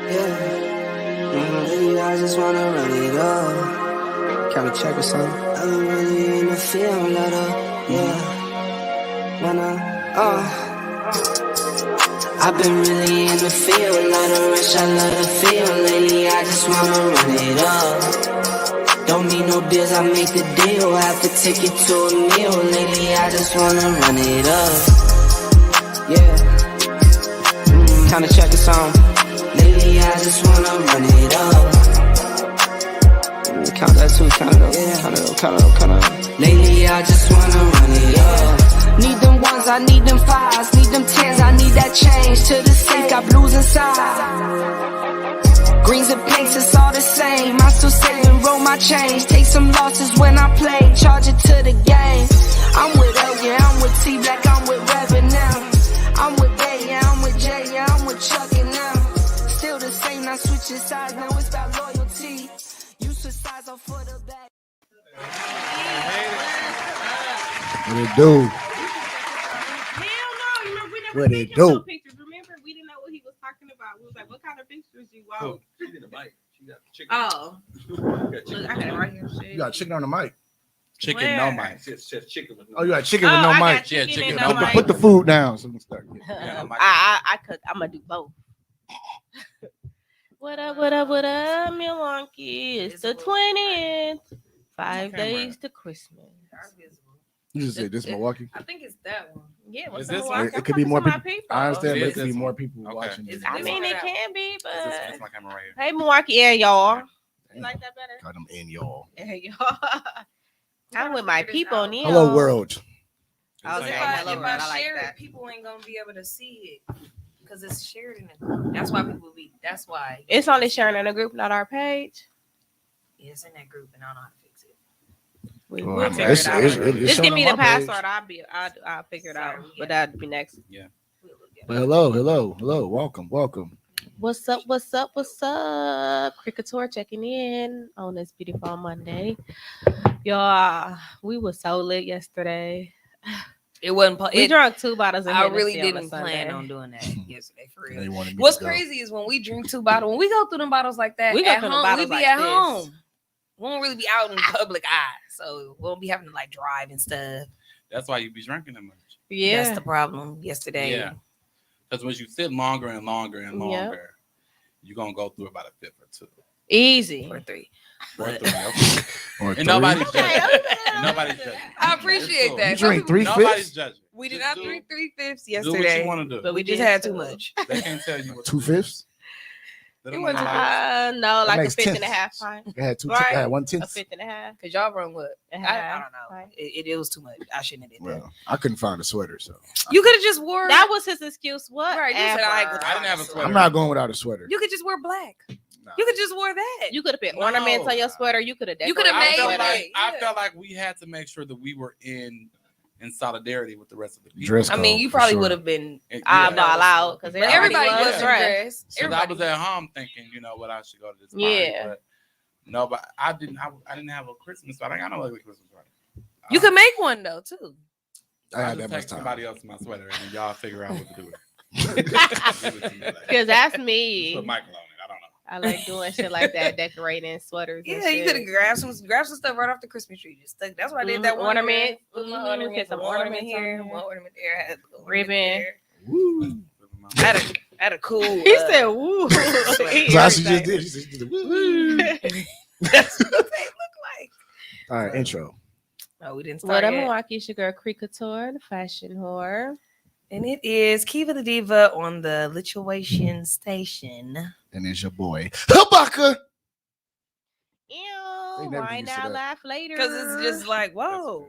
Lately I just wanna run it up. Kind of check or something. I've been really in the field, let up, I've been really in the field, love the rush, I love the feel. Lately I just wanna run it up. Don't need no deals, I make a deal. Have to take it to a meal. Lately I just wanna run it up. Kind of check or something. Lately I just wanna run it up. Count that too, count it up. Lately I just wanna run it up. Need them ones, I need them fives, need them tens, I need that change to the safe, got blues inside. Greens and pinks, it's all the same. I still save and roll my change. Take some losses when I play, charge it to the game. I'm with L, yeah, I'm with T Black, I'm with Reverend now. I'm with Bay, yeah, I'm with Jay, yeah, I'm with Chuck and now. Still the same, not switching sides, now it's about loyalty. You switch sides off for the back. What it do? What it do? Pictures. Remember, we didn't know what he was talking about. We was like, "What kind of pictures you want?" Oh, she did a bite. She got chicken. Oh, Look, look, I got it right here. Shit. You got chicken on the mic. Chicken, Where? no mic. It's just chicken with no. Oh, you got chicken with no I got mic. Yeah, chicken chicken and with no no mic. Put the food down so we can start. Yeah, no mic. I could. I'm gonna do both. What up, Milwaukee? It's the 20th. 5 days to Christmas. You just said this Milwaukee. I think it's that one. Yeah, what's Is this Milwaukee? one? It I'm could be talking more to my people. I understand, It but is it could be this more one. people Okay. watching. Is this. I mean, it This can be, This but is my camera right here. hey, Milwaukee and y'all. You Damn. like that better? Got them in y'all. Yeah, y'all. I'm with my people, Neil. Hello world. I was It's like, like- hello, if world. I I like share that. it, people ain't gonna be able to see it because it's shared in the group. That's why people be. That's why It's only sharing in a group, not our page. it's in that group, and I don't know how to fix it. We Well, will I mean, figure it out. it's Just showing give me on the my page. password. I'll figure it out. Sorry, But yeah. that'd be next. We'll look at it. Well, hello. Welcome. What's up? Cricketor checking in on this beautiful Monday. Y'all, we were so lit yesterday. It wasn't. We drunk 2 bottles of I Hennessy really on a didn't Sunday. plan on doing that yesterday for They real. wanted me What's to go. crazy is when we drink 2 bottles, when we go through them bottles like that, We go at through the home, we bottles be like at this. home. We won't really be out in the public eye, so we won't be having to like drive and stuff. That's why you be drinking that much. Yeah. That's the problem yesterday. Yeah. Because when you sit longer and longer and longer, you're gonna go through about a fifth or two. Easy. Or 3. Or But- three, okay. Or And three. nobody's Okay, judging. okay. Nobody's judging. I appreciate It's cool. that. You drink Some people- 3/5? Nobody's judging. We did Just not do- drink 3/5 Do what you yesterday. want to do. But We just did had too. too much. They can't tell you what to 2/5. do. It wasn't No, like a makes 5th and a tenths. half pint. I had two. Right. I had 1/10. A 5th and a half. Cause y'all run what? A I half. don't know. Right. It was too much. I shouldn't have did that. Well, I couldn't find a sweater, so You could have just wore. That was his excuse. What? Right, you said I I didn't have a sweater. I'm not going without a sweater. You could just wear black. Nah. You could just wear that. You could have put No. ornaments on your sweater. You could have. You coulda I made felt it. like I Yeah. felt like we had to make sure that we were in solidarity with the rest of the people. Dress I mean, you for probably sure. would have been. And- eyeball yeah. out because But everybody was dressed. dressed. So I Everybody was at home thinking, you know what, I should go to this party. Yeah. But no, but I didn't have a Christmas party. I got no ugly Christmas party. You could make one though too. I I had just that much take time. somebody else my sweater and then y'all figure out what to do with it. Give it to me later. Because that's Just me. put Michael on it. I don't know. I like doing shit like that, decorating sweaters. and Yeah, you shit. could have grab some stuff right off the Christmas tree. Just that's what I did. That Mhm, one ornament. year. Put my Mhm, ornament. get some One ornament ornaments on here. there. One ornament there. I had a ornament Ribbon. there. Woo. I had a cool. He said, "Woo." So how she just did. She just did the woo. That's what they look like. All right, intro. No, we didn't What start up, yet. Milwaukee? It's your girl, Cricketor, the fashion whore. And it is Kiva the Diva on the Lituation Station. And it's your boy, Habaka. Ew, never why used to now, that. laugh later? Because it's just like, whoa.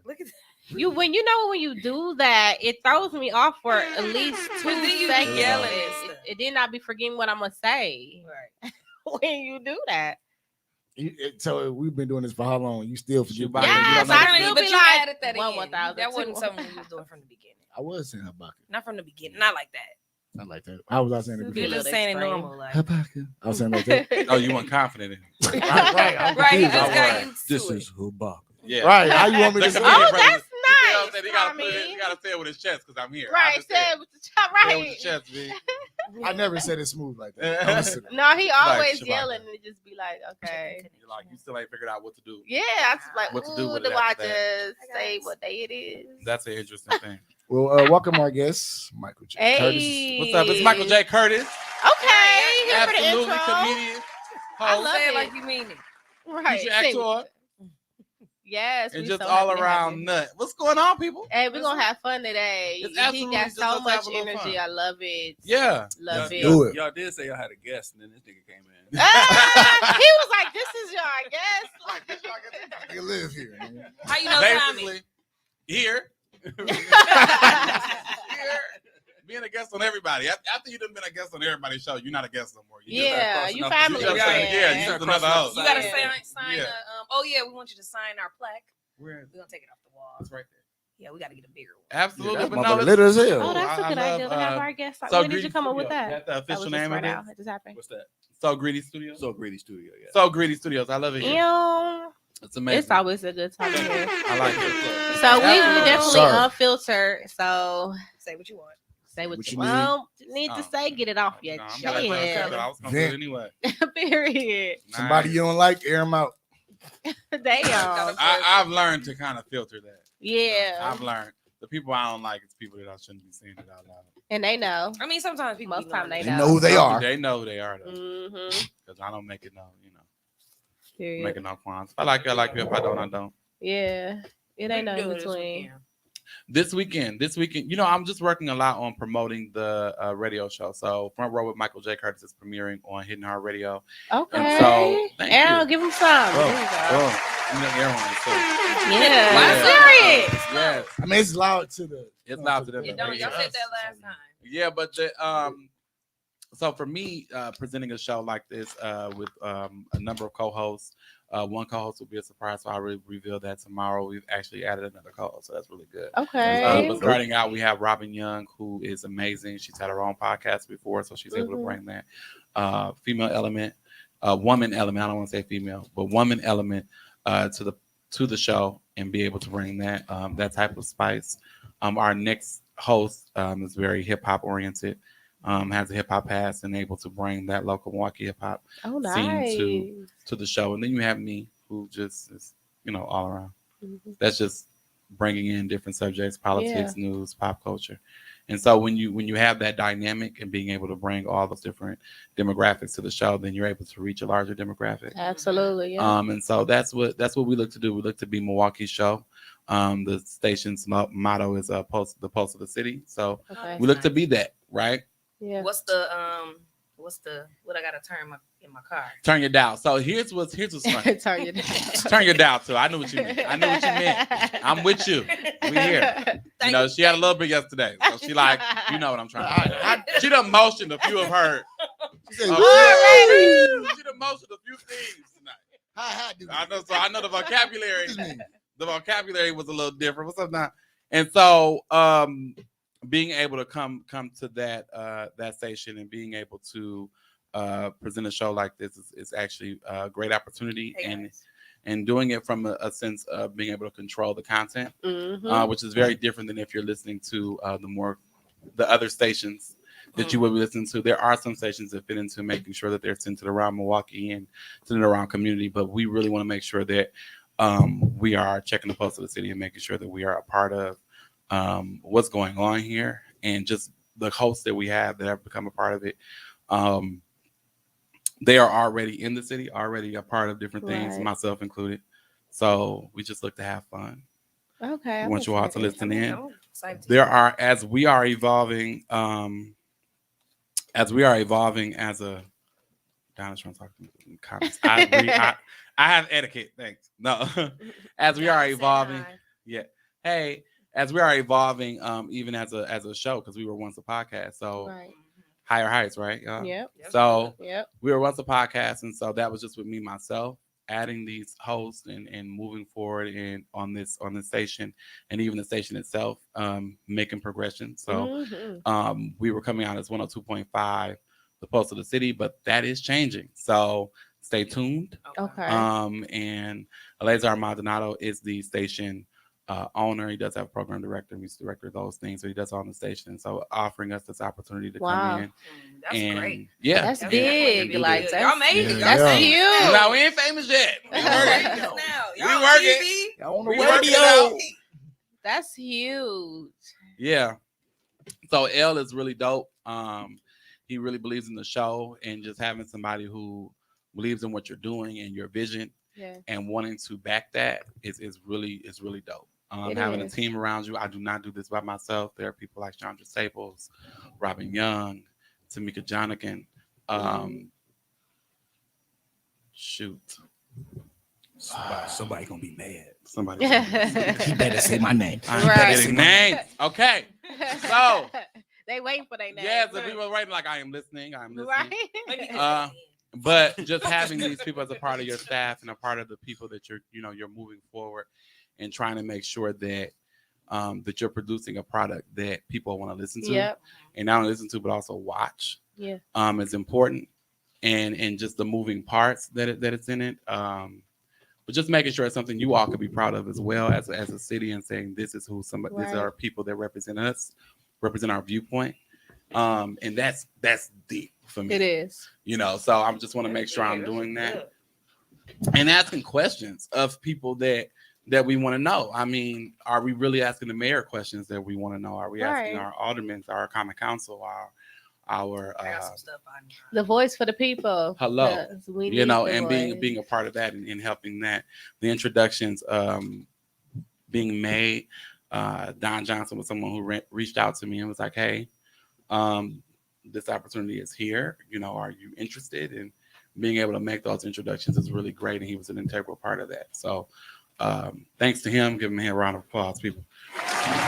Look at that. you when you do that, it throws me off for at least 2 then you be seconds. yelling and stuff. It did not be forgetting what I'm gonna say Right. when you do that. So we've been doing this for how long? You still forget? Yes, you Yes, don't know I the- still but be you like, added that one, in. 1,000, That wasn't 2. something you was doing from the beginning. I was saying Habaka. Not from the beginning. Not like that. Not like that. How was I saying it You You're before? look just saying it extreme. normal. Like, Habaka. I was saying like that. Oh, you weren't confident in it. right. I'm right. You confused. just All got right. used This to is it. Habaka. Yeah. Right. How you want me to Look say at it? me, Oh, brother. that's You know what I'm nice. saying? He I gotta mean, say it with his chest because I'm here. I right, just said said it. with the top, Say it with right. your chest, B. I never said it smooth like that. I'm listening. No, he always Shabaka. yelling and it just be like, okay. You're like, you still ain't figured out what to do. Yeah, I was like, What to do with do it I after that? just say what day it is? That's an interesting thing. Well, welcome our guest, Michael J. Hey. What's up? It's Michael J. Curtis. Okay, here for the Absolutely intro. comedian. I host, love Say it it. like you mean it. Right. feature Sing. actor, Yes, and we just so all happy to have around you. nut. What's going on, people? Hey, we're gonna have fun today. It's He absolutely got just so us much having a little energy. fun. I love it. Yeah. Love it. Do it. Y'all did say y'all had a guest, and then this nigga came in. He was like, "This is your guest." You live here. Man. How you know Tommy? Basically, here. Here. Being a guest on everybody. After you done been a guest on everybody's show, you're not a guest no more. You just- Yeah, crossing you up- family. you just- friend. yeah, you just another host. You gotta Yeah. sign Yeah. oh yeah, we want you to sign our plaque. We're We're gonna take it off the wall. it's right there. Yeah, we gotta get a bigger one. Absolutely. That but no, motherfucker let's- lit as hell. Oh, that's a I good love, idea to have our guest. So When did you Greedy come up with Studios. that? That's the That was official just name right of out. it. It just happened. What's that? So Greedy Studios. So Greedy Studio, yeah. So Greedy Studios. I love it here. Ew. It's amazing. It's always a good time here. I like it. So we definitely Sorry. unfiltered. So Say what you want. say what, What you you need. need to Oh. say. Get it off your No, I'm glad you chest. said that. I was gonna do it anyway. Period. Somebody you don't like, air them out. Damn. I've learned to kind of filter that. Yeah. I've learned the people I don't like is people that I shouldn't be saying it out loud. And they know. I mean, sometimes people Most be time lying. They know who they are. They know who they are though, Mm-hmm. because I don't make it no, you know, Period. make it no qualms. If I like you, I like you. If I don't, I don't. Yeah. It ain't no Do in it this between. weekend. This weekend, you know, I'm just working a lot on promoting the radio show. So Front Row with Michael J. Curtis is premiering on Hidden Heart Radio. Okay. And so, thank Aaron, you. give him some. Oh, There you go. You know, everyone is too. Yeah. Why Yeah. serious? Yes, I mean, it's loud to the. it's loud to them. It don't, y'all said that last time. Yeah, but so for me, presenting a show like this with a number of co-hosts, one co-host will be a surprise. So I'll reveal that tomorrow. We've actually added another co-host, so that's really good. Okay. But starting out, we have Robin Young, who is amazing. She's had her own podcast before, so she's able to bring that female element, woman element. I don't want to say female, but woman element to the show, and be able to bring that that type of spice. Our next host is very hip hop oriented. Has a hip hop past and able to bring that local Milwaukee hip hop Oh, scene nice. to the show. And then you have me, who just is, you know, all around. Mhm. That's just bringing in different subjects, politics, news, pop culture. And so when you have that dynamic and being able to bring all those different demographics to the show, then you're able to reach a larger demographic. Absolutely. Yeah. And so that's what we look to do. We look to be Milwaukee's show. The station's motto is the pulse of the city. So Okay. we look to be that, right? Yeah. What's the what I gotta turn in my car? Turn your dial. So here's what's fun. Turn your Turn your dial to. I knew what you meant. I knew what you meant. I'm with you. We here. You know, she had a little bit yesterday, so she like, you know what I'm trying to say. She done motioned a few of her. She said, She done motioned a few things tonight. Hi, dude. I know. So I know the vocabulary. What does this mean? The vocabulary was a little different. What's up now? And so, being able to come to that station and being able to present a show like this is actually a great opportunity, and doing it from a sense of being able to control the content, which is very different than if you're listening to the other stations that you would be listening to. There are some stations that fit into making sure that they're centered around Milwaukee and centered around community, but we really want to make sure that we are checking the pulse of the city and making sure that we are a part of what's going on here, and just the hosts that we have that have become a part of it. They are already in the city, already a part of different things, Right. myself included. So we just look to have fun. Okay. We want you all to listen in. I'm excited to There hear. are, as we are evolving as a Donna's trying to talk to me in comments. I have etiquette, thanks. No. As we are Say evolving, hi. yeah. Hey, as we are evolving, even as a show, because we were once a podcast. So Right. higher heights, right? y'all? Yep. So Yep. we were once a podcast, and so that was just with me myself, adding these hosts and moving forward and on this station, and even the station itself, making progression. So Mhm. we were coming out as 102.5, the pulse of the city, but that is changing. So stay tuned. Okay. And Eleazar Maldonado is the station owner. He does have a program director. He's the director of those things. So he does all on the station. So offering us this opportunity to Wow. come in. That's and great. Yeah. That's That's big. definitely Like big. that's, Y'all made it. Yeah. that's Yeah. huge. Now we ain't famous yet. We working. Now, We y'all working. TV. On the We radio. working out. That's huge. Yeah. So L is really dope. He really believes in the show, and just having somebody who believes in what you're doing and your vision Yeah. and wanting to back that is really dope. It Having is. a team around you. I do not do this by myself. There are people like Chandra Staples, Robin Young, Tamika Jonigan. Shoot. Somebody gonna be mad. Somebody. He better say my name. I'm Right. getting names. Okay. So they waiting for their name. yes, if people are writing like I am listening, I'm listening. Right. But just having these people as a part of your staff and a part of the people that you're moving forward and trying to make sure that that you're producing a product that people want to listen to, Yep. and not only listen to but also watch. Yeah. Is important, and just the moving parts that it's in it. But just making sure it's something you all could be proud of as well as a city, and saying this is who somebody, these Right. are people that represent us, represent our viewpoint. And that's deep for me. It is. So I just want to make sure I'm doing that and asking questions of people that we want to know. I mean, are we really asking the mayor questions that we want to know? Are we asking Right. our aldermen, our common council, our I got some stuff I need. The voice for the people. Hello. 'Cause we need the and voice. being a part of that and helping that. The introductions being made. Don Johnson was someone who reached out to me and was like, hey, this opportunity is here. Are you interested? And being able to make those introductions is really great. And he was an integral part of that. So thanks to him. Give him a round of applause, people.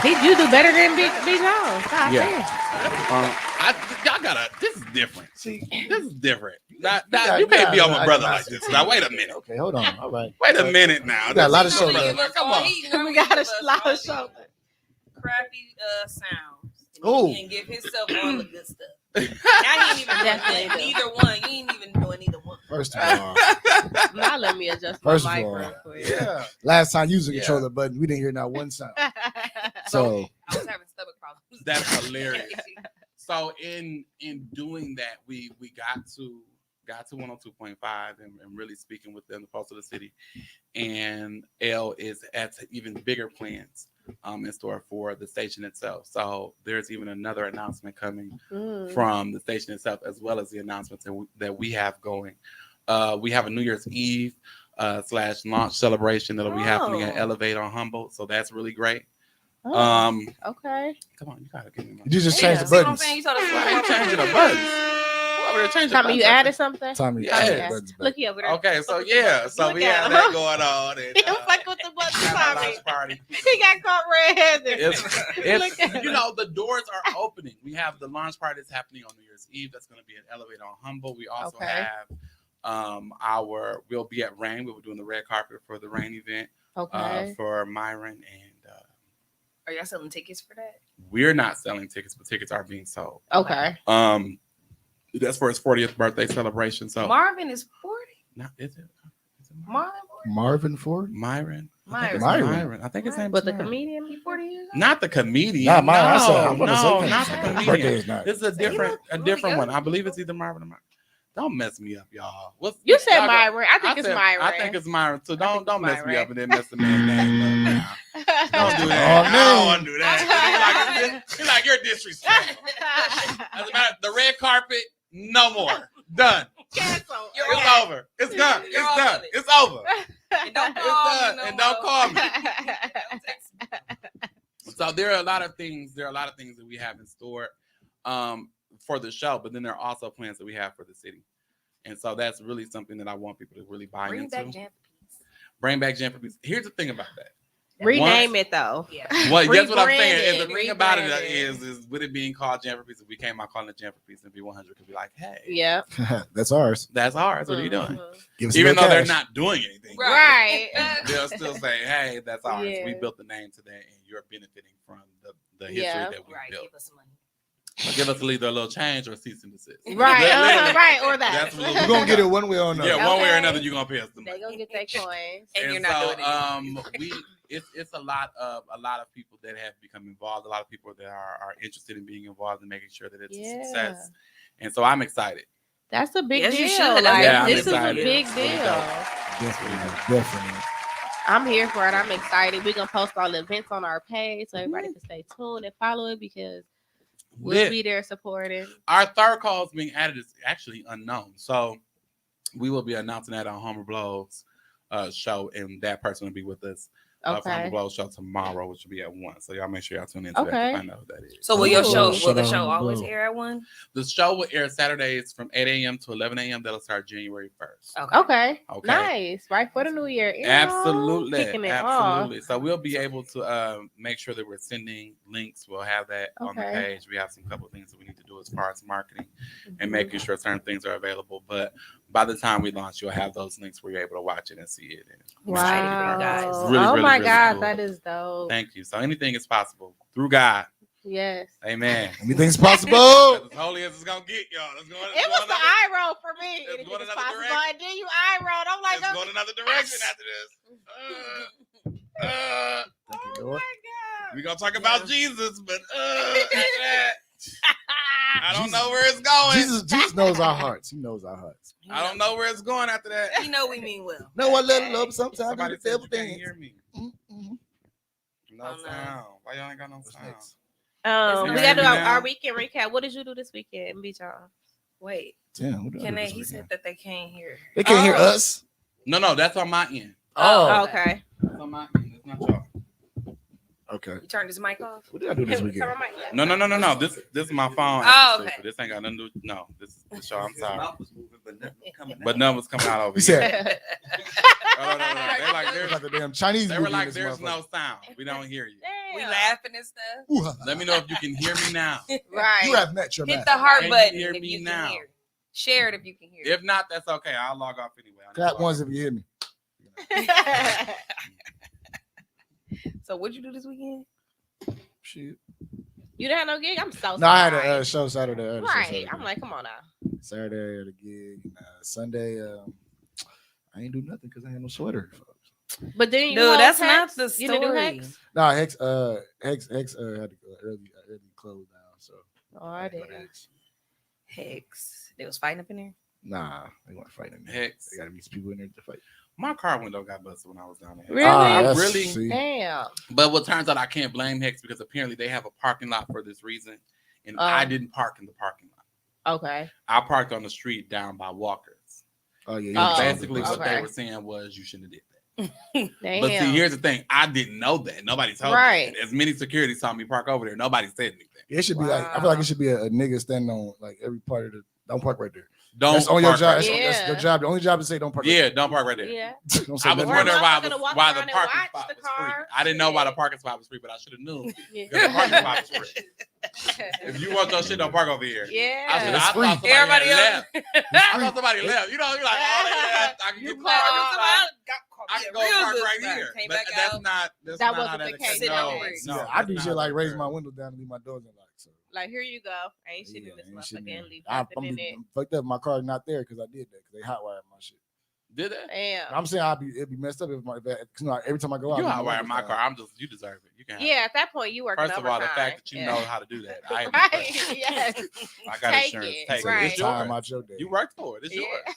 You do better than B. Jones. God Yeah. Y'all gotta. This is different. See, This is different. got- You can't be on my I brother got- like this. Now wait a minute. Okay, hold on. All right. Wait a minute now. We got a lot of This show is- left. Come on. damn. We got a lot of show. Crappy sounds. Ooh. And give himself all the good stuff. Now he ain't even Definitely doing do. neither one. You ain't even doing either one. First of all, Now let me adjust First my of mic all, real quick. Yeah. last time you used the Yeah. controller button, we didn't hear not one sound. So I was having stomach problems. That's hilarious. So in doing that, we got to 102.5 and really speaking with them, the pulse of the city. And L is at even bigger plans in store for the station itself. So there's even another announcement coming from the station itself, as well as the announcements that we have going. We have a New Year's Eve / launch celebration that'll be happening at Oh. Elevate on Humboldt. So that's really great. Oh, okay. Come on, you gotta give me my. you just Yeah, changed the see what I'm buttons. saying? You told us Why are you changing the buttons? Why were they changing the Tommy, you buttons? added something? Tommy, Yes. change the buttons back. Look here over there. Okay, so yeah, so Look we at have him. that going on. And, He don't fuck with the buttons, we have a Tommy. launch party. He got caught red-handed. It's Look at him. the doors are opening. We have the launch party that's happening on New Year's Eve. That's going to be at Elevate on Humboldt. We also Okay. have we'll be at Rain. We'll be doing the red carpet for the Rain event Okay. for Myron, and Are y'all selling tickets for that? we're not selling tickets, but tickets are being sold. Okay. That's for his 40th birthday celebration. So Marvin is 40. is it Marvin? Marvin Ford? Myron? Myron. I think his name But is the Myron. comedian be 40 years old? Not the comedian. Not mine. I said, I'm No, gonna no, say not the his comedian. birthday is not. This is a different, look different really one. good. I believe it's either Myron or Myron. Don't mess me up, y'all. You said y'all go- Myron. I think it's said- Myron. I think it's Myron. So think don't it's mess me Myron. up and then mess the man's name up. Now. Don't do Oh, that. I no. don't want to do that. You're like you're disrespectful. As a matter, the red carpet, no more. Done. Cancel. It's over. It's done. You're It's off done. of it. It's over. And don't It's call done. me no And don't more. call me. Don't text me. So there are a lot of things. There are a lot of things that we have in store for the show, but then there are also plans that we have for the city, and so that's really something that I want people to really buy Bring into. back Jam Peace. Bring back Jam for Peace. Here's the thing about that. Rename it though. Yeah. Well, that's what I'm saying. Rebrand And the it, thing about it rebrand is with it being called Jam for Peace, if we came out calling it Jam for Peace, and B100 could be like, hey, Yeah. That's ours. that's ours. What are you doing? Mhm. Give us Even some though they're cash. not doing anything, Right. they'll still say, hey, that's ours. Yeah. We built the name today, and you're benefiting from the history Yeah. that we Right. built. Give us some money. Give us either a little change or cease and desist. Right. Literally. Right. Or that. That's what We're going to get it one way or another. Yeah, one way or Okay. another, you're gonna pay us the They money. gonna get their coins. And you're not doing we it's a lot of people that have become involved. A lot of people that are interested in being involved and making sure that it's a success. And so I'm excited. That's a big Yes, you deal. should. Like, Yeah, I'm this is a excited. big It's really deal. Definitely. I'm here for it. I'm excited. We're gonna post all the events on our page so everybody can stay tuned and follow it because we'll Lit. be there supporting. Our third call is being added is actually unknown. So we will be announcing that on Homer Blow's show, and that person will be with us for Homer Okay. Blow's show tomorrow, which will be at 1. So y'all make sure y'all tune into that Okay. to find out who that is. So will your Ooh. show Shout will the out show to always Blue. air at 1? The show will air Saturdays from 8 a.m. to 11 a.m. That'll start January 1st. Okay. Okay. Nice. Right for the new year. You know, Absolutely. kicking it Absolutely. So we'll be able to make sure that we're sending links. We'll have that on the Okay. page. We have some couple of things that we need to do as far as marketing off. and making sure certain things are available. But by the time we launch, you'll have those links where you're able to watch it and see it. And Excited for you guys. Wow. Really, Oh really, my really God, cool. that is dope. thank you. So anything is possible through God. Yes. Amen. Anything's possible. That's as holy as it's gonna get, y'all. Let's go. It was the eye roll for me. Let's Anything go is another possible. direction. And then you eye rolled. I'm like, Let's go in another direction after this. Thank you, Lord. We're gonna talk about Jesus, but I don't know where it's going. Jesus knows our hearts. He knows our hearts. I don't know where it's going after that. You know we mean well. No one let love sometimes. Somebody the said devil you can't dance. hear me. Mm-mm. No Oh, no. sound. Why y'all ain't got no What's sound? next? we It's gotta do nice. our weekend recap. What did you do this weekend, B. John? Wait, Damn, what did I can do they? this He weekend? said that they can't hear. They can't hear Oh. us. No, that's on my end. Oh, Okay. That's on my end. It's not y'all. okay. You turned his mic off. What did I do this weekend? Turn my mic down. No. This is my phone. Oh, This okay. This ain't got nothing to do. No, this is the show. I'm sorry, But but none was coming out over He here. said, Oh, no. They like "There's there's. like the damn Chinese They were movie in like this there's motherfucker." no sound. We don't hear you. Damn. We laughing and stuff. Ooh, Let me know if you can hear me now. Right. You have met your Hit man. the heart Can you button hear if me you now? can hear. Share it if you can hear. If not, that's okay. I'll log off anyway. Clap once if you hear me. So what'd you do this weekend? Shit. You didn't have no gig? I'm so No, I had sorry. a show Saturday. I had a show Right. Saturday. I'm like, come on now. Saturday I had a gig. And, Sunday, I ain't do nothing because I had no sweater. But then you Dude, hold that's Hex? not the You didn't do story. Hex? Nah, Hex had to go early close down. So Oh, I go to didn't. Hex. Hex. They was fighting up in there. Nah, they want to fight in there. Hex. They gotta meet some people in there to fight. My car window got busted when I was down there. Really? that's- Really? see. Damn. But what turns out I can't blame Hex because apparently they have a parking lot for this reason, and I didn't park in the parking lot. Okay. I parked on the street down by Walker's. Oh yeah. Oh, Basically, what okay. they were saying was you shouldn't have did that. Damn. But see, here's the thing: I didn't know that. Nobody told Right. me. As many security saw me park over there, nobody said anything. It should be like I feel like it should be a nigga standing on like every part of the. Don't park right there. Don't That's on your park job. right That's, there. that's your job. The only job is to say don't park. Yeah, don't park right there. Yeah. Right. Don't say I was nothing Or wondering am why I gonna walk why around the and parking watch spot the was free. car? I didn't know why the Shit. parking spot was free, but I should have knew. Yeah. Because the parking spot was free. If you want your shit, don't park over here. Yeah. I said, It's I free. thought somebody Everybody had else. left. I thought somebody left. You know, you're like, oh, they left. I can You get park parked. I can can go park right here. Came But back that's out. not. That's That not how wasn't the that case. Sit No, on no, it. Yeah, I do that's shit not like how raise that my works. window down and leave my doors unlocked. So Like, here you go. I ain't shit in this ain't shit in motherfucker there. and leave I'm nothing in it. fucked up. My car's not there because I did that because they hotwired my shit. Did that? Damn. I'm saying it'd be messed up if my cause, every time I go out. You my hotwire windows my down. car. I'm just. You deserve it. You can. Have Yeah, at that point, you it. working First of all, the overtime. fact that you Yeah. know how to do that, I am Right. impressed. Yes. I got Take insurance. it. Take Right. it. It's It's time yours. out your day. You worked for it. It's Yeah. yours.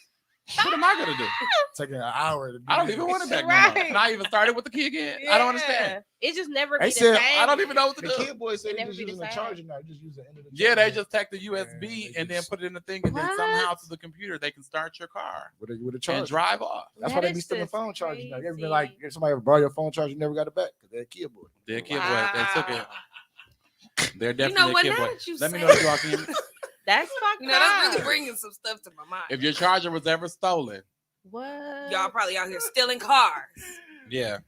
What am I gonna do? Taking an hour to do I don't that. even want it back no Right. more. Can I even start it with the key again? I don't understand. Yeah. It just never be They the said- same. I don't even know what to The do. kid boy said It he never just be the using a same. charger now. Just use the end of the Yeah, they charger. just take the Yeah, USB they and then just- put it in the thing, and then What? somehow through the computer they can start your car with a and charger. drive off. That's That why they is be stealing just phone chargers now. You ever crazy. been like, if somebody ever borrow your phone charger, you never got it back because they're a kid boy. They're a kid boy. They took it. They're You definitely know what? a kid Now boy. that you Let me say know if y'all can. That's fucked You know, that's really up. bringing some stuff to my mind. If your charger was ever stolen, What? Y'all probably out here stealing cars. yeah.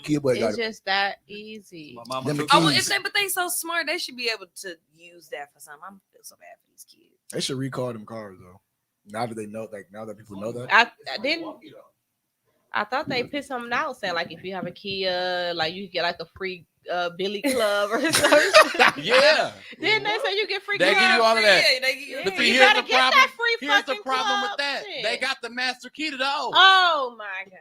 Kid boy got It's it. just that easy. My mama Them the took Oh, well, keys. but they so smart. They should be able to use that for something. I feel so bad for these kids. They should recall them cars though. Now that they know, like now that people know that. I didn't. I thought they put something out saying like if you have a Kia, like you get like a free Billy Club or something. Yeah. Didn't they say you get free? They club? give you all of that. Yeah, they give you But Yeah, see, you here's better the get problem. that free Here's the fucking problem with club that. shit. They got the master key to those. Oh my god.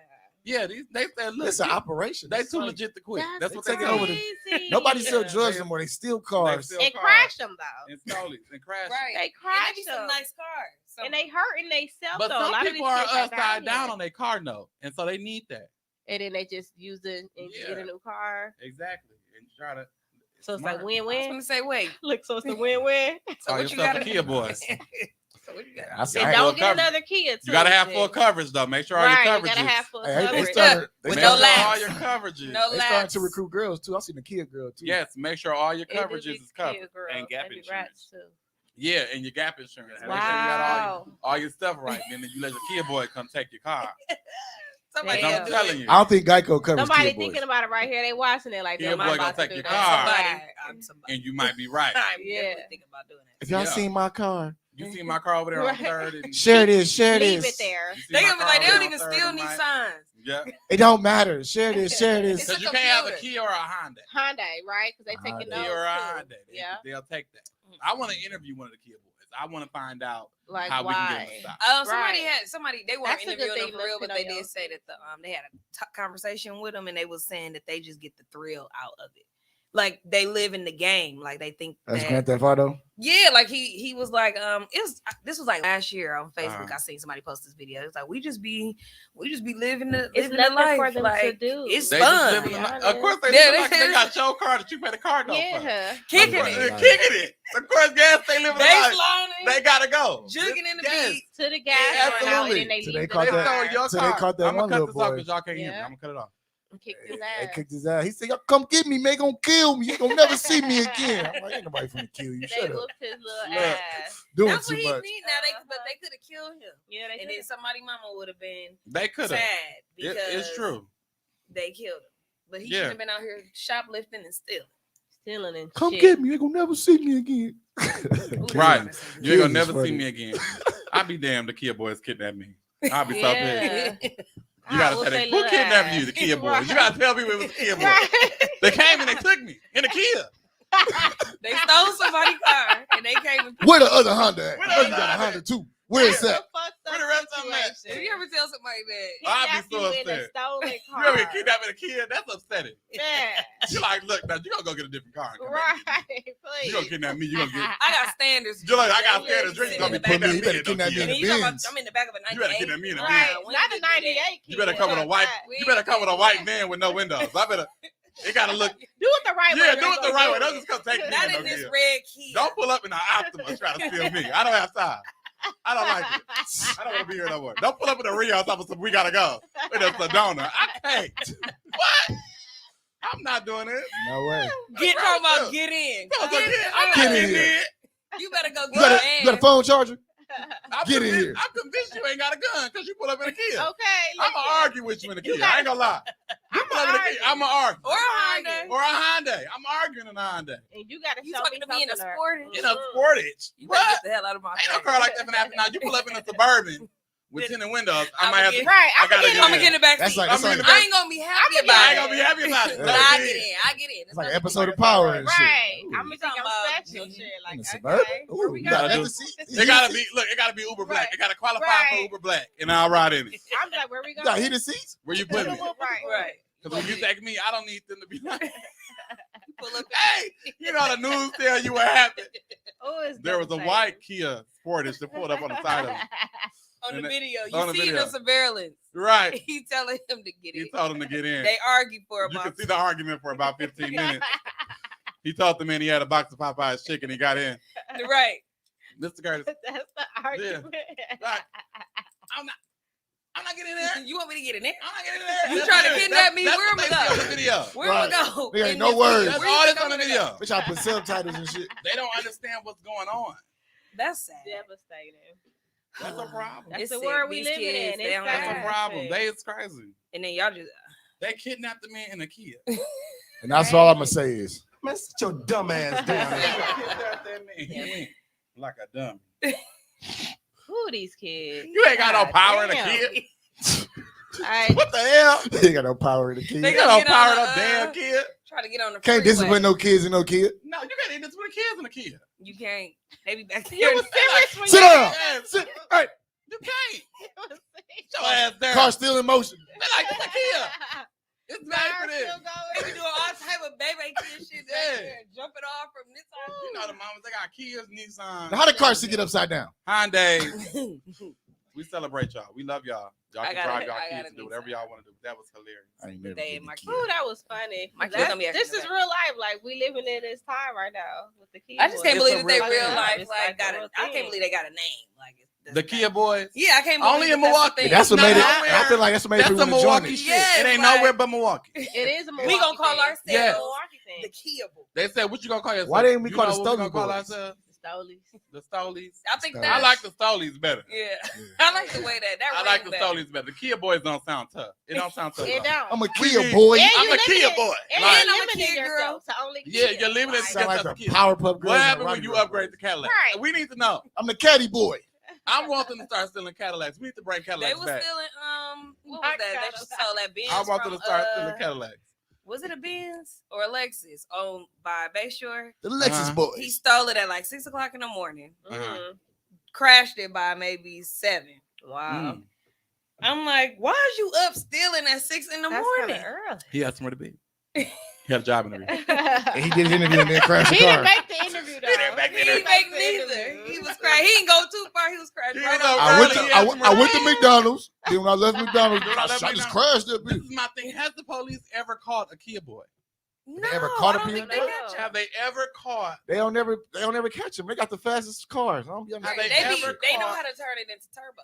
Yeah, they said, look, It's an operation. they It's too like- legit to quit. That's what They they taking over did. crazy. Nobody sell Yeah. drugs They- anymore. They steal They cars. still And cars. crash them though. and stole it and crashed. Right. They And crash they be some them. nice cars. And they hurting themselves But though. A some lot people of are these kids upside down here. on their car note, and so they need that. And then they just use it and Yeah. get a new car. Exactly. And try to. So it's smart. like I was win-win. gonna say, wait. Look, so it's a win-win. So Call what you yourself got a Kia boys. So what you got? I see. And Hey, don't full get coverage. another Kia too. You gotta have full shit. coverage though. Make sure all Right, your you coverages. gotta have full Hey, they coverage. started. They With Make no sure started, all laps. your coverages. No they started laps. to recruit girls too. I seen the Kia girl too. Yes, make sure all your It do coverages be is covered. Kia girls. And gap They be insurance. rats, too. Yeah, and your gap insurance. Make sure you got Wow. all your stuff right. Then you let your Kia boy come take your car. Somebody Damn. I'm gonna do telling it. you. I don't think Geico covers Somebody Kia boys. thinking about it right here. They watching it like, Kia damn, boy I'm gonna about to take do your that. car. I'm somebody. And you might be right. I'm Yeah. definitely thinking about doing that. If y'all Yeah. seen my car, You see my car over there on Right. Third and share this, share Leave this. it there. you see They my gonna be car like, they over don't there even on steal Third and these Mike? signs. Yeah, It don't matter. Share this, share this. It's because a you can't have a computer. Kia or a Honda. Hyundai, right? Because they Hyundai. taking Kia those or a too. Honda. Yeah. They'll take that. I want to interview one of the Kia boys. I want to find out Like how we can get why? them to stop. Somebody they weren't That's a good interviewing thing them for real, looking but they on your- did say that they had a conversation with them, and they was saying that they just get the thrill out of it. Like they live in the game, like they think That's that. Grand Theft Auto. Yeah, like he was like, this was like last year on Facebook. Uh-huh. I seen somebody post this video. It's like we just be living the It's living the nothing life. for them like, to do. It's They fun. just live in the Yeah, life. Of course they Yeah, live like they- they got your car that you pay the car note for. Yeah. Kicking Of course, it. they're kicking it. Of course, gas they live in They life. flying They gotta go. jugging in the Yes. beat. To the gas Yeah, run out and absolutely. then they So leave they the caught They that- car. stole your So they car. caught that I'm one gonna cut little this off boy. because y'all can't hear me. Yeah. I'm gonna cut it off. Kicked his They ass. kicked his ass. He said, "Y'all come get me, man. Gonna kill me. You gonna never see me again." I'm like, ain't nobody finna kill you. They Shut up. whooped his little Look. ass. Doing That's too what he much. need now. But they could have killed him, Yeah, they and then could've. somebody mama would have been They could have. sad because It's true. they killed him. But he Yeah. should have been out here shoplifting and stealing. Stealing and Come shit. get me. You gonna never see me again. Right. You ain't Kids gonna is never see funny. me again. I'll be damned the Kia boys kidnap me. I'll be so Yeah. pissed. You gotta whoop say, they who little kidnapped ass. you? The Kia boys. Right. You gotta tell people it was the Kia boys. Right. They came and they took me in the Kia. They stole somebody's car and they came and Where the other Honda at? Where I the know you got a other Honda too. Where is that? Where the rest of them at? If you ever tell somebody that, I'd be Kidnapped so you in a upset. stolen You car. ever get kidnapped in a Kia? That's upsetting. Man. You're like, look, now you gonna go get a different car. and come back. Right. You Please. gonna kidnap me? You gonna get? I got standards. You're like, I got Yeah, standards. sitting You gonna in be the back kidnapping You better me? kidnap me in And the you talking about, Benz. I'm in the back of a 98. You better kidnap me in a Right. Benz. Not a 98. You better come with a white. You better come with a white van with no windows. I better. It gotta look. Do it the right way. Yeah, do it the right way. Don't just come take me. Not in in no this Kia. red Kia. Don't pull up in the Optima trying to steal me. I don't have time. I don't like it. I don't want to be here no more. Don't pull up in the Rio top of some we gotta go. With a Sedona. I can't. What? I'm not doing it. No way. Get talking about get in. I'm not Get getting in here. it. You better go You get got a phone charger? I'm Get in convinced- here. I'm convinced you ain't got a gun because you pull up in a Kia. Okay. I'm gonna listen. argue with you in a You Kia. I ain't gonna lie. You pull up in a Kia. I'm gonna argue. Or a Honda. Or a Hyundai. I'm arguing in a Hyundai. And you gotta You show talking me to me in a something Sportage? In a Sportage. You better What? get the hell out of my Ain't no face. car like that finna happen now. You pull up in a Suburban with tinted windows. I I'ma might have to. get- Right. I gotta get get I'm gonna get in the back That's seat. like- I'm in the I back. ain't gonna be happy I about ain't it. gonna be happy about it. But Let I me get in. in. I get in. It's like an episode of Power and shit. Right. Ooh. I'm gonna think Talking I'm about special shit. Like, In the okay. Suburban? Where Ooh, we you got gotta going? do- leather seats? It gotta be. Look, it gotta be Uber black. Right. It gotta qualify for Right. Uber black, and I'll ride in it. I'm like, where we You going? got heated seats? Where you put me? Right. Right. Because when you take me, I don't need them to be like, Pull up. hey, you know the news tell you what happened. Oh, it's There was a devastating. white Kia Sportage that pulled up on the side of it. On the And video, on you the see video. the surveillance. Right. He telling him to get He in. told him to get in. They argue for You about. can see the argument for about 15 minutes. He told the man he had a box of Popeye's chicken. He got in. Right. Mr. Curtis, That's the argument. like, I'm not getting in there. You want me to get in there? I'm not getting in there. You That's trying to it. kidnap me? That's Where what am they I see on going? the video. Where Right. we go? There ain't In no this words. video? That's Where you all think that's on I'm the gonna video. go? Bitch, I put subtitles and shit. They don't understand what's going on. That's sad. Devastating. That's a problem. That's It's the sick. world we These living kids, in. they It's don't That's sad. a problem. Shit. They is crazy. And then y'all just They kidnapped the man in a Kia. And that's all I'm gonna say is, Man, sit your dumb ass down. Kidnapped that man. He went like a dummy. Who these kids? You ain't got no God power in a damn. kid. I, What the hell? they ain't got no power in the They kid. You got no Get on power in the, a damn kid. try to get on the Can't freeway. discipline no kids and no kid. No, you can't even with the kids in a kid. You can't. They be back there. you was serious when Sit you down. Yes. Sit. Hey, You can't. was serious. Get your ass down. car still in motion. like, it's a Kia. It's made for this. They be doing all type of baby kid shit back there, jumping off from this side. You know the mamas, they got Kias, Nissan. Now, how the car seat get upside down? Hyundai. We celebrate y'all. We love y'all. Y'all I can gotta- drive y'all I kids gotta and do be whatever y'all want to do. That was hilarious. I ain't never They been and my to Kia. Ooh, that was funny. My kids That's- gonna be this acting is up. real life. Like we living in this time right now with the kids. I just can't It's believe a that they real real thing. life It's like like a got real a. I can't thing. believe they got a name. Like The Kia boys. Yeah, I can't believe Only in that that's a Milwaukee. thing. That's what Not made it. nowhere. I feel like that's what made That's people a want to join Milwaukee it. shit. Yes, It ain't like- nowhere but Milwaukee. It is a Milwaukee We gonna call thing. ourselves Yes. Milwaukee thing. the Kia boys. They said, what you gonna call yourself? Why didn't we You call know the what we Stoley gonna call boys? ourselves? Stolies. The Stolies. I think Stolies. that I like the Stolies better. Yeah, I like the way that. I like ring the better. Stolies better. The Kia boys don't sound tough. It don't sound tough. It don't. I'm a We Kia need- boy. And I'm you a Kia limited- boy. And Like- you I'm a limited Kia yourself to only Yeah, Kia. you're limited Like, to Sound like yourself the Kia. Powerpuff Girls. What and happened when Roddy you Girls. upgrade the Cadillac? Right. We need to know. I'm the caddy boy. I want them to start stealing Cadillacs. We need to bring They Cadillacs was back. stealing what My was that? They God. just sold that Benz. I want them from, to start stealing Cadillacs. Was it a Benz or a Lexus owned by Bayshore? The Lexus Uh-huh. boys. He stole it at like 6:00 in the morning. Mhm. Crashed it by maybe 7. Wow. Mm. I'm like, why is you up stealing at 6 in the That's morning? kind of early. He had somewhere to be. He had a job interview. And he did his interview and then crashed the He car. didn't make the interview though. He didn't make the He didn't make neither. He was crashing. He didn't go too far. He was crashing He right was on. over I went to early. I went to McDonald's. Then when I left McDonald's, When I I left just McDonald's. crashed that This bitch. is my thing. Has the police ever caught a Kia boy? No, ever caught I a don't think they Benz? catch him. Have they ever caught? They don't never catch them. They got the fastest cars. I don't be Have understanding. they They know caught- how to turn it into turbo.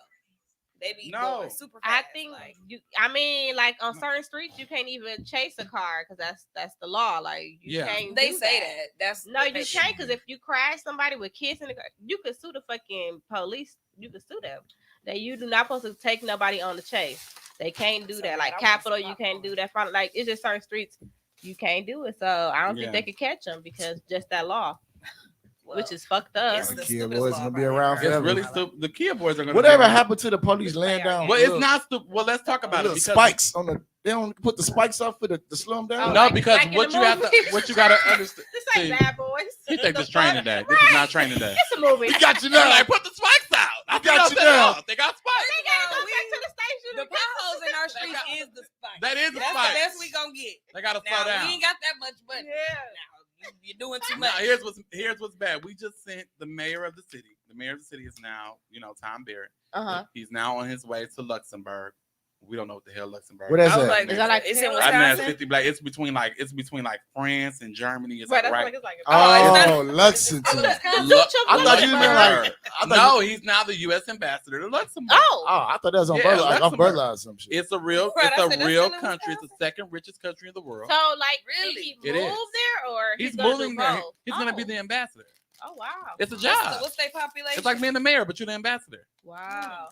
They be No. going super I fast. think like, you. I mean, like on certain streets, you can't even chase a car because that's the law. Like you Yeah. can't. they do say that. That's No, you can't because if you crash somebody with kids in the car, you could sue the fucking police. You could sue them. That you do not supposed to take nobody on the chase. They can't do So that. bad. Like I wanna Capitol, see you my can't phone. do that. Like it's just certain streets you can't do it. So I don't Yeah. think they could catch them because just that law, Well, which is fucked up. it's the Kia stupidest boys law gonna I've be ever around heard. It's forever. really stupid. The Kia boys are gonna. Whatever be- happened to the police laying down? Well, it's little- not stupid. Well, let's talk about it. little Because spikes on the. They don't put the spikes up for the slow them down. Oh, No, like- because like in what the you have to, movies. what you gotta understand. This ain't See, Bad Boys. He think The this training fuck? day. This is not training day. It's a movie. We got you They're now. like, put the spikes out. I got you that now. out. They got spikes. They gotta go We- back to the station. The to get potholes in our They streets got- is the spike. That is the That's spikes. the best we gonna get. They gotta slow Now down. we ain't got that much money. Yeah. Now you're doing too Now, much. here's what's bad. We just sent the mayor of the city. The mayor of the city is now, Tom Barrett. Uh-huh. He's now on his way to Luxembourg. We don't know what the hell Luxembourg. What that's I was at? like, Is that like it's in Taylor? I mean, that's Wisconsin? 50 black. It's between like France and Germany. It's Right, like that's right. like it's like Oh, it's Lexington. I thought you meant like. I thought No, you- he's now the U.S. ambassador to Luxembourg. Oh, Oh, I thought that was Yeah, umbrella, like Luxembourg. umbrella or some shit. It's a real, Right, I said it's a that's real still in country. It's the Wisconsin? second richest country in the world. so like, Really? did he It move is. there or He's gonna moving do there. both? He's going to be the ambassador. Oh wow. It's a job. What's their population? It's like being the mayor, but you're the ambassador. Wow.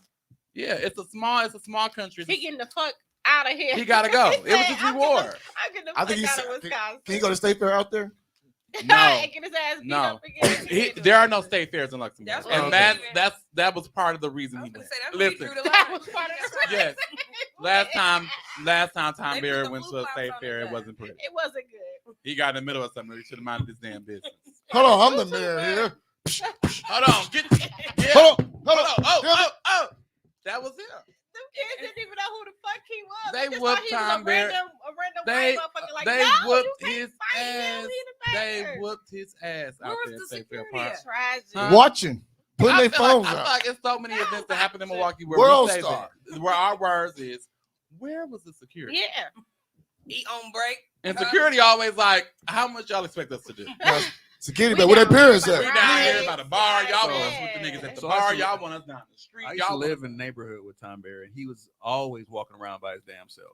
Yeah, it's a small country. He getting the fuck out of here. He gotta go. He It was said, his "I'm reward." getting the- I'm getting the I think fuck he's. out of Wisconsin. Can he go to State Fair out there? No. And get his ass beat No. up again. There are no state fairs in Luxembourg, That's and what that was part of the I reason was he gonna went. say that's where he Listen, drew the That line. was part of the yes. Last time Tom They put Barrett the went to a flip-flops state on fair, his it ass. wasn't pretty. It wasn't good. He got in the middle of something. He should have minded his damn business. Hold on, I'm the mayor here. Hold on, yeah. Hold on, Hold hold on. on. Oh. That was him. Them kids didn't even know who the fuck he was. They just whooped thought he was Tom a Barrett. random They- white motherfucker. Like, they no, whooped you can't his fight him. ass. He the They mayor. whooped his ass out Where there was in the State Fair security Park. at? Tragic. Huh? Watching, putting I their feel phones like, I up. feel like it's so many events that happen in Milwaukee where World we say Star. that. Where our words is, where was the security? Yeah. He on break. And security always like, how much y'all expect us to do? Security, We but where their down parents here We at? down here Right. by the bar. Y'all want us Yeah. with the niggas at the So I bar. used to- Y'all want us down the street. I used to Y'all live in the neighborhood with Tom Barry, and he was always walking around by his damn self,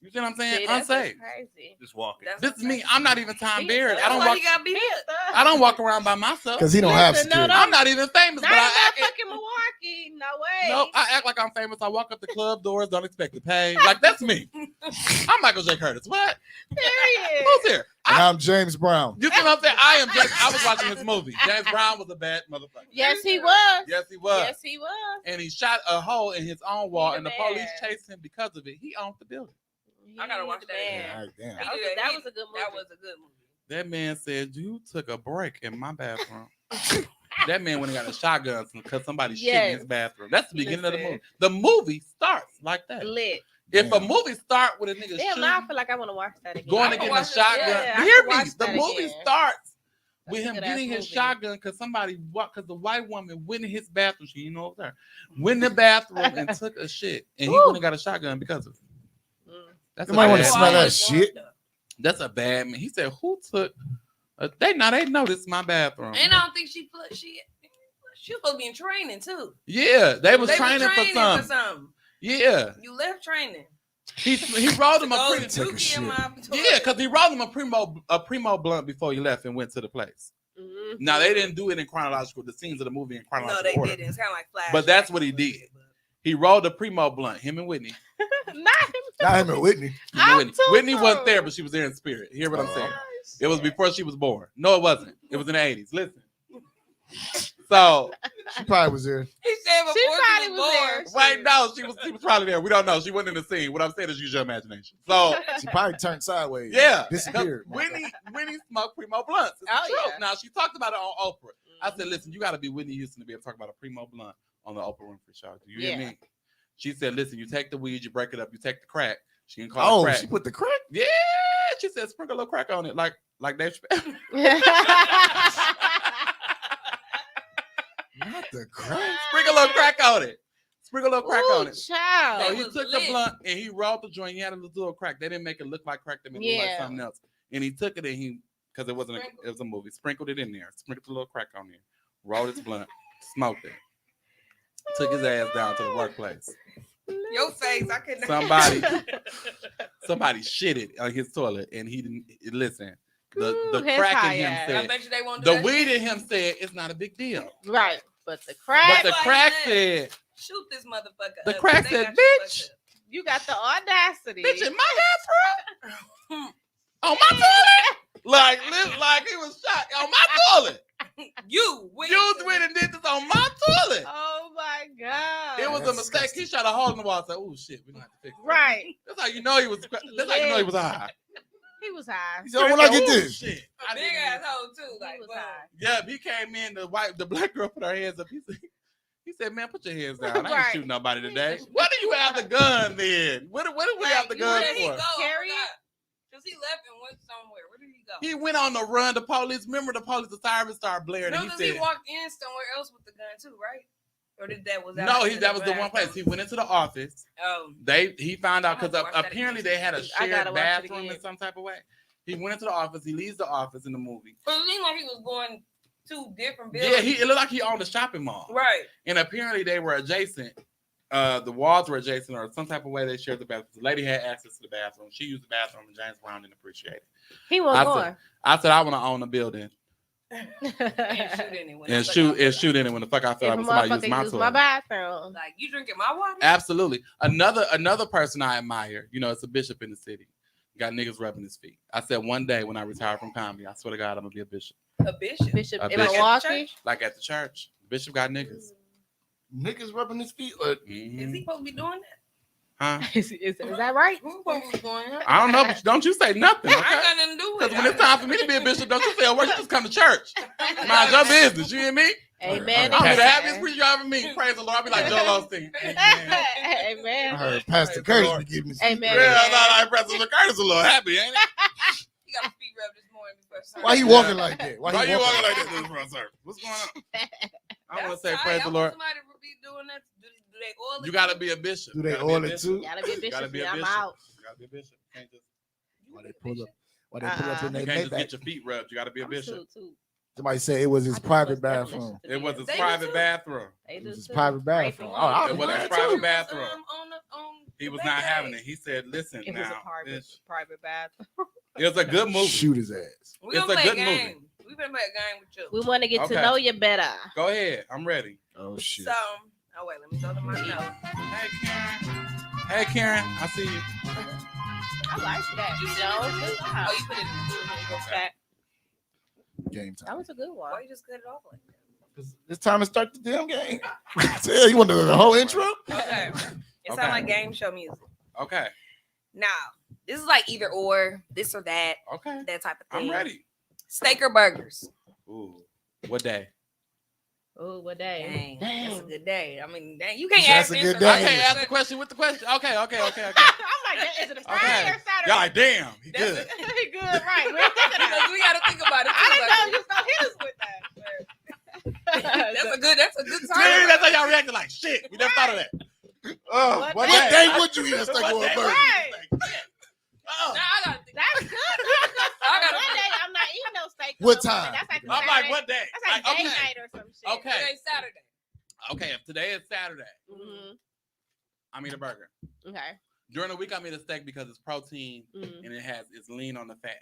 You see what I'm saying? See, that's Unsafe. crazy. just walking. That's This is me. I'm not even Tom He Barrett. is. I don't why walk. he got beat up. I don't walk around by myself. Because he don't have Listen, no, security. no. I'm not even famous, Not but in I act. motherfucking Milwaukee. No way. No, I act like I'm famous. I walk up the club doors, don't expect to pay. Like that's me. I'm Michael J. Curtis. What? Period. Who's here? And I'm James Brown. You see what I'm saying? I am James. I was watching this movie. James Brown was a bad motherfucker. Yes, he was. Yes, he was. Yes, he was. And he shot a hole in his own wall, He and the the police man. chased him because of it. He owned the building. I gotta watch He the that. man. All right, damn. That was a good movie. That was a good movie. That man said, "You took a break in my bathroom." That man went and got a shotgun because somebody shit in his Yes. bathroom. That's the beginning of the Listen. movie. The movie starts like that. lit. If a Damn. movie start with a nigga Damn, shooting, now I feel like I want to watch that again. going I to can get a watch it, shotgun, yeah, I hear can me. watch The that movie again. starts with That's a him good-ass getting his movie. shotgun because somebody walked, because the white woman went in his bathroom. She didn't know it was her. Went in the bathroom and took a shit, and he Woo. went and got a shotgun because of it. Mm. That's You might want to bad smell man. that shit. That's a bad man. He said, "Who took?" They know this is my bathroom. And I don't think she was supposed to be in training too. Yeah, they was They training for something. something. Yeah, You left training. he rolled him a Go pre- Take a Dookie shit. in my yeah, because he rolled him a primo blunt before he left and went to the place. Mhm. Now they didn't do it in chronological, the scenes of the movie in No, chronological they order. didn't. It's kind of like Flash. But that's what he did. He rolled a primo blunt, him and Whitney. Not him. Not him and Whitney. Him and I'm Whitney. too Whitney wasn't cool. there, but she was there in spirit. Hear what I'm saying? Oh, It was shit. before she was born. No, it wasn't. It was in the 80s. Listen. So She probably was there. He said before She she probably was was born. there. wait, no, she was probably there. We don't know. She wasn't in the scene. What I'm saying is use your imagination. So She probably turned sideways. yeah, 'cause Disappeared. Whitney smoked primo blunts. It's Oh, true. yeah. Now she talked about it on Oprah. I said, listen, you got to be Whitney Houston to be able to talk about a primo blunt on the Oprah Winfrey show. Do you hear Yeah. me? She said, listen, you take the weed, you break it up, you take the crack. She can call it Oh, crack. she put the crack. Yeah, she said sprinkle a little crack on it, like Dave Chappelle. Not the crack. Sprinkle a little crack on it. Sprinkle a little crack on Ooh, it. child. So They he was took the lit. blunt and he rolled the joint. He had a little crack. They didn't make it look like crack. They made it look like Yeah. something else. And he took it and he, because it wasn't, Sprinkled. it was a movie. Sprinkled it in there. Sprinkled a little crack on there. Rolled his blunt. Smoked it. Took his ass down to the workplace. Your face, I couldn't. Somebody shitted on his toilet and he didn't listen. The Ooh, his crack high in him ass. I said, bet you they won't do the that weed shit. in him said it's not a big deal. Right. But the But crack, the That's why crack he said, Shoot this motherfucker. The up, crack 'cause they said, got you "Bitch." fucked up. you got the audacity. bitch, in my bathroom? On my toilet? Like he was shot on my toilet. You went You went and did this on my toilet. Oh my god. It was a That's mistake. disgusting. He shot a hole in the wall and said, "Oh shit, we gonna have to fix it." right. That's how you know he was. That's how you know he was high. He was high. He said, "When I get Ooh, this." shit. A I big didn't even- asshole too. He Like, was well, high. Yeah, he came in. The black girl put her hands up. He said, "Man, put your hands down. I ain't Right. shooting nobody today." What do you have the gun then? What do we have the like, gun where did he for? go? Carry it? Because he left and went somewhere. Where did he go? He went on the run. The police, remember the police, the sirens started blaring. No, And because he he said, walked in somewhere else with the gun too, right? Or did that was "No, out that was the one place." He went into the office. He found out I'm because gonna watch that apparently again. they had a I gotta shared watch it bathroom in again. some type of way. He went into the office. He leaves the office in the movie. But it seemed like he was going to different Yeah, buildings. it looked like he owned a shopping mall. Right. And apparently they were adjacent. The walls were adjacent, or some type of way they shared the bathroom. The lady had access to the bathroom. She used the bathroom, and James Brown didn't appreciate it. He was going. I said I want to own a building And shoot anyone. and shoot in it when the fuck I feel If a like somebody use motherfucker my use my toilet. bathroom. Like, you drinking my water? Absolutely. Another person I admire, it's a bishop in the city. Got niggas rubbing his feet. I said one day when I retire from comedy, I swear to God, I'm gonna be a bishop. A bishop. Bishop A in bishop. Milwaukee. Like at the church. Bishop got niggas. Niggas rubbing his feet. Like, Is Mhm. he supposed to be doing that? Huh? Is that right? Who's supposed to be doing that? I don't know, but don't you say nothing. I ain't Okay? got nothing to do with Because it. when it's time for me to be a bishop, don't you say a word. You just come to church. Mind your business. You hear me? Amen. I'll be the amen. happiest preacher you ever meet. Praise the Lord. I'll be like Joel Osteen. Amen. I Amen. heard Pastor Praise the Curtis Lord. be giving me. Amen. Yeah, I thought I President Curtis a little happy, ain't it? He got a feet rub this morning before service. Why he walking like that? Why you walking like this in the front service? What's going on? I want to say That's praise tight. the I Lord. want somebody to be doing that. Do they oil it? You got to be a bishop. Do they You gotta be a oil it bishop. too? Gotta be a You gotta bishop. be a I'm bishop. out. You gotta be a bishop. You can't just, Why they pull up? Why they pull up in you their can't just Maybach? get your feet rubbed. You gotta be a I'm bishop. too. Somebody said it was his I think private most definitions bathroom. to be It was a- his They do private too. bathroom. They It do was his too. private Raping bathroom. women. Oh, I It was wasn't like, his private too. bathroom. On He the was back not end. having it. He said, "Listen, It was a now, private bathroom. it was a good movie. Shoot his ass. We It's gonna a play a good movie. game. We gonna play a game with you. We want to get Okay. to know you better. Go ahead. I'm ready." Oh shit. So, oh wait, let me go to my notes. Hey, Karen. Hey, Karen. I see you. I like that. You You sent know, it to me? good job. Oh, you put it in. That, Game that time. was a good one. Why you just cut it off like that? It's time to start the damn game. Yeah, you want the whole intro? Okay. It Okay. sounds like game show music. Okay. Now, this is like either or, this or that, Okay. that type of thing. I'm ready. Steak or burgers? Ooh. What day? Oh, what day? Dang, that's a good day. I mean, dang, you can't That's ask a this. good I day. can't ask the question with the question. Okay. I'm like, is it a Friday Okay. or Saturday? Y'all like, damn, he That's good. He good, right? We ain't thinking of Because that. we got to think about it. I didn't know Too, you was gonna hit us with that. that's a good See, time. that's how y'all reacted like shit. We never thought of that. Oh, What what day? day would you eat a steak What or a day? burger? Right. Oh. Now I got to think. That's good. I gotta Monday, I'm not eating no steak. What on Monday. time? That's like a I'm Saturday. like, what day? That's like Like, day okay. night or some shit. Okay. Today's Saturday. Okay, if today is Saturday, Mm-hmm. I'm eating a burger. Okay. During the week, I'm eating a steak because it's protein Mm-hmm. and it's lean on the fat.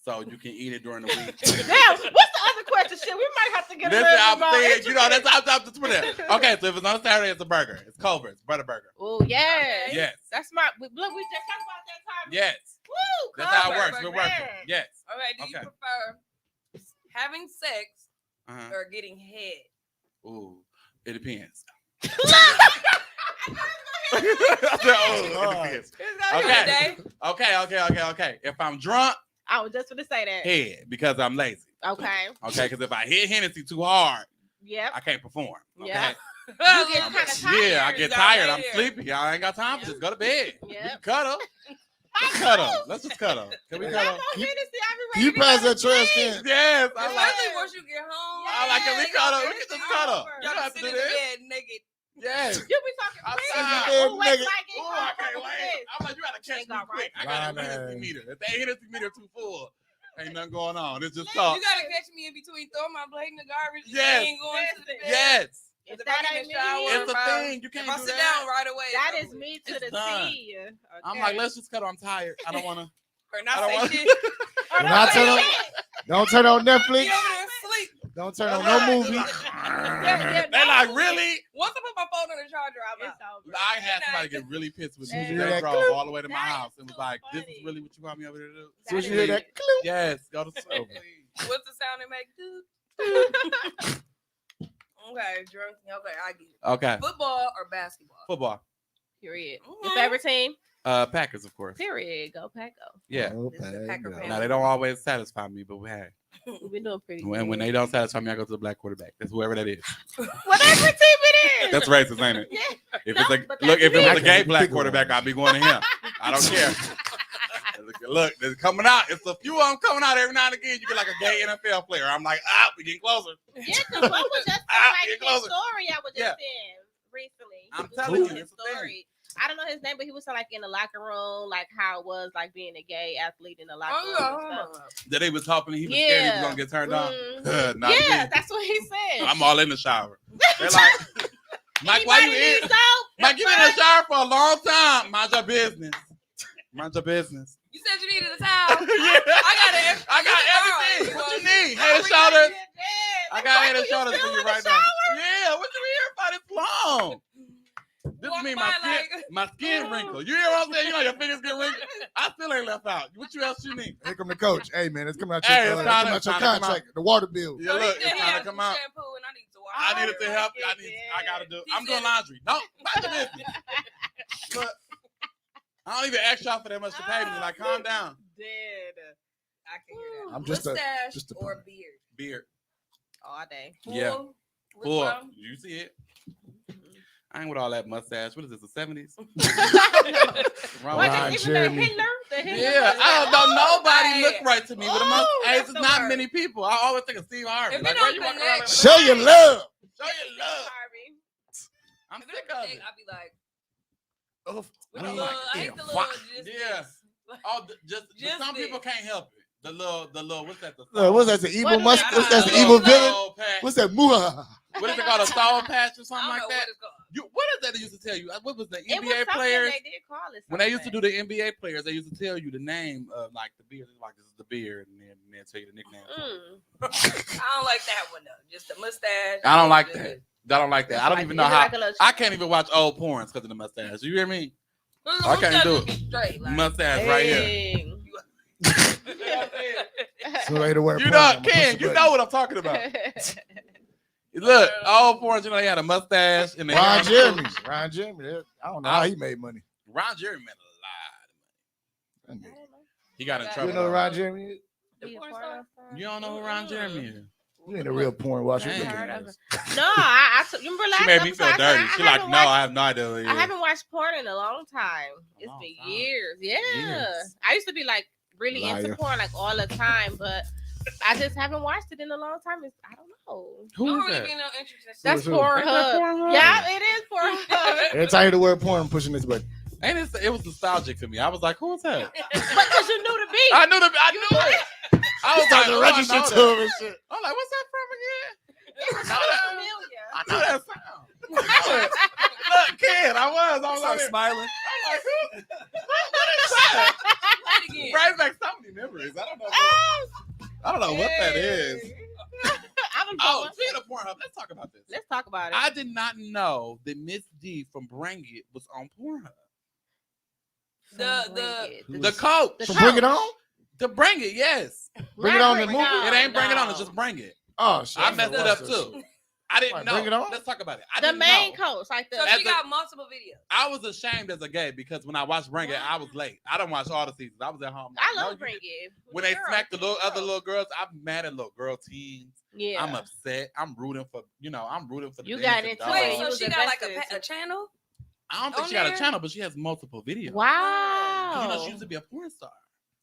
So you can eat it during the week. Damn, what's the other question? Shit, we might have to get a Listen, little I'm bit more saying, you know, intricate. that's I'm just put it. Okay, so if it's on a Saturday, it's a burger. It's Culver's, butter burger. Oh, yes. Yes. That's smart. Look, we just talked about that time. Yes. Woo, That's how it Culver's, works. We're working. man. Yes. All right. Do you Okay. prefer having sex Uh-huh. or getting head? Ooh, it depends. Oh, It depends. Okay. Okay. If I'm drunk, I was just going to say that. head because I'm lazy. Okay. Okay, because if I hit Hennessy too hard, Yep. I can't perform. Okay. Yeah. You get I'm- kind of tired. yeah, I You get got tired. right I'm here. sleepy. I ain't got time to just go to bed. We Yep. can cuddle. Cuddle. Let's just cuddle. Can we I'm cuddle? on Hennessy. I be you ready to pass go to that trash sleep. can. Yes, I like. Especially once you get home. I like it. We Yeah, cuddle. We it's can just over. cuddle. You Y'all don't can have to sit do in the this. bed naked. Yes. You be talking Outside. crazy. Oh, Oh, wait, nigga. like it. Oh, I can't wait. I'm like, you gotta catch Ain't me got quick. right. I got a Line Hennessy ass. meter. If that Hennessy meter too full, ain't nothing going on. It's just You talk. gotta catch me in between throwing my plate in the garbage. Yes. And ain't going to the bed. Yes. If If that I get ain't in me, the shower, It's a if I- thing. You can't If I do sit that. down right away, that it's is over. me to It's the done. T. Okay. I'm like, let's just cuddle. I'm tired. I don't want to. Or I not don't say want- shit. Oh, When I no, turn on- wait. Don't turn on Get Netflix. over there and sleep. Don't turn on no movie. Yeah, They like, really? Once I put my phone on the charger, I'm It's out. over. I had somebody get really pissed with me. Soon as you They hear that drove click, all the way to my that house is and was too like, "This is funny. really what you called me over there to do?" As soon as you hear that, click. Yes, go to sleep. What's the sound it make? Okay, drunk. Okay, I get it. Okay, Football or basketball? football. Period. Mhm. Your favorite team? Packers, of course. Period. Go Paco. Yeah. Oh, This is a Paco. Packer fan. Now they don't always satisfy me, but we had. We've been doing pretty When good. they don't satisfy me, I go to the black quarterback. That's whoever that is. Whatever team it is. That's racist, ain't it? Yeah. If No, it's a but look, if that's it was me. a gay Pick black one. quarterback, I'd be going to him. I don't care. Look, it's coming out. It's a few of them coming out every now and again. You get like a gay NFL player. I'm like, we getting closer. Yeah, because what was just like get his closer. story I was just Yeah. saying recently. He I'm was telling telling you, his it's a thing. story. I don't know his name, but he was like in the locker room, like how it was like being a gay athlete in the locker room. and stuff. That he was talking, he was scared he was Yeah. gonna get turned on. Mhm. Not Yeah, me. that's what he said. I'm all in the shower. They're like, Mike, why you Anybody here? need soap? Mike, you been in the shower for a long time. Mind your business. Mind your business. You said you needed a towel. Yeah. I got everything. What you need? Head and shoulders. I got head and shoulders for you right now. Yeah, what you here about it long? This Walk mean by my skin wrinkle. You hear what I'm saying? You know your fingers get wrinkled. I still ain't left out. What you else you need? Here come the coach. Hey man, it's coming out Hey, your, it's coming time out to your come contract, the water bill. Yeah, look, it's time to come out. Shampoo and I need to wash. I needed to help you. I gotta do. I'm doing laundry. No, mind your business. Look, I don't even ask y'all for that much to pay me. Like, calm down. Dead. I can hear that. I'm just a Mustache or punk. beard? Beard. All day. Yeah. Full? Which Full. one? You see it? I ain't with all that mustache. What is this? The 70s? Wrong What, with Ron even Jeremy. the Hitler? The Hitler Yeah, was I don't like, know. Nobody hey. look right to me with a Oh, mustache. that's It's the not word. many people. I always think of Steve Harvey. If Like, it where don't you walking connect- around? Show your love. Show your love. Harvey. I'm If it sick don't of connect, it. I'll be like, Oh, with I the don't little, like I it. hate the Why? little just Yeah. Oh, just Just some this. people can't help it. The little, what's that? What's that? The evil What must. is What's that? that? The Oh, evil no. villain. Patch. What's that? Muha. What is it called? A soul patch or I something don't like know that? what it's called. What is that they used to tell you? What was the It was NBA something players? they did call it When they used to something. do the NBA players, they used to tell you the name of like the beard. Like, this is the beard, and then tell you the nickname. I don't like that one though. Just the mustache. I don't like Just- that. I don't like that. I don't Like, even is know it how. like a little- I can't even watch old porns because of the mustache. You hear me? The I can't mustache do just it. be Straight, like, Mustache right here. Dang. So they to wear. You porn. know, I'm gonna Ken, push you the know what I'm talking about. Look, old porns, you know, he had a mustache and button. then Ron Jeremy. Ron Jeremy. I don't know how he made money. Ron Jeremy made a lot of money. He got in You trouble. You know who Ron Jeremy is? The porn star? You don't know who Ron Jeremy is? You ain't a real porn watcher. I ain't Look heard at of us. No, I remember last She made me episode, feel I said, dirty. I She like, haven't no, I watched- have no idea. Who it I is." haven't watched porn in a long time. It's long been time. years. Yeah. Years. I used to be like really into Liar. porn like all the time, but I just haven't watched it in a long time. I don't know. Who don't is really that? be no interest in That's who? Pornhub. Ain't that Pornhub? Yeah, it is Pornhub. Every time I hear the word porn, I'm pushing this button. And it was nostalgic to me. I was like, who is that? Because you knew the beat. I knew it. I was like, Started oh, I register know to that. him and shit. I'm like, what's that from again? Familiar. I know that sound. Look, kid, I was like, smiling. I'm like, what is that? Play it again. Brings back so many memories. I don't know what that is. I don't know. Oh, speaking of Pornhub, let's talk about this. Let's talk about it. I did not know that Miss D from Bring It was on Pornhub. The coach. The So bring it on. To Bring It, yes. Bring it on the movie? It ain't Bring It On, it's just Bring It. Oh shit. I messed it up too. I didn't Right, know. Bring It On? Let's talk about it. I The didn't main know. coach, like the So As she a- got multiple videos. I was ashamed as a gay because when I watched Bring It, I was late. I don't watch all the seasons. I was at home. I like, love no, Bring you- It. When they Girl, smack the girl. other little girls, I'm mad at little girl teams. Yeah. I'm upset. I'm rooting for the You dancing got into dogs. it. Wait, you so was she got like invested. a channel? I don't think on she got a there? channel, but she has multiple videos. Wow. You know, she used to be a porn star.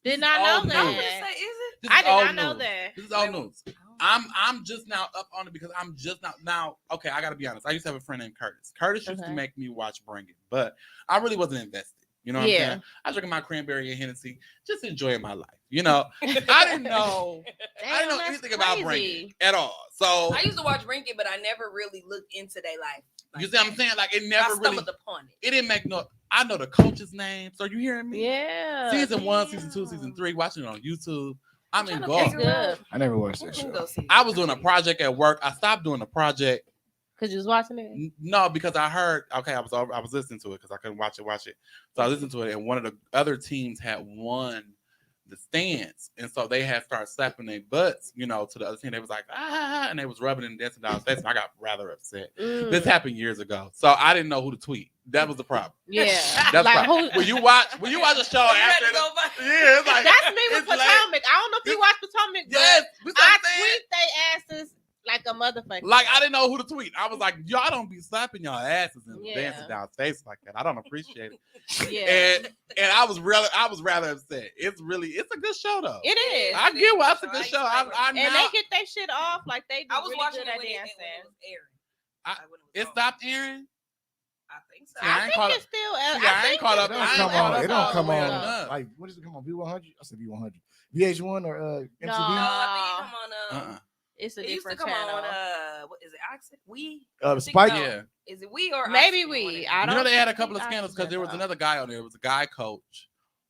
Did not know old I was news. gonna that. say, is it? This I is did not old know news. that. This is old news. I'm just now up on it because I'm just now. Okay, I gotta be honest. I used to have a friend named Curtis. Curtis used to Okay. make me watch Bring It, but I really wasn't invested. You know what Yeah. I'm saying? I was drinking my cranberry and Hennessy, just enjoying my life. You know, I didn't know Damn, that's anything about Bring crazy. It at all. So I used to watch Bring It, but I never really looked into their life. you see what I'm saying? Like it I never really. stumbled upon it. It didn't make no. I know the coach's names. Are you hearing me? Yeah. Season 1, season 2, season 3. Watching it on YouTube. I'm trying to engulfed. figure out- Good. I never watched We that can show. go see I was doing a project at work. I stopped doing the project. Because you was watching it? No, because I heard. Okay, I was listening to it because I couldn't watch it. So I listened to it, and one of the other teams had won the stands, and so they had started slapping their butts, to the other team. They was like, and they was rubbing and dancing down face. And I got rather upset. Mm. This happened years ago, so I didn't know who to tweet. That was the problem. Yeah. That's like right. who? When you watch a show You ready after, to go buy- yeah, it's like That's me with it's like- Potomac. I don't know if you watch Potomac, Yes, but that's what I I'm saying. tweet they asses like a motherfucker. Like I didn't know who to tweet. I was like, y'all don't be slapping y'all asses and Yeah. dancing down face like that. I don't appreciate it. Yeah. And I was rather upset. It's a good show though. It is. I get why it's a I good used show. to I like And now, they get their shit off like they do I was really watching good it at when it dancing. was airing. I- Like, when it was on. stopped airing. I think so. Yeah, I I ain't think caught it's still. See, I ain't think caught it's up. It I don't ain't come caught on. up It don't all come the way on. up. Like when does it come on? V100? I said V100. VH1 or MTV? No, I think it come on. It's a It used to different come channel. on. What is it? Oxid? We? Spike. No. Yeah. Is it we or Maybe Oxid? we. One of them. I don't. They had a couple think of scandals I because there was remember. another guy on there. It was a guy coach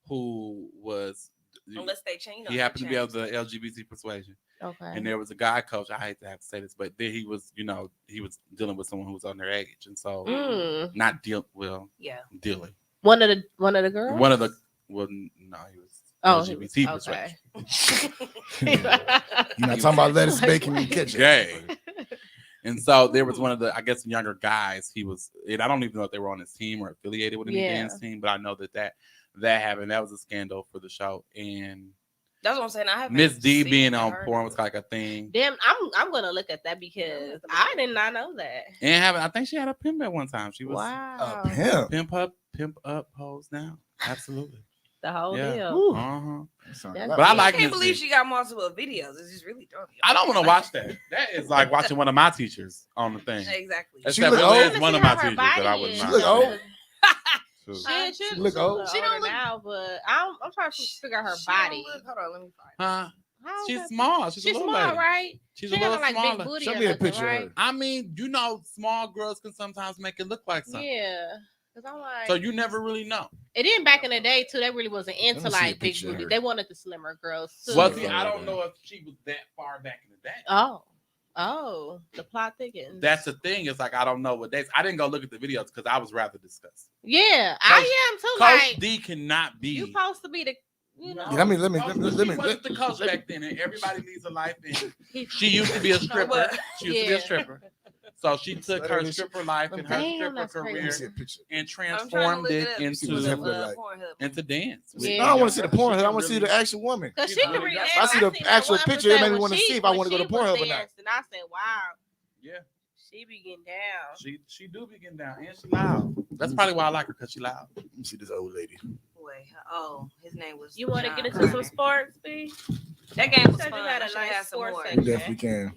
who was Unless they change. he happened to be of the LGBT persuasion. Okay. And there was a guy coach. I hate to have to say this, but then he was, he was dealing with someone who was on their age, and so not dealing. Yeah. Dealing. One of the girls. One of the no, he was he LGBT was- persuasion. You're not talking about lettuce, bacon, and ketchup. Gay. And so there was one of the, I guess, younger guys. He was, and I don't even know if they were on his team or affiliated with any Yeah. dance team, but I know that happened. That was a scandal for the show. And That's what I'm saying. I haven't. Miss D seen being or on heard porn of was it. like a thing. Damn, I'm gonna look at that because I did not know that. And I think she had a pimp at one time. She was Wow. Pimp. pimp up pose now. Absolutely. The whole Yeah. deal. Ooh. Uh-huh. That's- But I like I can't Miss believe D. she got multiple videos. It's just really throwing me I don't off. want to watch that. That is like watching one of my teachers on the thing. Exactly. Except She look it old. is one of See my how her teachers that I body wouldn't is. mind. She look old. Too. She look old. She don't older look- now, but I'm trying to figure out her She don't body. look- Hold on, let me find. Huh? How She's is that- small. She's a She's little small, lady. right? She's She a little got like smaller. big booty. Show or me a nothing, picture of right? her. I mean, small girls can sometimes make it look like something. Yeah. Cause I'm like, So you never really know. it didn't back in the day too. They really wasn't into me see a like big picture of booty. her. They wanted the slimmer girls too. Well, see, I don't know if she was that far back in the day. Oh, the plot thickens. That's the thing. It's like I don't know what days. I didn't go look at the videos because I was rather disgusted. yeah, Coach- I am too. Coach Like D cannot be. you supposed to be the, you know. Let me. She wasn't the coach back then, and everybody needs a life. And she used to be a stripper. She used to be Yeah. a stripper. So she took her Let stripper life and her Damn, stripper that's Let me career see a picture. and I'm trying to transformed look it up. See what's happening. into Like- Pornhub. dance. Yeah. No, I want to see the Pornhub. I want to see the actual woman. Cause She's she can really read. got- I see the seen that actual one picture, it made episode me when wanna she- see if I when wanna go to she was Pornhub or not. dancing. I said, "Wow, Yeah, she be getting down." she do be getting down and she loud. That's probably why I like her because she loud. Let me see this old lady. Wait, oh, his name was. You want to John get into Carter. some sports, B? That game was Said you fun. had a I shoulda nice had some sports more. We section. definitely can.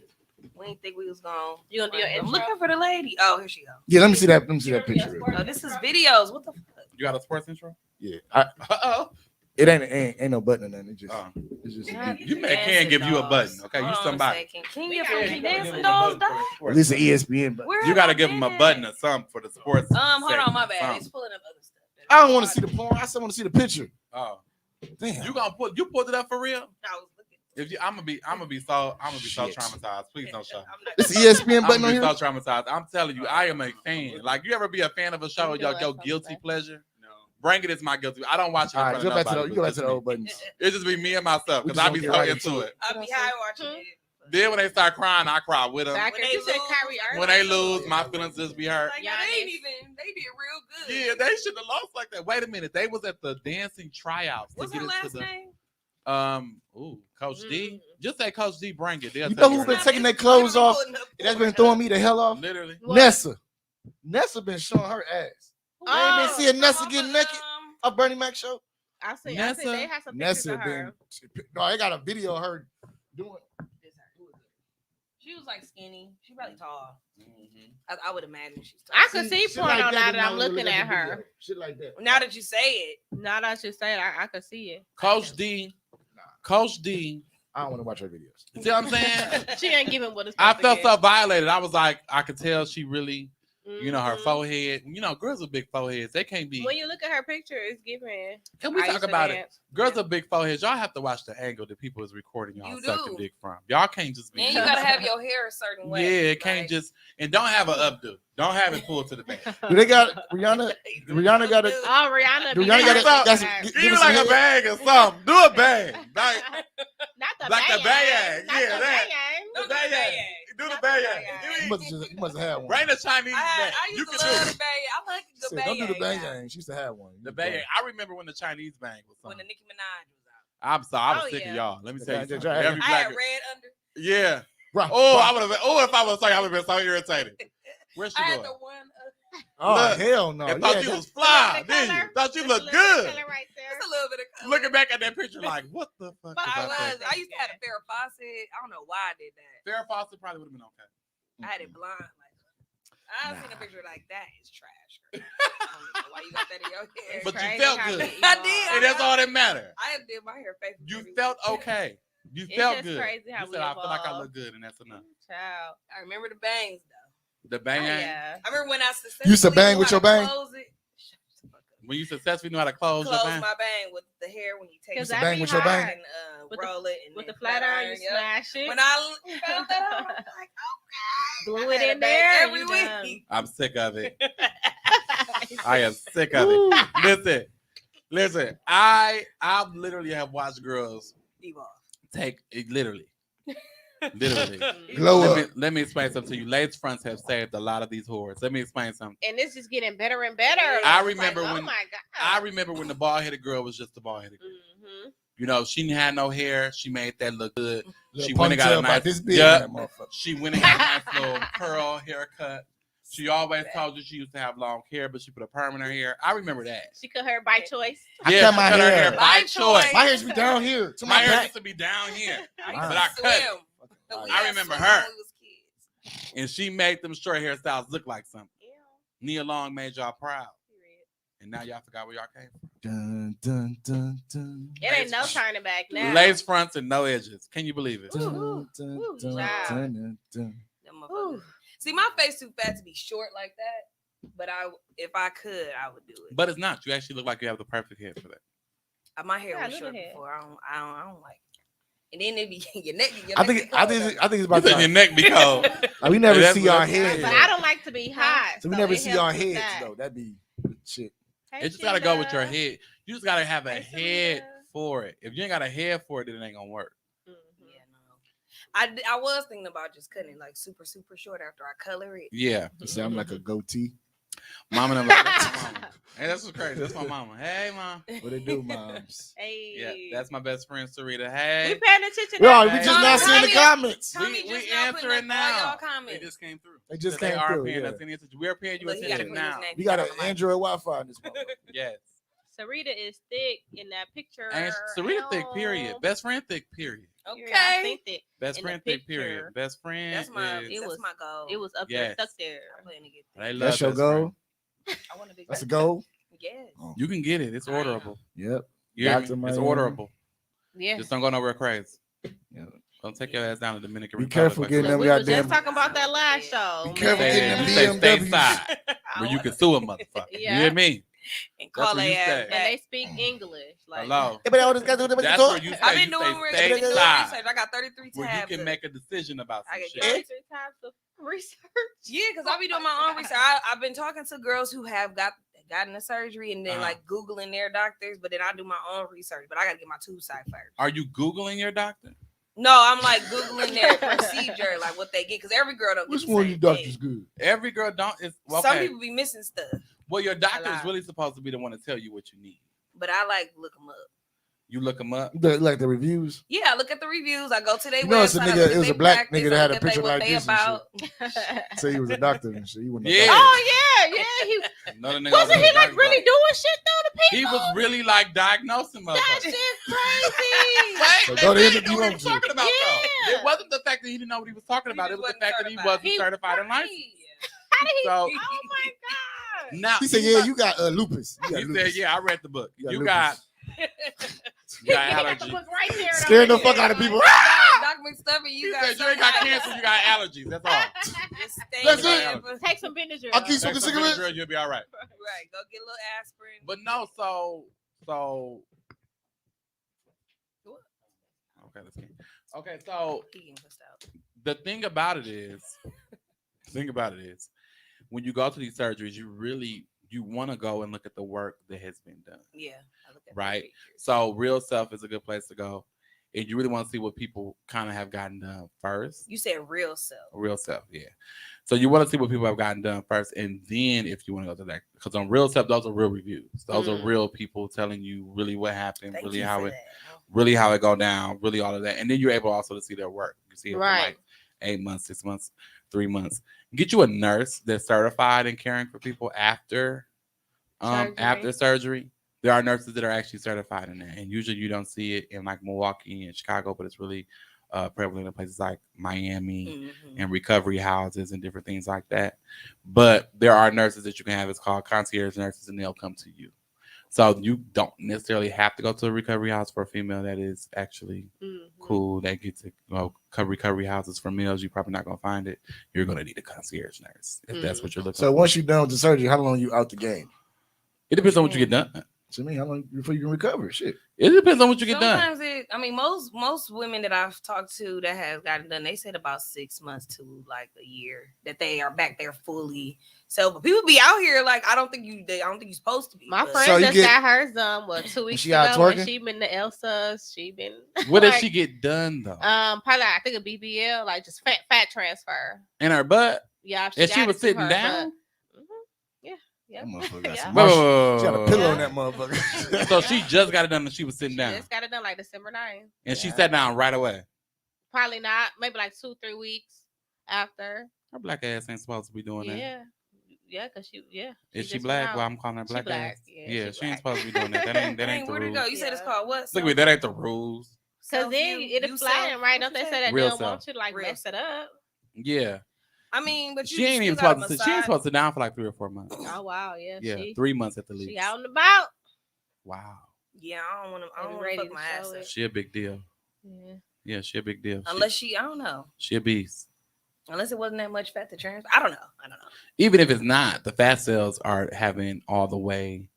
We didn't think we was gonna. You gonna do your I'm intro? looking for the lady. Oh, here she go. Yeah, let me see that. Let me see that picture. real quick. Oh, this is videos. What the fuck? You got a sports intro? Yeah, Uh-oh. it ain't no button or nothing. It just, Oh. it's just. Yeah. You can't give you a button, okay? You Hold on a somebody. second. Can We you got give it. me You dancing dolls, dog? At least an ESPN button. Where You have got to I give them a been button at? or something for the sports. Hold on, my segment, bad. something. It's pulling up other stuff. I don't want to see the porn. I still want to see the picture. Oh, Damn. you pulled it up for real? I was looking. If you, I'm gonna be so Shit. traumatized. Please don't show. I'm not- It's the ESPN I'm button on gonna be here. so traumatized. I'm telling you, I am a fan. Like, you ever be a fan of a show? I'm Your doing guilty something. pleasure. No. Bring it as my guilty. I don't watch it. In All right, front go of back to the nobody, you go but back to the just old me. buttons. It's just be me and myself We because just I gonna be get so right into into it. I'll be high watching it. Then when they start crying, I cry with them. Back When you they said lose- Kyrie Irving. When they lose, my feelings just be hurt. Like, Yeah, they it ain't is. even. They did real good. Yeah, they should have lost like that. Wait a minute, they was at the dancing tryouts What's to her get into last the name? Coach D. Just say Coach D, bring it. They'll You tell know her who been name. taking their clothes off? That's been throwing me the hell off. Literally. What? Nessa. Nessa been showing her ass. Oh, I ain't been seeing Nessa getting naked. A Bernie Mac show. I see. Nessa- they have some pictures Nessa of her. been. No, they got a video of her doing. She was like skinny. She probably tall. I would imagine she's tall. I could see shit porn like on that, now but that I'm now we looking look at the her. video. Shit like that. Now that you say it, Now that you say it, I could see it. Coach D. Coach D. I don't want to watch her videos. See what I'm saying? She ain't giving what it's. I supposed to felt so violated. I was like, I could tell she really, get. you know, her Mhm. forehead. You know, girls with big foreheads, they can't be. When you look at her picture, it's giving. Can we I talk used to about it? dance. Girls Yeah. with big foreheads, y'all have to watch the angle that people is recording y'all You sucking do. dick from. Y'all can't just be. and you gotta have your hair a certain way. Yeah, it can't like- just and don't have an updo. Don't have it pulled to the back. Do they got Rihanna? Rihanna got a. Oh, Rihanna. Do be Rihanna got nice. a? That's, Right. give Give me us like some a head. bag or something. Do a bag. Like, Not the Like the bang. bang, Not yeah, the that. bang. Don't the do the bag. bag. Do the Not bag. the bag. You must have had one. Bring the Chinese back. I You used can to do love it. the bang. I like She the said, bang. don't do the bang yang. She used to have one. The bang. I remember when the Chinese bang was When the something. Nicki Minaj was out. I'm sorry, I was Oh, sick yeah. of y'all. Let me The tell you bang- something. the- Every I black had red under. yeah. Right. Oh, I would have been. Oh, if I was sorry, I would have been so irritated. Where's she I had going? the one. Oh Look, hell no! I thought Yeah, you that- was fly, The didn't you? color? Thought you Just looked a little bit of good. color right there. Just a little bit of color. Looking back at that picture, like, what the fuck? But did I I say? was. I used to have a Farrah Fawcett. I don't know why I did that. Farrah Fawcett probably would have been okay. I had it blonde. Like I seen a picture like that. Is trash. Girl. I don't know why you got that in your hair. But you Crazy felt how good. we I evolve. did. And that's all that mattered. I did my hair fake. You felt okay. You It's felt just good. crazy how You we said, I feel like I evolve. look good, and that's enough. Child. I remember the bangs though. The bang. Oh, yeah. I remember when I You used to bang with your bang? Close it. Shut the fuck up. When you successfully know how to close, Close your bang. my bang with the hair when you take Cause it that bang be with your hard. bang? and With the- roll it and With the then flat iron, you yep. smash it. When I found that out, I was like, Glue I it had a in bang there. every you week. I'm sick of it. I am sick of it. Listen. I literally have watched girls Evolve. take it literally. Glow up. Let me explain something to you. Lace fronts have saved a lot of these whores. Let me explain something. And it's just getting better and better. I It's remember like, when- Oh my god. I remember when the bald headed girl was just the bald headed girl. Mm-hmm. You know, she had no hair. She made that look good. Little She went and got a ponytail about nice- this big. Yeah. on that motherfucker. She went and got a nice little curl haircut. She always told you she used to have long hair, but she put a perm in her hair. I remember that. She cut her by choice. I Yeah, cut she my cut her hair. hair by By choice. choice. My hair should be down here to My my hair back. used to be down here, I Wow. but I used to cut it. swim. I We I had remember swim her. when we was kids. And she made them short hairstyles look like something. Ew. Nia Long made y'all proud, and now y'all forgot where y'all came from. Dun, dun, dun, dun. It ain't no turning back now. Lace fronts and no edges. Can you believe it? Ooh. Dun, dun, Ooh, dun, child. dun, dun. Them motherfuckers. See, my face too fat to be short like that. But if I could, I would do it. But it's not. You actually look like you have the perfect head for that. My hair Yeah, was look short at it. before. I don't like it. And then it be your neck. I think it's You about think your time. neck be cold? Like, we never That's see what our it- heads. But I don't like to be hot. So we never it see helps our with heads that. though. That'd be shit. Hey, It just gotta go with your Sheila. head. You just gotta have a Hey, head Selena. for it. If you ain't got a head for it, then it ain't gonna work. Mhm. Yeah, no. I was thinking about just cutting it like super short after I color it. Yeah. See, I'm like a goatee. Mama and them like, that's my mama. Hey, that's what's crazy. That's my mama. Hey, mom. What they do, moms? Hey. Yeah, that's my best friend, Sarita. We Hey. paying attention. Yo, now. we just not seeing the comments. Tommy We just now putting, answering like, all now. y'all They comments. just came through. They just They came are through. paying Yeah. us any attention. We're paying you Look, he gotta attention put his now. name We got down an on the mic. Android Wi-Fi in this motherfucker. Yes. Sarita is thick in that picture. And Sarita thick, period. Best friend thick, period. Okay, I think that Best in the friend thick, picture. period. Best friend that's my is... It was- my goal. it was up Yes. there, stuck there. I plan to get They that. love That's your best friend. goal. I want to be. That's a goal. Yes. Oh, You can get it. It's I am. orderable. yep. You hear me? Dr. It's Miami. orderable. Yeah. Just don't go nowhere crazy. Yeah. Don't take your ass down to Dominican Be Republic. careful like getting that. them we were goddamn. just talking about that last show. Be careful man. getting them You stay BMWs. stateside where you can sue a motherfucker. You Yeah. hear me? And That's call where you their stay. ass And back. they speak English. Like, Hello. Yeah, but all this guys do That's where you stay. I've been You doing stay research. stateside I got 33 where you tabs. can up. make a decision about I some get shit. 33 times of research. Yeah, because I be doing my own research. I've been talking to girls who have gotten the surgery and then Uh-huh. like Googling their doctors, but then I do my own research. But I got to get my tube site first. Are you Googling your doctor? No, I'm like Googling their procedure, like what they get, because every girl don't Which get the one of same you doctors thing. good? Every girl don't. It's well, Some okay. people be missing stuff, Well, your doctor is lot. really supposed to be the one to tell you what you need. but I like look them up. You look them up. Like the reviews. Yeah, I look at the reviews. I go to their You know, it's a website. I nigga- look at it was their a black practice, nigga that I had look a at they- picture what like they this and shit. about. Say he was a doctor and shit. He wasn't a Yeah. doctor. Oh yeah. He Another nigga wasn't was he like a really doctor. doing shit though to He people? was really like diagnosing That motherfuckers. shit's crazy. Right? So They go to really him if knew you what he want was to. talking about, though. Yeah. It wasn't the fact that he didn't know what he was talking about. He It was just the fact that he wasn't wasn't certified and licensed. How did he? So- Oh my god. Now He said, "Yeah, you got lupus." You got He lupus. said, "Yeah, I read the book. You got You lupus. got He got got the allergies." book right there. Scaring the fuck out of people. Doc McStuffy, He you got said, "You ain't got cancer. You got allergies. That's all." Just stay That's there. it. Right, Take some Benadryl. I keep Take smoking some cigarettes. Benadryl, you'll be all right. go get a little aspirin. But no, so okay, let's get. Okay, so He getting pussed out. the thing about it is, when you go to these surgeries, you want to go and look at the work that has been done. Yeah, I look at Right. the pictures. So Real Self is a good place to go, and you really want to see what people kind of have gotten done first. You said real self. Real Self, yeah. So you want to see what people have gotten done first, and then if you want to go to that, because on Real Self, those are real reviews. Those are real people telling you really what happened, Thank really you how for it, that. really how it go down, really all of that, and then you're able also to see their work. You see it for Right. like 8 months, 6 months, 3 months. Get you a nurse that's certified in caring for people after surgery. There are nurses that are actually certified in that, and usually you don't see it in like Milwaukee and Chicago, but it's really prevalent in places like Miami Mhm. and recovery houses and different things like that. But there are nurses that you can have. It's called concierge nurses, and they'll come to you. So you don't necessarily have to go to a recovery house for a female that is actually cool. That gets to recovery houses for males. You're probably not gonna find it. You're gonna need a concierge nurse if that's what you're looking So for. once you're done with the surgery, how long you out the game? It depends on what you get done. To me, how long before you can recover? Shit. It depends on what you get done. Sometimes most women that I've talked to that have gotten done, they said about 6 months to like a year that they are back there fully. So, but people be out here like I don't think you're supposed to be. My but- friend So you just get- got hers done 2 weeks she out ago. And twerking? she been to Elsa's. She been What does like, she get done though? Probably I think a BBL, like just fat transfer. In her butt? Yeah, And she got was it to sitting her, down? but- Yeah. That motherfucker got Yeah. some Whoa, muscle. whoa, She got a whoa, pillow whoa. on that motherfucker. So she just got it done and she was sitting She down. just got it done like December 9th. And she sat down right away. Probably not. Maybe like 2-3 weeks after. Her black ass ain't supposed to be doing that. Yeah. Yeah, because she Is she just black? went Well, out. I'm calling her She black, black. ass. Yeah, Yeah, she she ain't black. supposed to be doing that. That ain't Dang, the where'd it rules. go? You said it's Yeah. called what? Look at me, that ain't the rules. Because then it'll flatten, right? Don't they say that Real they don't self. want you to like Real mess it up? Yeah. I mean, but you She ain't still even gotta supposed to sit. She ain't massage- supposed to sit down for like 3 or 4 months. Oh wow, yeah. Yeah, She 3 months at the least. she out and about. Wow. Yeah, I don't want And to ready fuck to my show ass up. it. She a big deal. Yeah. Yeah, she a big deal. Unless I don't know. She a beast. Unless it wasn't that much fat to transfer. I don't know. Even if it's not, the fat cells are having all the way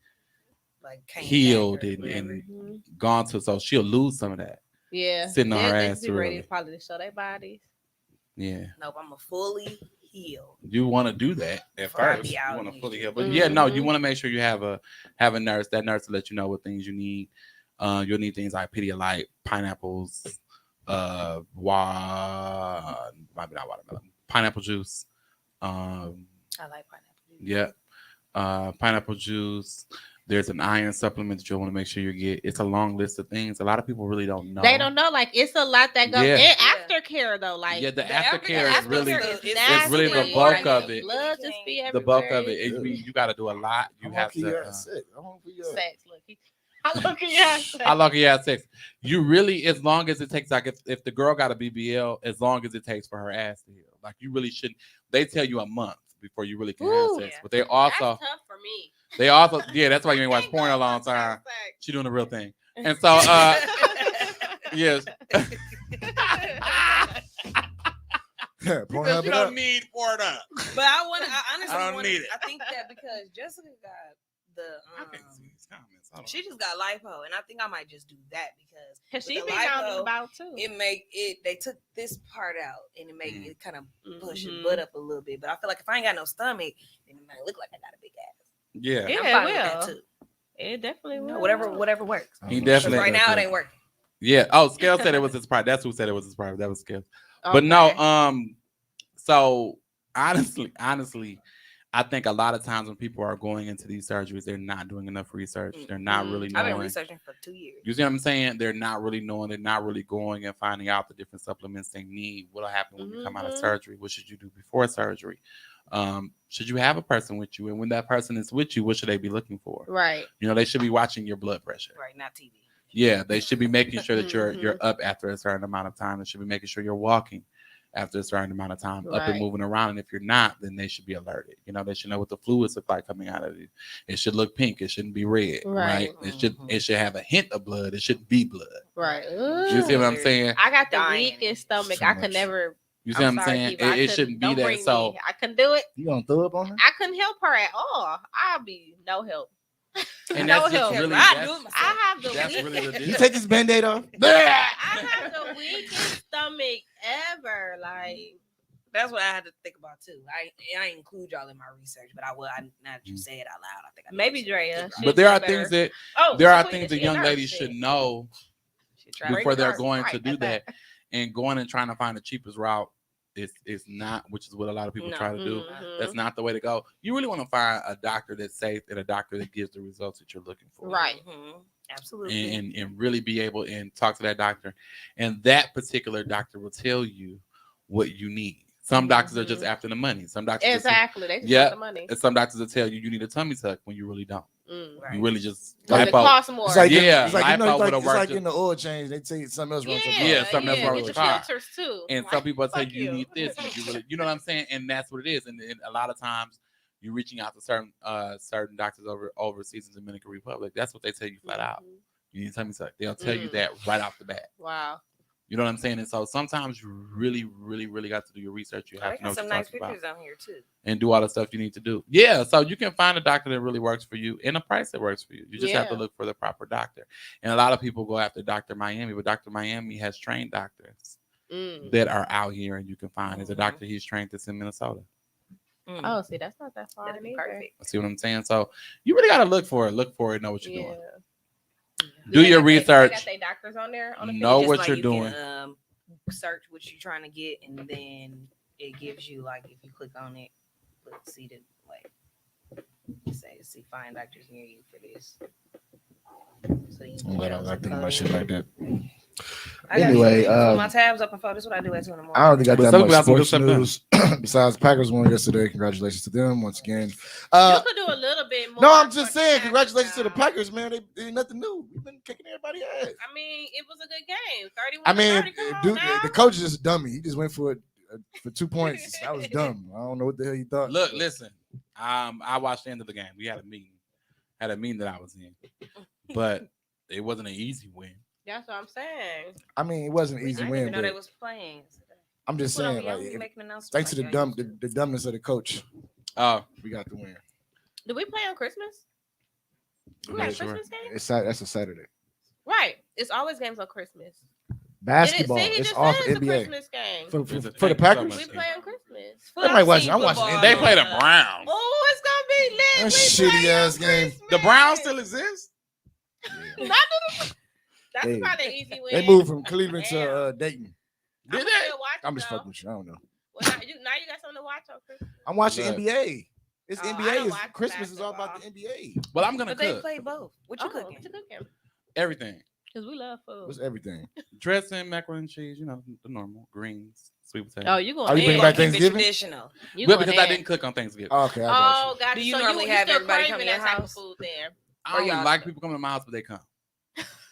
Like came healed back or and whatever. Mhm. gone to, so she'll lose some of that. Yeah. Sitting on her They ass be too ready early. probably to show their bodies. Yeah. Nope, I'm a fully healed. You want to do that at Before I first. be You out want to here. fully heal. But yeah, no, you Mhm. want to make sure you have a nurse. That nurse to let you know what things you need. You'll need things like Pedialyte, pineapples, maybe not watermelon, pineapple juice. I like pineapple juice. Yeah. Pineapple juice. There's an iron supplement that you'll want to make sure you get. It's a long list of things. A lot of people really don't know. They don't know. Like, it's a lot that goes Yeah. in aftercare, though. Like, Yeah, the aftercare is really, it's really the nasty. bulk of it. Blood just be everywhere. The bulk of it. You got to do a lot. You How have long to. can you have sex? How long can you have- Sex, look. How long can you have sex? How long can you have sex? You really, as long as it takes, like if the girl got a BBL, as long as it takes for her ass to heal. Like, you really shouldn't. They tell you a month before you really can have Ooh, sex. yeah. But they That's also, tough for me. yeah, that's why you ain't watch porn a long time. She doing the real thing. And so, yes. Pornhub You it don't up. need porn up. But I honestly I don't want. need it. I think that because Jessica got the I can't see these comments. Hold on. she just got lipo, and I think I might just do that because Cause she with the been out lipo, and about too. it make it. They took this part out, and it made it kind of push Mhm. the butt up a little bit. But I feel like if I ain't got no stomach, then it might look like I got a big ass. Yeah. Yeah, I'm it fine with that will. too. It definitely will. Whatever works. He 'Cause definitely. right now it ain't working. Yeah. Oh, Scale said it was his pride. That's who said it was his pride. That was Scale. Okay. But no, so honestly, I think a lot of times when people are going into these surgeries, they're not doing enough research. They're not really I've been knowing. researching for 2 years. You see what I'm saying? They're not really knowing. They're not really going and finding out the different supplements they need. What'll happen when you come out of Mhm. surgery? What should you do before surgery? Should you have a person with you? And when that person is with you, what should they be looking for? Right. You know, they should be watching your blood pressure. Right, not TV. Yeah, they should be making sure that you're Mhm. up after a certain amount of time. They should be making sure you're walking after a certain amount of time, up and Right. moving around. And if you're not, then they should be alerted. You know, they should know what the fluids look like coming out of it. It should look pink. It shouldn't be red. Right. Right. It should have a hint of blood. It shouldn't be blood. Right. You see what I'm saying? I got the Dying. weakest stomach. So I could much. never. You see what I'm sorry, saying? Kiva, I It shouldn't be don't that. bring So me. I couldn't do it. You gonna throw up on her? I couldn't help her at all. I'll be no help. and no that's just help. really I do that's, it myself. I have the that's weakest. really the You deal. take this band-aid off. I have the weakest stomach ever. Like, That's what I had to think about too. I include y'all in my research, but I will. Now that you say it out loud, I think I maybe should Drea. get But She'd there know are better. things that Oh, there are Queen, things she that a young nurse, ladies shit. should know She try before to they're nurse. going to Right. do that. And going and trying to find the cheapest route is not, which is what a lot of people No. try to do. Mhm. That's not the way to go. You really want to find a doctor that's safe and a doctor that gives the results that you're looking for. Right. Mhm. Absolutely. And really be able and talk to that doctor. And that particular doctor will tell you what you need. Some doctors are just Mhm. after the money. Some doctors just, Exactly. They just Yeah. want the money. and some doctors will tell you need a tummy tuck when you really don't. Right. You really just Because it lipo. costs more. It's like, Yeah, it's like, you know, lipo it's like, would've it's worked like just- in the oil change. They tell you something else wrong with your car. Yeah, something else wrong with get the car. filters too. And Like, some people tell fuck you need this. And you really, you know what I'm saying? And that's what it is. And a lot of times you're reaching out to certain doctors overseas in Dominican Republic. That's what they tell you flat out. Mhm. You need to tell me something. They'll tell you Mm. that right off the bat. Wow. You know what I'm saying? And so sometimes you really, really, really got to do your research. You Oh, have they to know got what some you're nice talking about pictures on here too. and do all the stuff you need to do. Yeah, so you can find a doctor that really works for you and a price that works for you. You just have to Yeah. look for the proper doctor. And a lot of people go after Dr. Miami, but Dr. Miami has trained doctors Mm. that are out here and you can find. There's a Mhm. doctor he's trained that's in Minnesota. Oh, see, that's not that far. That'd be either. perfect. See what I'm saying? So you really got to look for it, know what you're Yeah. doing. Do They your got they research. got their doctors on there. On the Know page? what Just you're you doing. Can, search what you're trying to get, and then it gives you like if you click on it, let's see the like say see find doctors near you for this. So you I'm glad I like thinking about shit like that. I got Anyway, my tabs open for this. What I do at 2 in the morning. I don't think I What's got up, much guys? Some sports good stuff news besides Packers won yesterday. Congratulations to them once again. You could do a little bit more. No, I'm just for the saying, Packers congratulations to the now. Packers, man. They ain't nothing new. We've been kicking everybody's ass. I mean, it was a good game. 31. I mean, 30, come on dude, now. the coach is just a dummy. He just went for it for 2 points. That was dumb. I don't know what the hell he thought. Look, listen. I watched the end of the game. We had a meeting. That I was in, but it wasn't an easy win. That's what I'm saying. I mean, it wasn't an I easy didn't win, even know they but was playing. I'm just Put on saying, me, like, I'm making announcements thanks to like the y'all used to. the dumbness of the coach, Oh, we got the win. Did we play on Christmas? We got a sure. Christmas game? That's a Saturday. Right. It's always games on Christmas. Basketball. See, he It's just off said it's a NBA Christmas game. for Thank the you so Packers. much. We play on Christmas. I'm like watching. I'm watching. football. They play the Browns. Oh, it's gonna be lit. That We shitty play on ass game. Christmas. The Browns still exist. Not That's They- probably an easy win. They moved from Cleveland Damn. to Dayton. I'm Did still watching, I'm just though. fucking with you. I don't know. Well, now you got something to watch on Christmas. I'm watching Look. NBA. It's Oh, I NBA. don't Is watch Christmas is all about the basketball. NBA. Well, I'm gonna But they cook play both. What you cooking? What you cooking? everything. Because we love food. What's everything? Dressing, macaroni and cheese, you know, the normal greens, sweet potato. Oh, you going Are you You bringing gonna back keep it Thanksgiving? traditional. You Well, going because I in. didn't cook on Thanksgiving. Okay, I got Oh, got Do you. you So normally you have still everybody craving come to your that type of house? food then. I or don't y'all like cook? people coming to my house, but they come.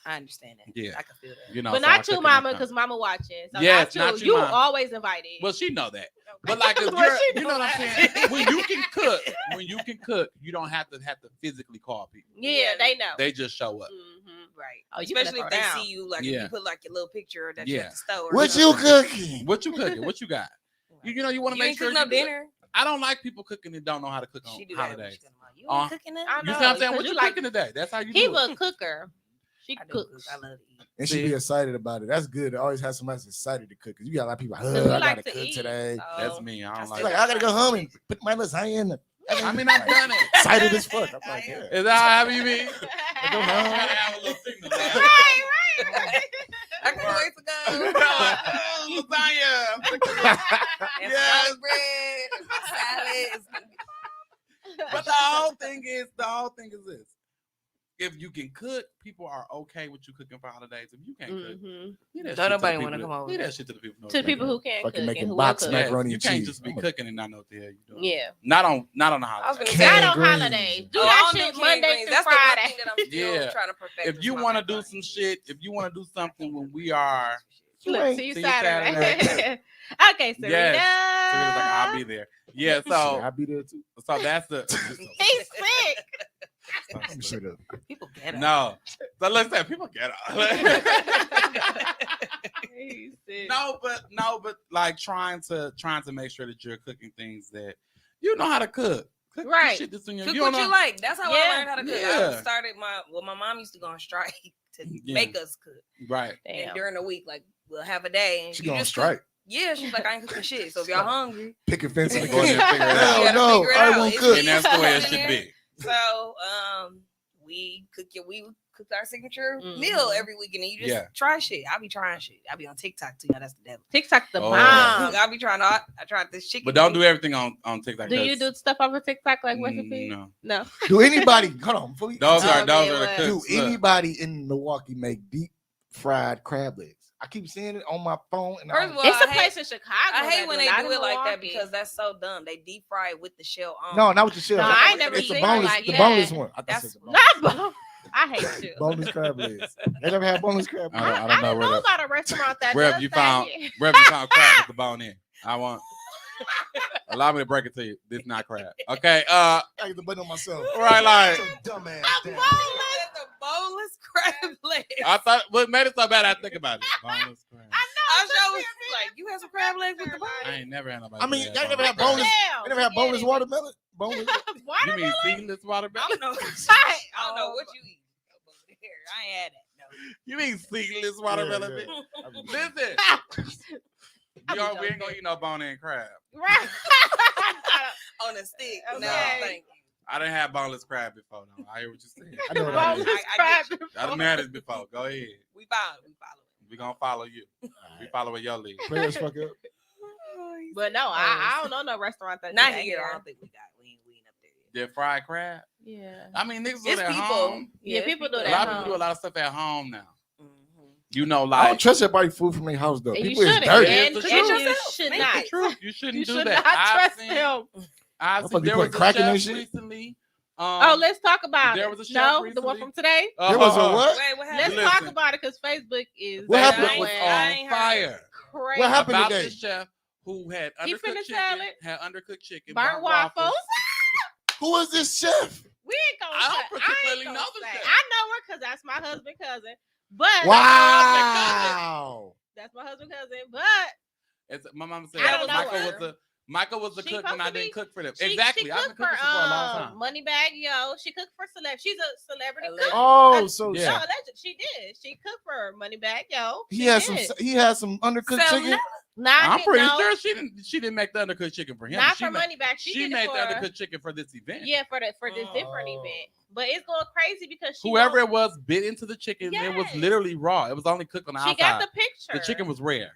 I understand that. Yeah. I can feel that. You know, But so I not you, cook and mama, they come. because mama watching. So Yes, not not you. you, You Mama. always invited. Well, she know that. But like, if Well, you're, she you know what I'm know saying? that. When you can cook, you don't have to physically call people. Yeah, they know. They just show up. Mm-hmm. Right. Oh, you Especially better if they throw down. see you, like if Yeah. you put like your little picture that you Yeah. at the store. What you cooking? What you cooking? What you got? You know, you want to You make ain't sure cooking no you do it. dinner. I don't like people cooking that don't know how to cook on She do that. when holidays. she come out. You ain't Uh, cooking it. I You know, see what I'm saying? What 'cause you like- cooking today? That's how you He do was it. a cooker. She I do cook. cooks. I love to eat. And she be excited about it. That's good. Always have somebody that's excited to cook. 'Cause you got a lot of people. we I like gotta to cook eat, today. so- That's me. I don't She's like. She's like, I gotta go home and put my lasagna in. I mean, I've done it. Excited as fuck. I'm like, yeah. Is that how happy you be? I don't know. I gotta have a little signal. Right. I can't wait to go. Lasagna. And Yes. some bread, and my salad. But the whole thing is this. If you can cook, people are okay with you cooking for holidays. If you can't cook, Mhm. leave that Don't shit to the nobody people wanna that- come over. Leave that shit to the people. To the people who can't Fucking cook making and who box will cook. Yes, macaroni you and can't cheese. just be I'm a- cooking and not know what the hell you're doing. Yeah. Not on the I was holidays. gonna say, Not Canned on greens. holidays. Do Oh, I that don't do shit canned Monday greens. through That's the one Friday. thing that I'm still Yeah. trying to perfect. If is you my want to do macaroni. some shit, if you want to do something when we are, Look, see you Saturday. Okay, Serena. Yes. Serena's like, I'll be there. Yeah, Shit, so I'll be there too. that's the He's sick. Let me shut up. People get it. no. So listen, people get it. He's sick. No, but like trying to make sure that you're cooking things that you know how to cook. Cook the Right. shit that's in your, Cook you what don't you know- like. That's how Yeah. I learned how to cook. Yeah. I started my mom used to go on strike to Yeah. make us cook. Right. And Damn. during the week, like we'll have a day and She you going just strike. cook. Yeah, she's like, I ain't cooking shit. So if y'all hungry, Picket fence in the Go in kitchen. there and figure it out. You Hell gotta no, figure it I out. won't It's cook. And that's the way it in should there. be. So we cook our signature Mhm. meal every week, and then you just Yeah. try shit. I be trying shit. I be on TikTok too. Y'all, that's the devil. TikTok the Oh. bomb. I be trying. I tried this chicken. But don't thing. do everything on TikTok. Do you do stuff over TikTok like recipes? No. No. Do anybody? Hold on. Before we, Those are Okay, those are the well. do cooks. Look. anybody in Milwaukee make deep fried crab legs? I keep seeing it on my phone. And First of all, It's a I place hate- in Chicago. I hate that when do they not do in it like that Milwaukee. because that's so dumb. They deep fry it with the shell on. no, not with the shell. No, I ain't never it's the seen it boneless, like the that. boneless one. I thought That's it was the Not bone. I hate you. boneless crab legs. They never had boneless crab legs. I don't know didn't where know that. about a restaurant that Wherever does you that found, here. wherever you found crab with the bone in. I want. Allow me to break it to you. This is not crab. Okay. I get the button on myself. Right. Like Dumbass down. The boneless crab legs. I thought. What made it so bad? I think about it. Boneless crab. I sure was like, you have some crab legs with the bone. I ain't never had nobody. I mean, do y'all that never had crab. boneless. Damn, You never had get boneless it. watermelon? Boneless. You Watermelon? mean seedless I watermelon? don't know. Right. I don't know what you eat. I ain't had that. You mean seedless watermelon? Yeah, bitch? yeah. Listen. I be We ain't joking. gonna eat no bone in crab. Right. No. On a stick. No, Okay. thank you. I didn't have boneless crab before. Though. I hear what you're saying. I know what that is. Boneless I crab. get I done had this before. Go ahead. We follow. We gonna follow you. We follow your lead. Players fuck up. But no, I don't know no restaurant that do Not that here. I don't think we got. We ain't up there yet. They're fried crab. Yeah. I mean, niggas do It's it at people. home. Yeah, people do A that. lot of home. people do a lot of stuff at home now. Mhm. You know, I like don't trust everybody food from their house though. And you People is shouldn't. dirty. And, It's the and truth. you should Make not. it true. You shouldn't You do should that. not I've trust seen, them. I've Motherfucker seen be there was putting a crack in chef their shit. recently. Oh, let's talk about there it. was a chef No, the one recently. from today. There was a what? Wait, what Let's happened? Listen. talk about it because Facebook is What happened? It was I on ain't heard. fire. crazy. What happened About today? the chef who had He undercooked finished chicken, salad, had undercooked chicken, burnt waffles. Who is this chef? We ain't gonna. I don't say- particularly ain't gonna know the say. chef. I know her because that's my husband cousin. But Wow. that's my husband cousin. But It's, my mom said I don't know Michael her. Michael was the She cook when I supposed to didn't be- cook for them. she Exactly. I've been cooked cooking for for a long time. Moneybag Yo. She cooked for celeb. She's a celebrity Alleged. cook. Oh, so Yeah. No, she did. She cooked for Moneybag Yo. he She had some. did. He had some undercooked So chicken. no. I'm pretty sure she didn't make the undercooked chicken for him. Not She for made- money back. She made the undercooked chicken for this event. Yeah, for this different event. But it's going crazy because Whoever it was bit into the chicken. It was Yes. literally raw. It was only cooked on the she outside. got the picture. The chicken was rare.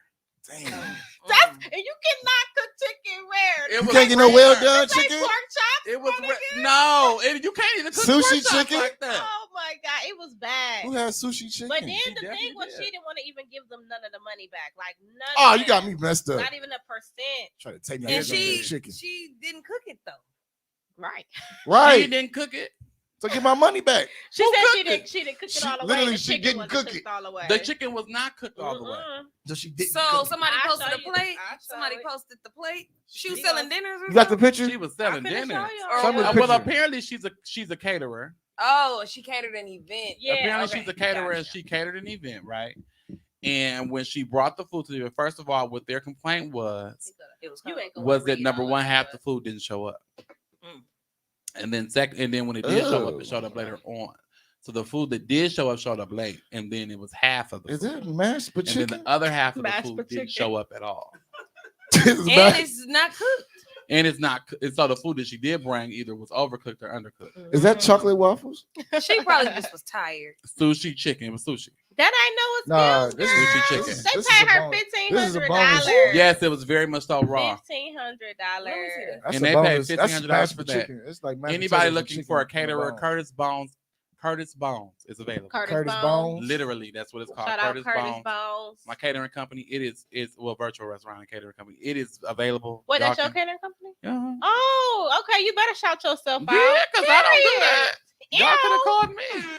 Damn. And you cannot cook chicken rare. It You was can't get no well rare. done It's like chicken. pork chops. It was my nigga. no, you can't even cook Sushi pork chops chicken? like that. Oh my god, it was bad. Who has sushi chicken? But then She the definitely thing was, did. she didn't want to even give them none of the money back. Like none. Oh, of you it. got me messed up. Not even a percent. Try to take me And out she chicken. she didn't cook it though. Right. She Right. didn't cook it. So get my money back. She Who said cooked she didn't. it? She didn't cook it She- all the way. literally, The she chicken didn't wasn't cook cooked it. all the way. The chicken was not cooked all the way. So she didn't. So cook it. somebody I'll posted show a you. plate. I'll show Somebody it. posted the plate. She was She selling goes- dinners or You got the something? picture? She was selling I'm finna dinner. show you. Or Show me the what? Well, picture. apparently she's a caterer. Oh, she catered an event. Yeah, Apparently okay, she's a caterer and gotcha. she catered an event, right? And when she brought the food to them, first of all, what their complaint was It was You ain't gonna that read number all one, of half it. the food didn't show up. Mm. And then when it did show up, Ugh. it showed up later on. So the food that did show up showed up late, and then it was half of the Is food. it mashed And then chicken? the other half of the Mashed food potato. didn't show up at all. It's And mashed- it's not cooked. And it's not. And so the food that she did bring either was overcooked or undercooked. Is that chocolate waffles? She probably just was tired. Sushi chicken. It was sushi. That I know it's Nah, bills, this girl. is sushi chicken. They This is paid a her bonus. $1,500. This is a bonus. Yes, it was very much so raw. $1,500. That's And a they paid bonus. $1,500 That's mashed for that. chicken. It's like mashed Anybody potatoes and looking chicken for a in caterer, bone. Curtis Bones is available. Curtis Bones. Literally, that's what it's called. Shout out Curtis Curtis Bones. Bones. My catering company. It is virtual restaurant and catering company. It is available. What, Y'all that's your can- catering company? Uh-huh. Oh, okay. You better shout yourself out. Yeah, because I don't do that. Period. Y'all could have Ew. called me.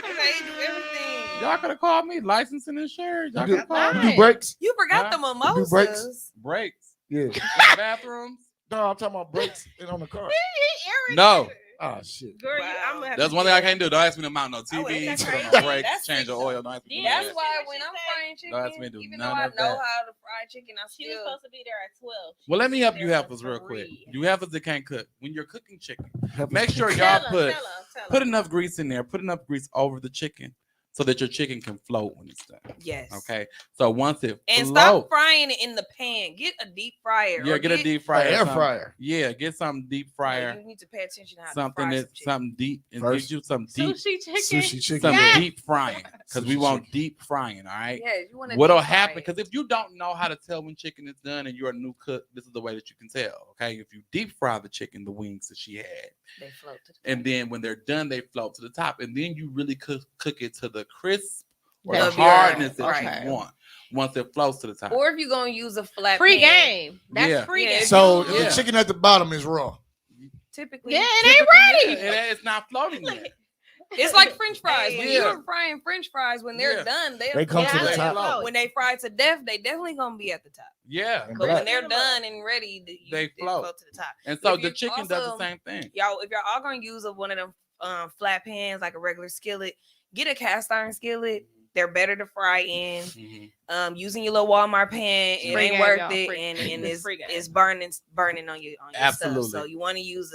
They do everything. Y'all could have called me. Licensing insurance. Y'all You could do, have called you me. do breaks? You forgot Huh? the mimosas. breaks? Breaks. Yeah. In the bathrooms. No, I'm talking about breaks and on the car. No. Oh shit. Girl, Wow. I'm gonna have That's to one do thing I that. can't do. Don't ask me to mount no Oh, TV, that's put on crazy. no brakes, That's change the crazy. oil. Don't ask me to do That's that. why She when I'm said- frying chicken, Don't ask me to do even none though I of know that. how to fry chicken, I She was still supposed to be there at 12. She Well, let me was help there you help at us real quick. 3. You have us that can't cook. When you're cooking chicken, Help make us. sure Tell y'all her, put tell her. put enough grease in there. Put enough grease over the chicken so that your chicken can float when it's done. yes. Okay. So once it And floats, stop frying it in the pan. Get a deep fryer. yeah, or get a deep fryer, Air something. fryer. Yeah, get some deep Yeah, fryer, you need to pay attention to how something to fry that's some chicken. something deep, and First. get you some deep, Sushi chicken. Sushi chicken. some Yes. deep frying because we Sushi want chicken. deep frying. All right. Yeah, you want to. What'll happen? Because if you don't know how to tell when chicken is done and you're a new cook, this is the way that you can tell. Okay, if you deep fry the chicken, the wings that she had, they float to the and then when they're done, they float to the top, and then you really cook it to the crisp or the That's hardness that right. you want once it floats to the top. Or if you're gonna use a flat Free pan, game. That's Yeah. free Yeah. game. So Yeah. the chicken at the bottom is raw. typically, Yeah, it ain't ready. It's not floating yet. it's like French fries. When Yeah. you're frying French fries, when they're Yeah. done, They come to yeah, the they top. float. When they fry to death, they definitely gonna be at the top. Yeah, And But black. when they're done and ready, They float. to the top. and so If the you chicken does the also- same thing. Y'all, if y'all all gonna use one of them flat pans, like a regular skillet, get a cast iron skillet. They're better to fry in. Mhm. Using your little Walmart pan, it Free ain't game, worth y'all. it, Free- and it's free game. it's burning on your Absolutely. stuff. So you want to use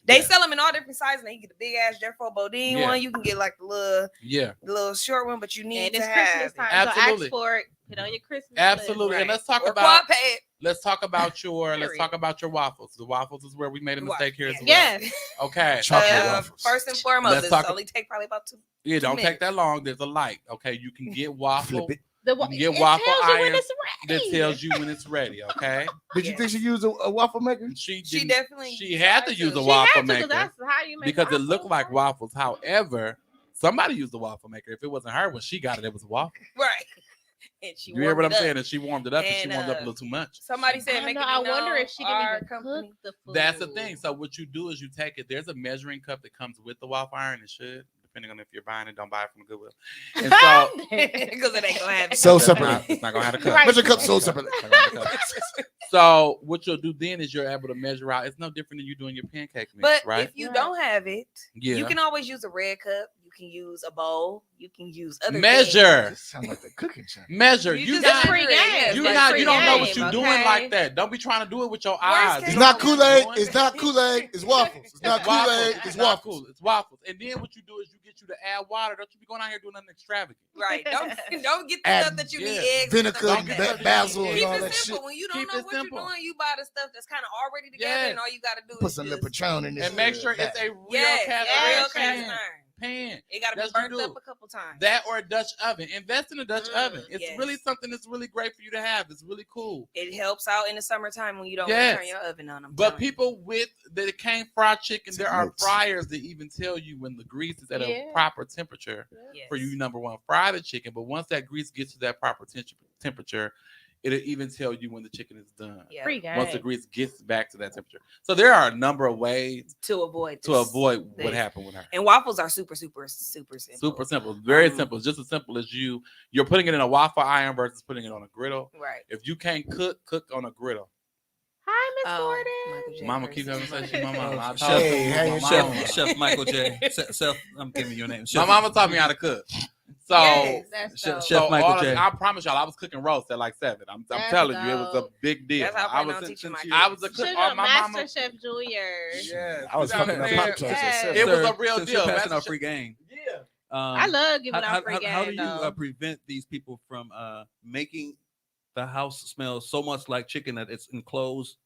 They Yeah. sell them in all different sizes. And you get the big ass Jeffro Bodine Yeah. one. You can get like the Yeah, little short one, but you need And to it's have Christmas it. time. Absolutely. So ask for it. Put on your Christmas absolutely. And list. let's talk Or about quad pad. let's talk about your Period. waffles. The waffles is where we made a mistake here as well. Yes. Okay. Chocolate waffles. First and foremost, Let's this talk- only take probably about 2. Yeah, don't take minutes. that long. There's a light. Okay, you can get waffle Flip it. You get It waffle tells you when iron it's that ready. tells you when it's ready. Okay. Did you Yes. think she used a waffle maker? She She didn't- definitely she had to tried use a to. She waffle had to, 'cause maker that's how you make because it waffles. looked like waffles. However, somebody used the waffle maker. If it wasn't her, when she got it, it was a waffle. Right. And she You hear what I'm warmed it up. saying? And she warmed it up, and she And, warmed up a little too much. Somebody I said, don't make know, it be I wonder known if she didn't our even company. cook the food. That's the thing. So what you do is you take it. There's a measuring cup that comes with the waffle iron. It should, depending on if you're buying it. Don't buy it from Goodwill. And so Because it ain't gonna have it. So it's separate. not, it's not gonna have a cup. Right. Measure cup so separately. It's not gonna have a cup. So what you'll do then is you're able to measure out. It's no different than you doing your pancake mix, But right? if you Right. don't have it, Yeah. you can always use a red cup. You can use a bowl. You can use other Measure. This sounds like the cooking channel. Measure. You You just not. measure it, yes, You like not. You don't know what pre-game, you're doing okay? like that. Don't be trying to do it with your Worst eyes. case It's You not don't know what Kool-Aid. you're doing. It's not Kool-Aid. It's waffles. It's not It's waffles. Kool-Aid. It's not waffles. cool. It's waffles. And then what you do is you get you to add water. Don't you be going out here doing nothing extravagant. Right. Don't get the Add stuff that you need yeah. eggs. and stuff Vinegar, like that. basil, and Keep all it that simple. shit. When you don't Keep know it what simple. you're doing, you buy the stuff that's kind of already together, Yes. and all you got to do Put is some just, Patron in this. And make sure it's a real cast real iron cast pan. iron. Pan. It got to be That's what burnt you do. up a couple times. That or a Dutch oven. Invest in a Dutch oven. It's yes. really something that's really great for you to have. It's really cool. It helps out in the summertime when you don't want Yes. to turn your oven on. But people with that can't fry chicken, there are Mix. fryers that even tell you when the grease is at a Yeah. proper temperature yes. for you. Number one, fry the chicken. But once that grease gets to that proper temperature, it'll even tell you when the chicken is done. Yeah. Pre-game. Once the grease gets back to that temperature. So there are a number of ways to avoid to this avoid what thing. happened with her. And waffles are super simple. Super simple, very Um, simple. Just as simple as you're putting it in a waffle iron versus putting it on a griddle. Right. If you can't cook on a griddle. Hi, Miss Oh, Gordon. Michael J. Mama keep having Person. to say she my mama. I Chef, told Hey, you, hey, my Chef- mama. Chef Michael J. Chef, I'm giving you your name. My Chef, mama taught me how to cook. So, Yes. That's Chef- dope. Chef so Michael all of- J. I promise y'all, I was cooking roast at like 7. I'm That's telling you, it was a dope. big deal. That's how I I plan on was teaching my I was a kids. cook. Sugar My mama. Master Chef Junior. Yes, I was you know fucking what up I'm Pop saying? Tarts at Yes. 7. It was a Sir, real since deal. you're passing Master out free game. Yeah. I love giving out free How do game, you though. prevent these people from making the house smell so much like chicken that it's enclosed?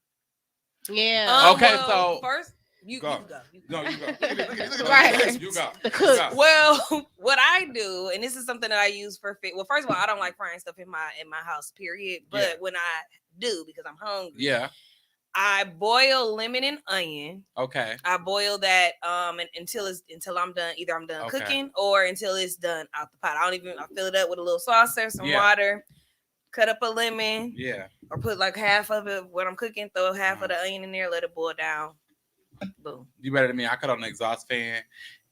Yeah. Okay, so- first you Go. go. No, you go. Look at this. Right. You go. The You cook. go. Well, what I do, and this is something that I use for fit. Well, first of all, I don't like frying stuff in my house, period. But Yeah. when I do, because I'm hungry, Yeah. I boil lemon and onion. Okay. I boil that and until I'm done. Either I'm done Okay. cooking or until it's done out the pot. I fill it up with a little saucer, some Yeah. water, cut up a lemon, Yeah. or put like half of it when I'm cooking. Throw half of the onion in there, let it boil down. Boom. You better than me. I cut on an exhaust fan,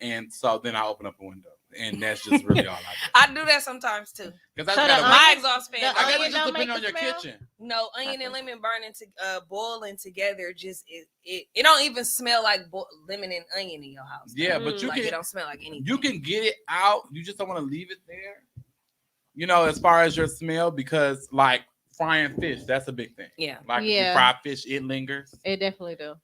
and so then I open up a window, and that's just really all I do. I do that sometimes too. Because So I the got My onion- exhaust fan. the I got onion to just don't depend make on your the smell? kitchen. No, onion Okay. and lemon burning boiling together. Just it don't even smell like lemon and onion in your house. Yeah, but you like it can don't smell like anything. you can get it out. You just don't want to leave it there. You know, as far as your smell, because like frying fish, that's a big thing. Yeah. Like if Yeah. you fry fish, it lingers. It definitely do.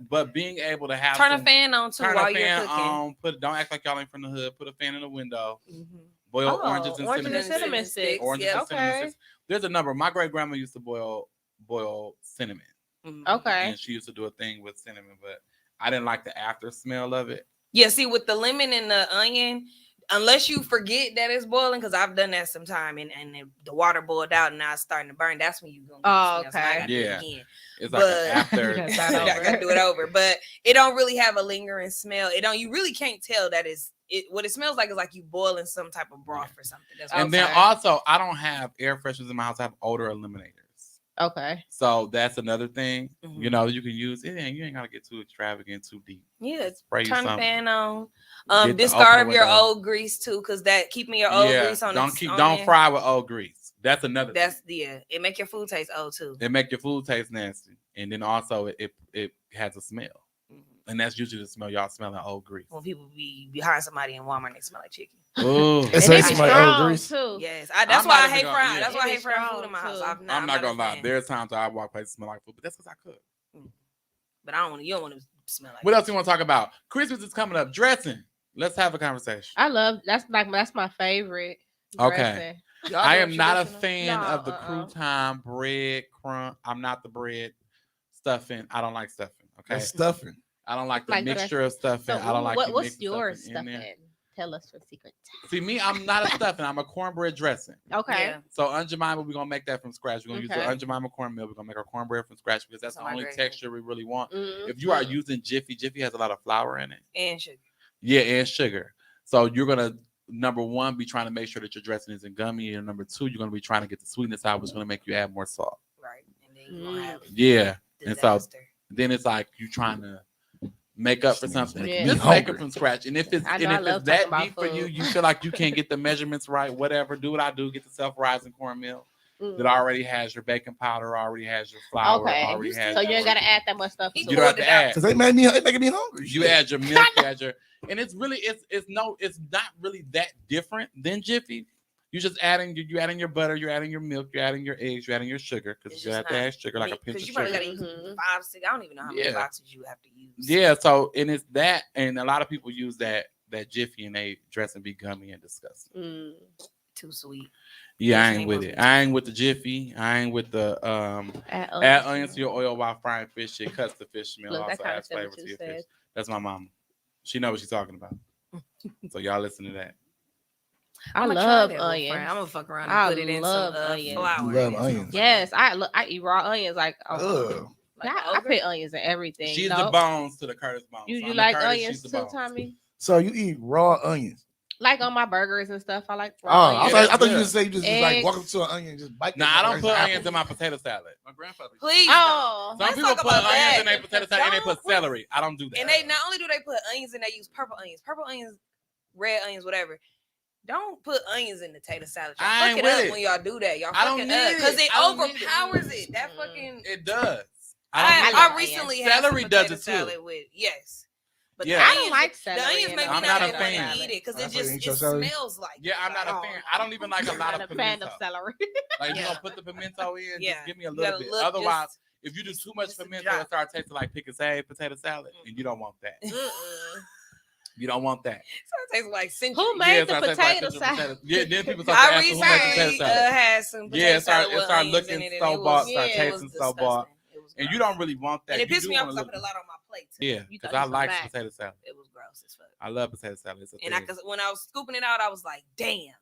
But being able to have turn a some- fan on too turn while a you're fan cooking. on. Don't act like y'all ain't from the hood. Put a fan in the window. Mhm. Boil Oh, oranges and cinnamon. cinnamon sticks. Oranges Yeah. and cinnamon Okay. sticks. There's a number. My great grandma used to boil cinnamon, Mhm. Okay. and she used to do a thing with cinnamon, but I didn't like the after smell of it. Yeah, see, with the lemon and the onion, unless you forget that it's boiling, because I've done that sometime, and the water boiled out and now it's starting to burn. That's when you gonna Oh, get the smell. So I okay. gotta do it Yeah. again. It's like But- an after. You gotta start I gotta do it over, but it don't really have a lingering smell. It don't. You really can't tell that what it smells like is like you boiling some type of broth or something. That's And what then I'm saying. also, I don't have air fresheners in my house. I have odor eliminators. Okay. So that's another thing. Mhm. You know, you can use it, and you ain't gotta get too extravagant, too deep. Yeah, Spray you turn the something. fan on. Get the Discard open your window. old grease too, because that keeping your old grease on. don't on don't there, fry with old grease. That's another. That's thing. it make your food taste old too. It make your food taste nasty, and then also it has a smell, Mhm. and that's usually the smell y'all smelling old grease. When people be behind somebody in Walmart, they smell like chicken. Ooh. It's And so they it's be my old strong grease. too. Yes, that's I'm why not I even hate gonna- frying. yeah. That's why I It hate be frying strong, food in my house. too. I'm not gonna lie. There, There's times I walk places smell like food, but that's because I cook. but I don't want. You don't want to smell like. What else you want to talk about? Christmas is coming up. Dressing. Let's have a conversation. I love that's my favorite. Okay. dressing. I am not a fan No, of the crouton bread crumb. I'm not the bread stuffing. I don't like stuffing. Okay. That's stuffing. I don't like the Like mixture of stuffing. So I don't like you what's mixing your stuffing in there. stuffing? Tell us your secret. See, me, I'm not a stuffing. I'm a cornbread dressing. Okay. Yeah. So Aunt Jemima, we're gonna make that from scratch. We're gonna use the Okay. Aunt Jemima cornmeal. We're gonna make our cornbread from scratch because that's That's the only great. texture we really want. Mhm. If you are using Jiffy, Jiffy has a lot of flour in it. And sugar. Yeah, and sugar. So you're gonna number one be trying to make sure that your dressing isn't gummy, and number two, you're gonna be trying to get the sweetness out, which is gonna make you add more salt. Right. And then you gonna have Yeah, and so disaster. then it's like you trying to make up for something. Yeah. Just Me make it hungry. from scratch. And if it's I know, and I if love it's that talking about deep for you, food. you feel like you can't get the measurements right, whatever. Do what I do, get the self-rising cornmeal. that already has your baking powder, already has your flour, Okay. already has. So you your- ain't gotta add that much stuff. You to You don't have it. to add. Cause they making me hungry. You add your milk, you add your, and it's really it's not really that different than Jiffy. You just adding you adding your butter, you're adding your milk, you're adding your eggs, you're adding your sugar because It's you just have to not add sugar like a pinch because of you probably sugar. gotta use Mhm. 5, 6. I don't even know how many Yeah. boxes you have to use. Yeah, so and it's that, and a lot of people use that Jiffy and they dress and be gummy and disgusting. Mm. Too sweet. Yeah, I Yes, ain't with ain't it. gonna I ain't with the Jiffy. I ain't with the Add add onions to your oil while frying fish. It cuts the fish smell. Look, that Also kinda adds said flavor what to you your said. fish. That's my mama. She know what she's talking about. So y'all listen to that. I I'ma try love that, little friend. onions. I'm gonna fuck around and I put it in love some onions. flour. You love and onions. Yes, I eat raw onions like Ugh. Like I ogre? put onions in everything. She's no? the bones to the Curtis bones. You So you I'm like the Curtis, onions she's the too, bones. Tommy? So you eat raw onions? Like on my burgers and stuff. I like Oh, raw I onions. Yeah, thought you good. just say you just like Eggs. walk up to an onion and just bite. Nah, it I don't like put it's an onions apple. in my potato salad. My grandfather. Please Oh, Some Let's people talk put about onions that. in their potato salad and they put Don't- celery. I don't do that. And they not only do they put onions in, they use purple onions, red onions, whatever. Don't put onions in the potato salad. Y'all I fuck ain't it with up it. when y'all do that. Y'all I don't fucking need up it. because it I don't need it. overpowers it. That Mm. fucking. It does. I love recently onions. had Celery some does potato it too. salad with yes. But Yeah. the I onions, don't like the celery. onions in make a me I'm not not a even want to fan. eat it because I it thought you just ate your it celery? smells like. Yeah, I'm not a oh. fan. I don't even like a lot I'm of not a fan pimento. of celery. Like you Yeah. don't put the pimento in, Yeah. just give me a You little gotta bit. look Otherwise, just- if you do too much just a pimento, drop. it starts tasting like pick and save potato salad, and you don't want that. You don't want that. So it tastes like century. Who made it the starts tasting like potato century salad? potato- Yeah, then people start to I ask who made the potato recently salad. had some potato Yeah, it salad start with start onions looking in it, and so it was- bought, start it was tasting so bought, disgusting. It was and you gross. don't really want that. And it You pissed do me off wanna because I look- put a lot on my plate too. Yeah, You because thought I you like some potato salad. It was gross as fuck. I love potato salad. It's a And thing. because when I was scooping it out, I was like, damn.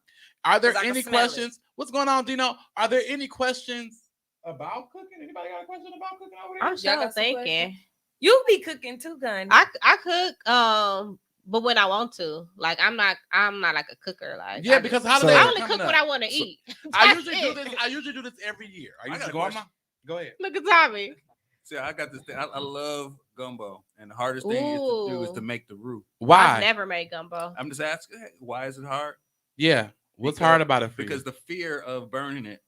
Are there 'cause I can any smell it. questions? What's going on, Dino? Are there any questions about cooking? Anybody got a question about cooking over there? I'm Y'all sure got some thinking. questions? You be cooking too, gun. I cook, but when I want to, like I'm not like a cooker. Like Yeah, I because just- holidays I are only coming cook up. what I want to So- eat. I That's usually do it. this. I usually do this every year. I I got usually a go on question. Go ahead. Look at Tommy. See, I got this thing. I love gumbo, and the hardest thing is to do is Ooh. to make the roux. Why? I've never made gumbo. I'm just asking, hey, why is it hard? Yeah. What's Because- hard about it for Because you? the fear of burning it,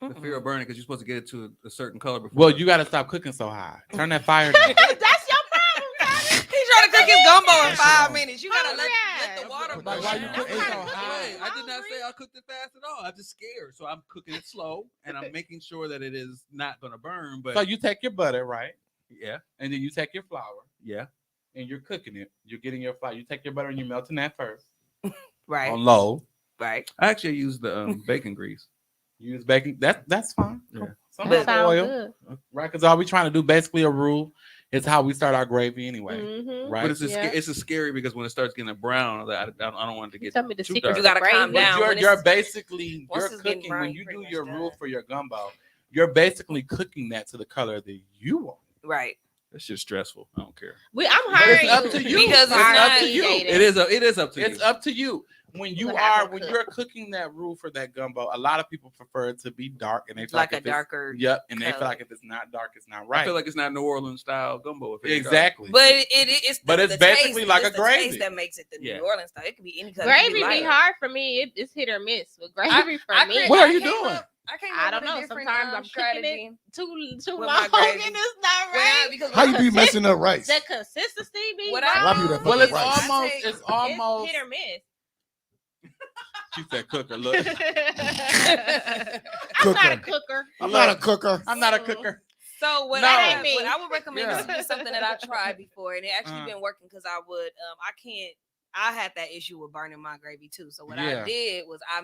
the fear of burning, because you're supposed to get it to a certain color before. Well, you got to stop cooking so high. Turn that fire down. That's your problem, Tommy. He's trying to cook his gumbo in That's 5 wrong. minutes. You gotta let Hungry the water But But boil. why you That's cooking kinda so good. high? I did not say I cooked it fast at all. I'm just scared, so I'm cooking it slow, and I'm making sure that it is not gonna burn. But So you take your butter, right? yeah, And then you take your flour yeah. and you're cooking it. You're getting your flour. You take your butter and you're melting that first Right, on low. right. I actually use the bacon grease. You use baking. That's fine. Yeah. Some That have sounds oil, good. right? Because all we trying to do basically a rule is how we start our gravy anyway, Mhm. right? But it's Yeah. it's a scary because when it starts getting brown, I don't want it to You get tell me the too secret. dark. You gotta calm But down. you're, when you're it's- basically once you're it's getting cooking brown, when you you pretty do much your rule done. for your gumbo. You're basically cooking that to the color that you want. right. It's just stressful. I don't care. I'm But hiring it's up to you. Because It's it's up not- to you. Dating. It is up to It's you. up to you. When you Look, I are don't when cook. you're cooking that rule for that gumbo, a lot of people prefer it to be dark, and they feel Like like a if it's- darker Yep, and they feel color. like if it's not dark, it's not right. I feel like it's not New Orleans style gumbo. If it ain't dark. exactly. But it's But the it's basically taste, like it's a the gravy. taste that makes it the Yeah. New Orleans style. It could be any color. It could Gravy be lighter. hard for me. It's hit or miss with gravy for I me. came- What are I you came doing? up- I came I up don't with a know. different, Sometimes I'm strategy. cooking it too with long, my gravy. and it's not When right. because How you be Consist- messing up rice? The consistency be What wrong. I A lot of people that well, fuck it's with rice. almost take- it's almost. It's hit or miss. She said, "Cooker, look, I'm not a cooker. I'm not a cooker. I'm not a cooker." So what No. I That ain't me. what I would recommend Yeah. is to do something that I tried before, and it actually Uh-huh. been working because I would I can't. I had that issue with burning my gravy too. So what Yeah. I did was I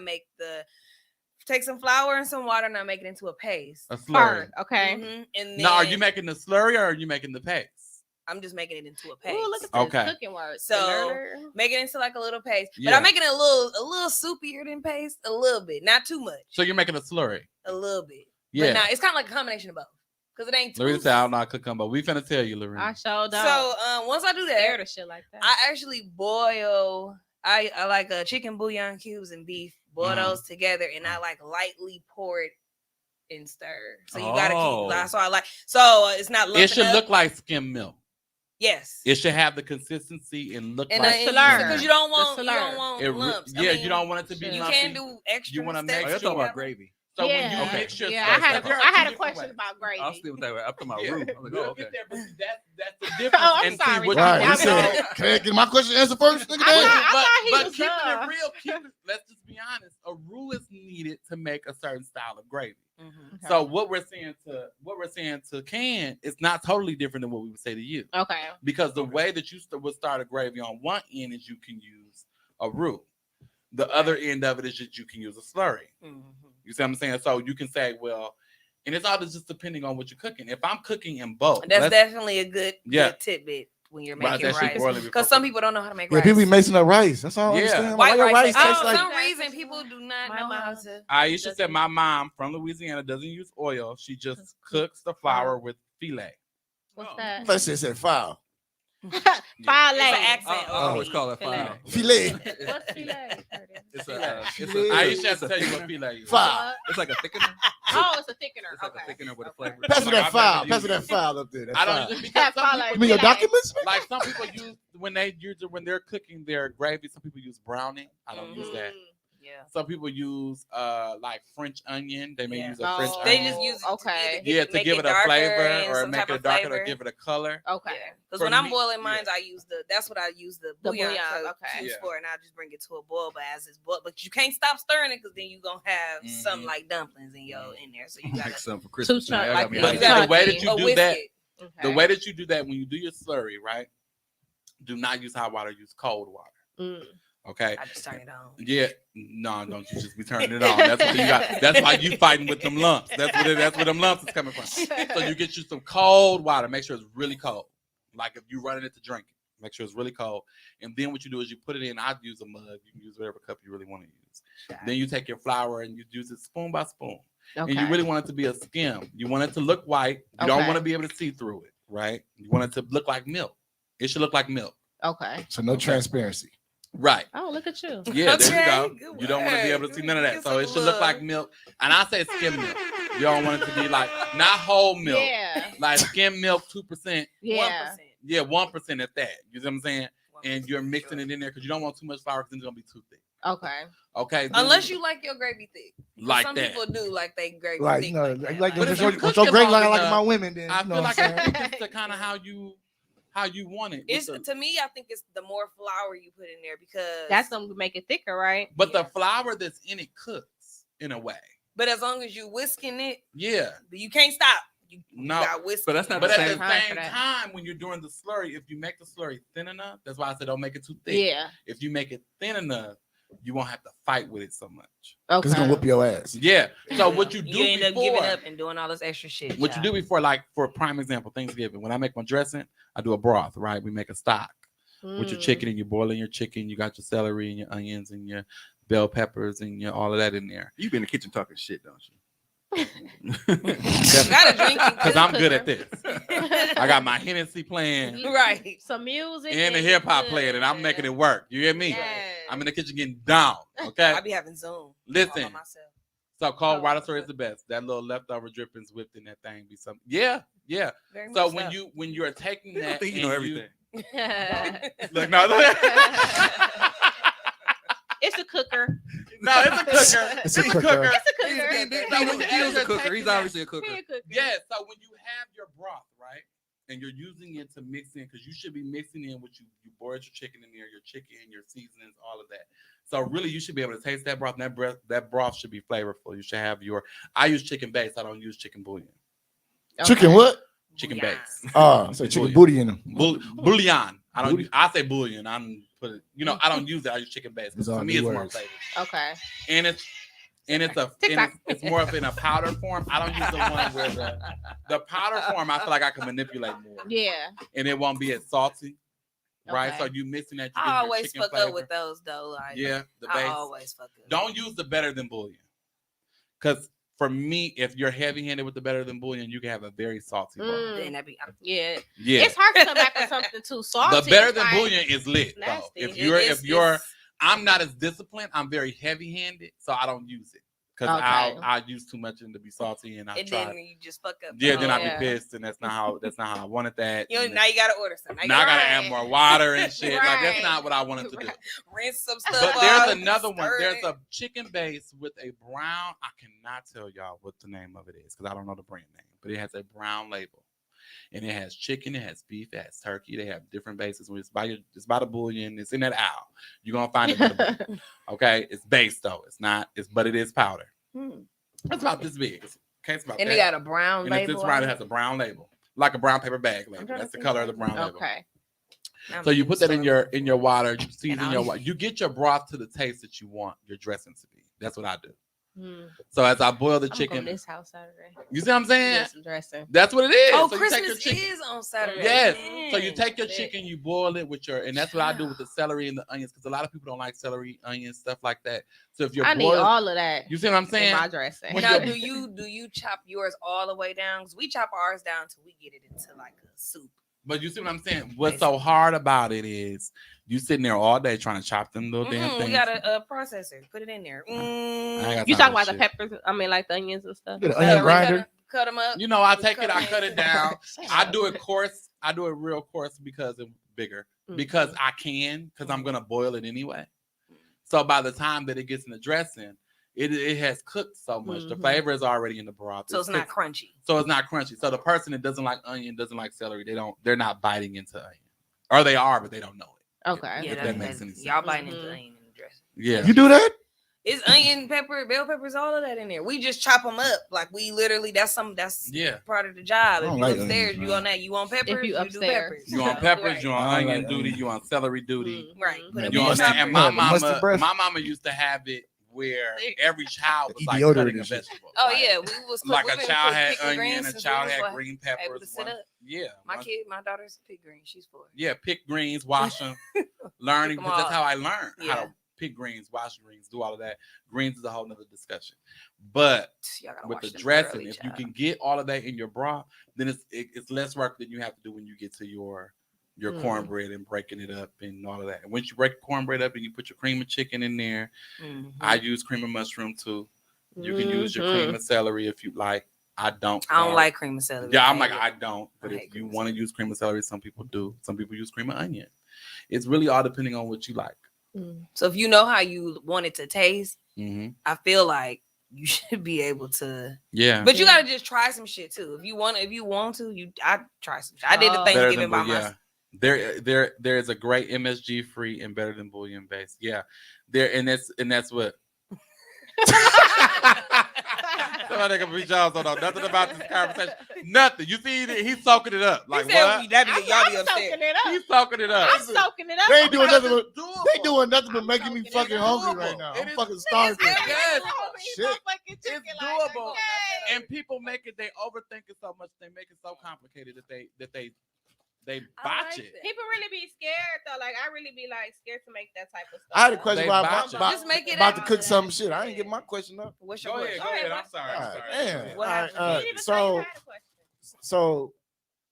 take some flour and some water and I make it into a paste. A slurry. Burn. Okay. Mhm. And then Now, are you making the slurry or are you making the paste? I'm just making it into a paste. Ooh, look at this Okay. cooking words. So- Make it into like a little paste, but Yeah. I'm making it a little soupier than paste, a little bit, not too much, So you're making a slurry. a little bit. Yeah. But nah, it's kind of like a combination of both because it ain't too. Lorena said, "I don't know how to cook gumbo." We finna tell you, I Lorena. sure don't. So once I do scared that, of shit like that. I actually boil. I like chicken bouillon cubes and beef. Boil Uh-huh. those together, and I like lightly pour it and stir. So you gotta Oh. keep. So I like. So it's not. It lumping should up. look like skim milk. Yes. It should have the consistency and look And like slur. because you don't want The you don't slur. want It re- lumps. I yeah, mean, you don't want it to be you You lumpy. can't do extra. You wanna steps make Oh, you're talking sure. about gravy. So when Yeah, you mix your yeah. slurry, I had there are a two question different ways. about gravy. I'll still with that. I'm talking about Yeah. roux. I'm like, We'll oh, okay. get there, but that's the difference. Oh, I'm and sorry. See, what Right. you He want to know. said, "Can I get my question answered first?" Nigga, I damn. thought- thought he but was, keeping it real, let's just be honest. A roux is needed to make a certain style of gravy. Mhm. So what we're saying to Ken is not totally different than what we would say to you. Okay. Because the way that you would start a gravy on one end is you can use a roux. The other end of it is that you can use a slurry. Mhm. You see what I'm saying? So you can say, well, and it's all just depending on what you're cooking. If I'm cooking in bulk, That's definitely a good Yeah. tidbit when you're Right, making that shit rice. boiling before Because some cooking. people don't know how to make Yeah, rice. people be mixing up rice. That's all I Yeah. understand. White Why your rice rice. tastes For like some reason, people do not My know how mom- to. Aisha said my mom from Louisiana doesn't use oil. She just cooks the flour with filet. What's that? First it said foul. Filet. It's an accent. I always call it Filet. file. Filet. What's filet? Curtis? It's Aisha has to tell you what filet is. Foul. It's like a thickener. Oh, it's a thickener. It's like Okay. a thickener with a flavor. Pass me that I've file. never Pass me that used file up there. That I don't file. use it because some Filet. people You mean your Filet. documents? like some people use when they're cooking their gravy. Some people use browning. I don't use that. Yeah. Some people use like French onion. They may Yeah. use a French Oh. They onion. just use it Okay. Yeah, to make give it a darker flavor and or some make type it of darker or flavor. give it a color. Okay. Because For when I'm me- boiling mine, yeah. I use that's what I use the The bouillon, bouillon, okay. okay. Yeah. for, and I just bring it to a boil. But as it's boiled, but you can't stop stirring it because then you gonna have something Mhm. like dumplings in there. So you gotta Make something for Christmas. chunks, Y'all like got me you But hyped. you see, gotta the way that be you a do whisk that, it. the way that you do that when you do your slurry, right? Do not use hot water. Use cold water. Mm. Okay. I just turn it on. Yeah, no, don't you just be turning it on. That's what you got. That's why you fighting with them lumps. That's where them lumps is coming from. So you get you some cold water. Make sure it's really cold. Like if you're running it to drink, make sure it's really cold. And then what you do is you put it in. I'd use a mug. You can use whatever cup you really want to use. Then you take your flour and you use it spoon by spoon. Okay. And you really want it to be a skim. You want it to look white. You don't Okay. want to be able to see through it, right? You want it to look like milk. It should look like milk. Okay. So no transparency. Right. Oh, look at you. Yeah, there you Okay, go. good You don't want to be word. able to see none of that. Get So it some should look like love. milk. And I say skim milk. You don't want it to be like not whole milk. Yeah. Like skim milk 2%. Yeah. 1%. Yeah, 1% at that. You know what I'm saying? And you're mixing it in there because you don't want too much flour because it's gonna be too thick. Okay. Okay. then Unless you like your gravy thick. like Some that. people do like they gravy Like, thick. you know, that. like But if your you cook your it great long like I like enough, my women. Then I you know feel what like I'm saying? it's just kind of how you want it. It's With the- to me, I think it's the more flour you put in there because That's gonna make it thicker, right? but the flour that's in it cooks in a way. But as long as you whisking it, Yeah. you can't stop. You No. got whisk. But that's not But the at same. the time for same that. time, when you're doing the slurry, if you make the slurry thin enough, that's why I said don't make it too thick. Yeah. If you make it thin enough, you won't have to fight with it so much. Okay. It's gonna whoop your ass. Yeah. So what you do you end up before, giving up and doing all this extra shit. what you do before, like for a prime example, Thanksgiving, when I make my dressing, I do a broth, right? We make a stock with your Mm. chicken, and you're boiling your chicken. You got your celery and your onions and your bell peppers and your all of that in there. You be in the kitchen talking shit, don't you? You gotta drink Because I'm good at this. I got my Hennessy playing right. Some music and the hip hop playing, and I'm making it work. You hear me? I'm in the kitchen getting down. Okay. I be having Zoom. all by Listen. myself. So cold Oh, water okay. story is the best. That little leftover drippings whipped in that thing be something. Yeah, yeah. Very So much when you're taking You don't that, think you know and everything. Look, no, It's a cooker. no, it's a cooker. It's a cooker. It's a cooker. He was a cooker. He's obviously a cooker. He a cooker. Yeah. So when you have your broth, right, and you're using it to mix in, because you should be mixing in what you boiled your chicken in there, your chicken, your seasonings, all of that. So really, you should be able to taste that broth, and that broth should be flavorful. You should have I use chicken base. I don't use chicken bouillon. Chicken what? Chicken Bouillon. base. Oh, so chicken Bouillon. booty in them. Bouillon. Bouillon. I say bouillon. I'm put it. You know, I don't use it. I use chicken base. It's For all me, new it's more words. flavor. Okay. And it's more of in a powder form. I don't use the one where the powder form. I feel like I can manipulate more, Yeah. and it won't be as salty, right? Okay. So you mixing that. You I get your always chicken fuck flavor. up with those though. Like, Yeah, the I base. always fuck up. Don't use the better than bouillon, because for me, if you're heavy-handed with the better than bouillon, you can have a very salty broth. Mm. Then that be Yeah. Yeah, It's hard to come back with something too salty. the better It's than like- bouillon is lit. Though. nasty. If It- you're it's- if you're it's- I'm not as disciplined. I'm very heavy-handed, so I don't use it. because Okay. I'll use too much and to be salty, and I And try. then you just fuck up. Yeah, then I'll Yeah. be pissed, and that's not how I wanted that. You know, and now you gotta order some. now I gotta add Right. more water and shit. Like that's Right. not what I wanted to do. rinse some stuff. But off, there's another one. stir There's it. a chicken base with a brown. I cannot tell y'all what the name of it is because I don't know the brand name. But it has a brown label, and it has chicken, it has beef, it has turkey. They have different bases. When it's by the bouillon. It's in that aisle. You're gonna find it. By the bouillon. Okay, it's base though. It's not. But it is powder. It's about this big. It's case about And that. they got a brown and label. it's right. It has a brown label, like a brown paper bag label. trying to That's the see color of the brown label. Okay. So you put that in your water. You season your water. You get your broth to the taste that you want your dressing to be. That's what I do. So as I boil the I'm chicken, going to this house Saturday. you see what I'm saying? Get some dressing. That's what it is. Oh, So you take your Christmas chicken. is on Saturday. Yes. So you Man. take your chicken, you boil it with your, and that's what I do with the celery and the onions because a lot of people don't like celery, onions, stuff like that. So if you're I need boiling, all of that you see what I'm in saying? my dressing. When Now, you're- do you chop yours all the way down? Because we chop ours down till we get it into like a soup. But you see what I'm saying? What's so hard about it is you sitting there all day trying to chop them little damn things. We got a processor. Put it in there. I ain't got You time talking for about the shit. peppers? I mean, like the onions and stuff. Get an onion grinder. Cut them up. You know, I We take it, I cut it down. I I do it coarse. I do it real coarse because it's bigger. Because I can, because I'm gonna boil it anyway. So by the time that it gets in the dressing, it has cooked so much. The flavor is already in the broth. So it's not cooked. crunchy. So it's not crunchy. So the person that doesn't like onion, doesn't like celery, they're not biting into onion. Or they are, but they don't know it. Okay. Yeah, If that makes any sense. Y'all biting into onion in the dressing. Yeah. You do that? It's onion, pepper, bell peppers, all of that in there. We just chop them up. Like we literally, that's Yeah. part of the job. I If don't you like upstairs, onions, you on that. You want peppers, you do upstairs. peppers. You on peppers, Right. you on I onion like duty, onions. you on celery duty. Right. Put Man, them You in on the that. And chopper. mustard breath. my mama used to have it where every child was Eat like deodorant cutting and a shit. vegetable. Oh Like- yeah, we was Like we a been child had picking onion, greens a since child we had was green able peppers. to sit up. Yeah. My daughter's pick green. She's 4. Yeah, pick greens, wash them, learning, Pick 'em because that's all. how I learned how Yeah. to pick greens, wash greens, do all of that. Greens is a whole nother discussion. But Y'all gotta with wash the them dressing, thoroughly, if you child. can get all of that in your broth, then it's less work than you have to do when you get to your cornbread and breaking it up and all of that. And once you break the cornbread up and you put your cream of chicken in there, I use cream of mushroom too. You can use your cream of celery if you like. I don't like cream of celery. Yeah, I'm like, hate I it. don't. But I if hate you cream of want to celery. use cream of celery, some people do. Some people use cream of onion. It's really all depending on what you like. So if you know how you want it to taste, Mm-hmm. I feel like you should be able to. Yeah. But you gotta just try some shit too. If you want to, I try some shit. I did the Oh. Thanksgiving by myself. There is a great MSG free and better than bouillon base. Yeah. And that's what somebody can be Jones don't know nothing about this conversation. Nothing. You see, he's soaking it up. Like He said what? y'all be I'm upset. soaking it up. He's soaking it up. I'm soaking it up. They ain't doing nothing but Doable. they doing nothing but making me soaking it fucking up. hungry right now. It I'm is- fucking starving. Yes. Shit. It's doable. And people make it, they overthink it so much, they make it so complicated that they botch it. People really be scared though. Like I really be like scared to make that type of stuff. I had a question They about, botch it. Just make it about up. to cook some shit. I ain't get my question up. What's your Go ahead, question? go ahead. I'm sorry. I'm God sorry. damn. What All right, happened? You didn't even say you so had a question. so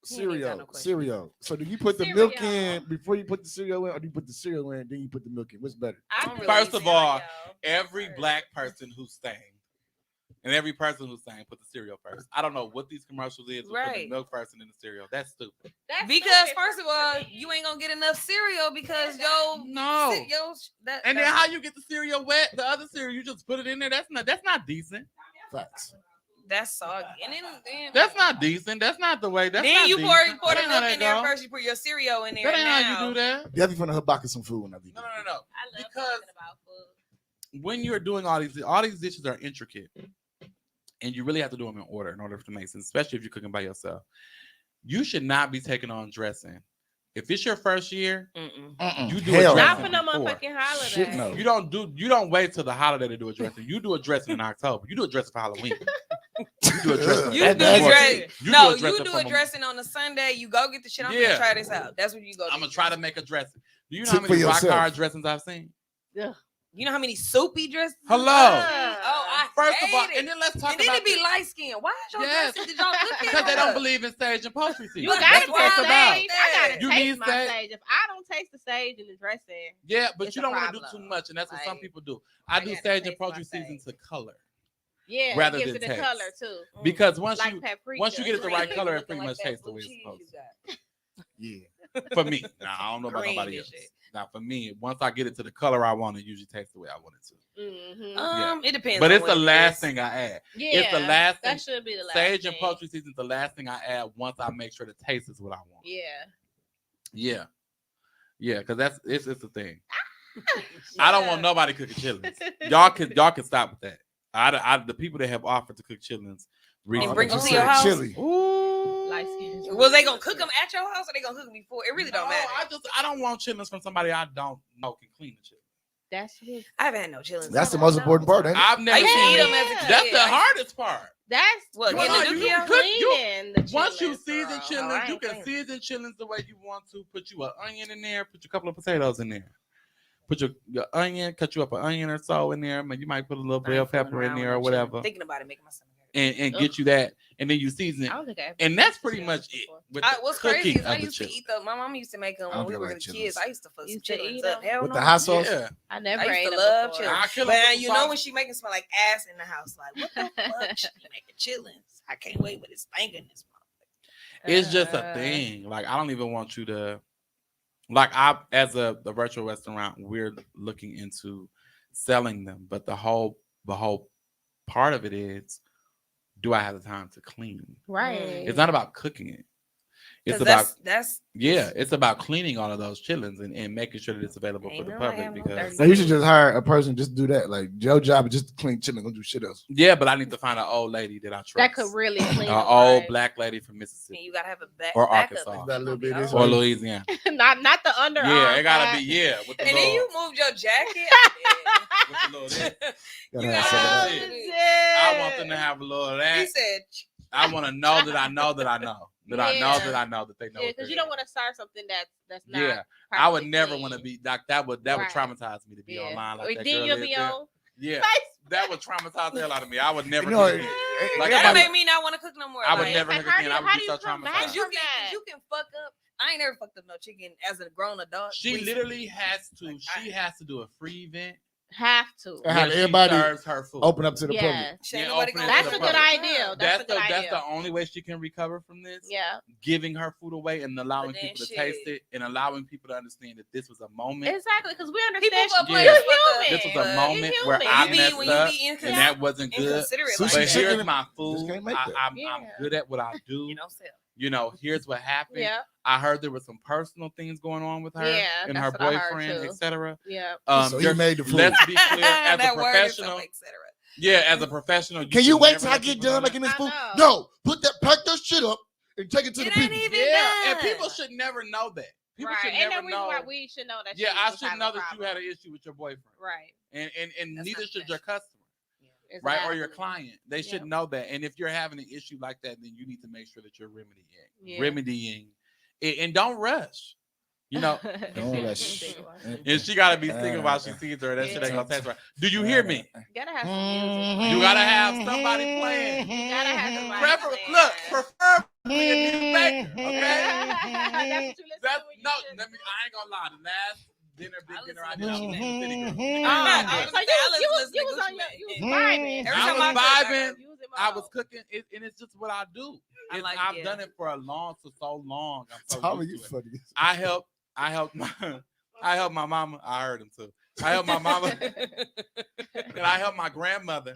He ain't got cereal, no question. cereal. So do you put the milk Cereal. in before you put the cereal in, or do you put the cereal in then you put the milk in? What's better? I Don't do really First of cereal. all, every black person who sang, and every person who sang put the cereal first. I don't know what these commercials is with putting Right. the milk first and then the cereal. That's stupid. That's Because stupid first of for all, me. you ain't gonna get enough cereal because No. And then that's- how you get the cereal wet? The other cereal, you just put it in there. That's not decent. Facts. that's soggy. And then That's not decent. That's not the way. That's then not you decent. pour That the ain't how milk that in there go. first. You put your cereal in there. That ain't now. how you do that. You have me from the Habaka some food when I be No. I love Because- talking about food. When you're doing all these dishes are intricate, and you really have to do them in order to make sense, especially if you're cooking by yourself. You should not be taking on dressing. If it's your first year, you do Hell a Not dressing for no before. motherfucking holiday. Shit, no. You don't wait till the holiday to do a dressing. You do a dressing in October. You do a dressing for Halloween. You do a dressing. You That- do that's- dress. You No, do a dressing you do from a dressing on a Sunday. You go get the shit. I'm Yeah. gonna try this out. That's what you go. I'm gonna try to make a dressing. Do you know Tip how for many rock yourself. hard dressings I've seen? You know how many soapy dresses? Hello. I First of all, hate it. and then let's talk And then about it be this. light skin. Why is your Yes. dressing? Did y'all look at Because they it? don't believe in sage and poultry season. You But gotta That's that's what why it's I'm about. sage. I gotta You taste need my sage. sage. If I don't taste the sage in the dressing, Yeah, but It's you a don't want to do problem. too much, and that's what some Like, people do. I do gotta sage and taste my poultry season sage. to color. Yeah, rather it gives than it the taste. color too. Because once Like you paprika. get it the right color, it Looking pretty like much that tastes the blue way it's cheese supposed you to. got. Yeah. For me, nah, I don't know about Green nobody and else. shit. Now, for me, once I get it to the color I want, it usually tastes the way I want it to. Mm-hmm. It depends. But on it's what the it last is. thing I add. Yeah, It's the last thing. that should be the last Sage thing. and poultry season is the last thing I add once I make sure the taste is what I want. Yeah. Yeah, because it's a thing. I don't want nobody cooking chitlins. Y'all can stop with that. The people that have offered to cook chitlins And bring them to you your said house. chili. Ooh. Light skin. Was they gonna cook them at your house or they gonna cook them before? It really don't matter. I don't want chitlins from somebody I don't know can clean the chitlins. That's it. I haven't had no chillin'. That's the most important part, ain't it? I've never I used to seen eat it. them as a kid. That's the hardest part. That's What, You getting know, the you dookie out? cook- cleaning the Once you chitlins, season girl. chitlins, I you ain't can cleaning. season chitlins the way you want to. Put you an onion in there. Put you a couple of potatoes in there. Put your onion, cut you up an onion or so in there. You might put a little I ain't bell fooling pepper in around there with or no whatever, chillin'. Thinking about it, making my stomach hurt. and get you that, and then you season it. I don't think I ever And that's tasted pretty chitlins much it. before. With What's the crazy cooking is I of the used to chitlins. eat them. My mom used to make them I when don't we feel were like kids. chitlins. I used to fuck some Used to eat chillins up. them? Hell With no. the hot sauce? Yeah, I never I ate used to them love before. chillins. I kill But 'em with you the know sauce. when she making smell like ass in the house, like what the fuck? She making chillins. I can't wait with this thing in this mouth. it's just a thing. Like I don't even want you to. Like as the virtual restaurant, we're looking into selling them, but the whole part of it is, do I have the time to clean? Right. It's not about cooking it. It's 'Cause about that's it's about cleaning all of those chitlins and making sure that it's available for Ain't the nobody public have no because dirty Now you should just hire a person just do that. Like your job is just to clean chitlin, don't do shit else. yeah, but I need to find an old lady that I trust. That could really clean an them, old right? black lady from and Mississippi you gotta have a back or backup. Arkansas. That little bit is or Louisiana. not the underarm. Yeah, it gotta fat. be with the And then little, you moved your jacket. with the little this. Gotta You have got some of all that. of it. I want them to have a little of He that. said, I want to know that I know that I know that I know Yeah. that I know that they know. Yeah, what because they're you don't doing. want to start something that's not. Yeah, I would properly never clean. want to be like that. Would Right. traumatize me to be Yeah. online like Or that. then girl you'll is be there. on. Yeah, Facebook. that would traumatize the hell out of me. I would never. You know, cook again. it- Like, that'll I make would- me not want to cook no more. I would Like, never Like, cook again. I would how be do so you come back traumatized. Cause you from can, that? you can fuck up. I ain't never fucked up no chicken as a grown adult. She Recently. literally has to. Like, She has to do a free event. Have to. And have where she everybody serves her food. open up to the public. Yeah. Shit, ain't Yeah, nobody open gonna it to That's the a good public. idea. That's That's a good idea. the only way she can recover from this. Yeah. Giving her food away and allowing But then people to shit. taste it and allowing people to understand that this was a moment. Exactly, because we People understand. gonna play Yeah. the fuck up, You're This was a but moment You're where human. I you be messed when you up be and that wasn't good. inconsiderate Sushi like But that. chicken here's my just food. can't make that. I'm Yeah. good at what I do. You know, sell. You know, here's what happened. Yeah. I heard there were some personal things going on with her Yeah, and that's her what I heard boyfriend, too. etc. Yeah. So he made the food. Let's be clear, as a That word is professional. so etc. Yeah, as a professional. Can should you wait never till I let get people know done that. making this I food? know. No, pack that shit up and take it to the It ain't people. even Yeah, and done. people should never know that. People Right. should Ain't never no reason know. why we should know that. Yeah, she I was should having know a that you problem. had an issue with your boyfriend, Right. and That's neither not should your special. customer. Right, or your Exactly. client. They should Yeah. know that. And if you're having an issue like that, then you need to make sure that you're Yeah. remedying it, and don't rush. You know, Don't rush. and she gotta be thinking while she sees her. That shit ain't gonna taste right. Do you hear me? Gotta have some music. You gotta have somebody playing. You gotta have somebody Preferably a new baker. Okay. That's what you listen That's to when you no. should- Let me. I ain't gonna lie. The last big dinner I I did, I was listen city girl. So I you listen to was on Gucci your, Mane. you was vibing. Every I time was I cook, I vibing. gotta- You was in I mode. was cooking, and it's just what I do. I like I've it. done it for so long. I'm so Tommy, used you to it. funny. I helped my mama. I heard him too. I helped my mama and I helped my grandmother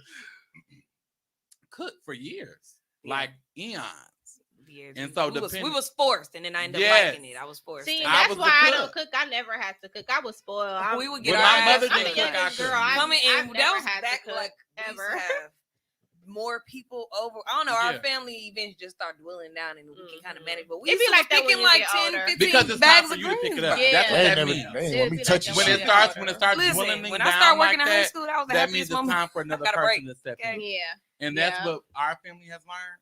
cook for years, like eons. Years. And so we depending- was forced, and then I ended up Yes. liking it. I was forced. See, I that's was the why I cook. don't cook. I never had to cook. I was spoiled. we would get When our my mother ass I'm didn't a cook, I young couldn't. girl. coming I've in. That never was had to back cook like we used to ever. have more people over. I don't know. Our Yeah. family events just start dwindling down, and we can kind of Mhm. manage. But we It used be to like that when picking you like get 10, older. 15 Because it's not bags for of you to pick it greens, up. bro. Yeah. That's what They that never, means. they ain't want me Seriously, touching like When that. it shit. starts Listen, dwindling when I down started like working in high that, school, that was the that happiest means it's moment. time for another got a person break, to step in. okay? Yeah. And that's Yeah. what our family has learned.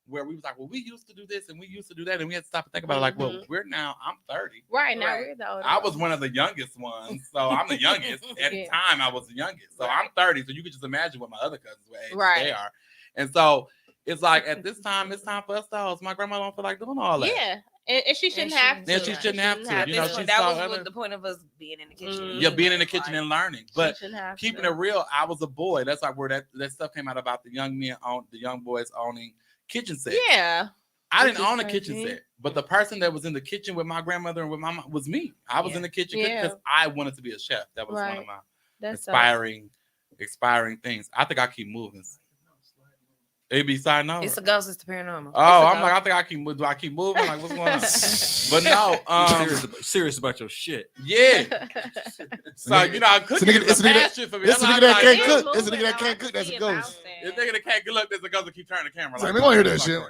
Where we was like, well, we used to do this and we used to do that, and we had to stop and think about it. Like, well, I'm 30. Right now, Right. we're the older I was ones. one of the youngest ones, so I'm the youngest. At the Yeah. time, I was the youngest, so I'm 30. So you can just imagine what my other cousins were age Right. they are. And so it's like at this time, it's time for us to host. My grandma don't feel like doing all that. Yeah. And she shouldn't have to. Then she shouldn't have to. You know, she that saw was other. what the point of us being in the kitchen. Mhm. Yeah, being in the kitchen and learning. But She shouldn't have keeping to. it real, I was a boy. That's like where that stuff came out about the young boys owning kitchen sets. Yeah. I Which didn't is own a kitchen crazy. set, but the person that was in the kitchen with my grandmother and with my mom was me. I was in the kitchen Yeah. because I wanted to be a chef. That was one of Right. my That's expiring things. I think I keep moving. AB side note. It's a ghost. It's the paranormal. Oh, I'm like, I think I keep moving. Do I keep moving? Like, what's going on? But no, serious about your shit. yeah. So you know, cooking is a passion for me. It's a That's nigga why that I'm can't like, cook. It's a nigga that can't cook. That's a ghost. This nigga that can't look, there's a ghost that keep turning the camera. So, we gonna hear that fuck shit.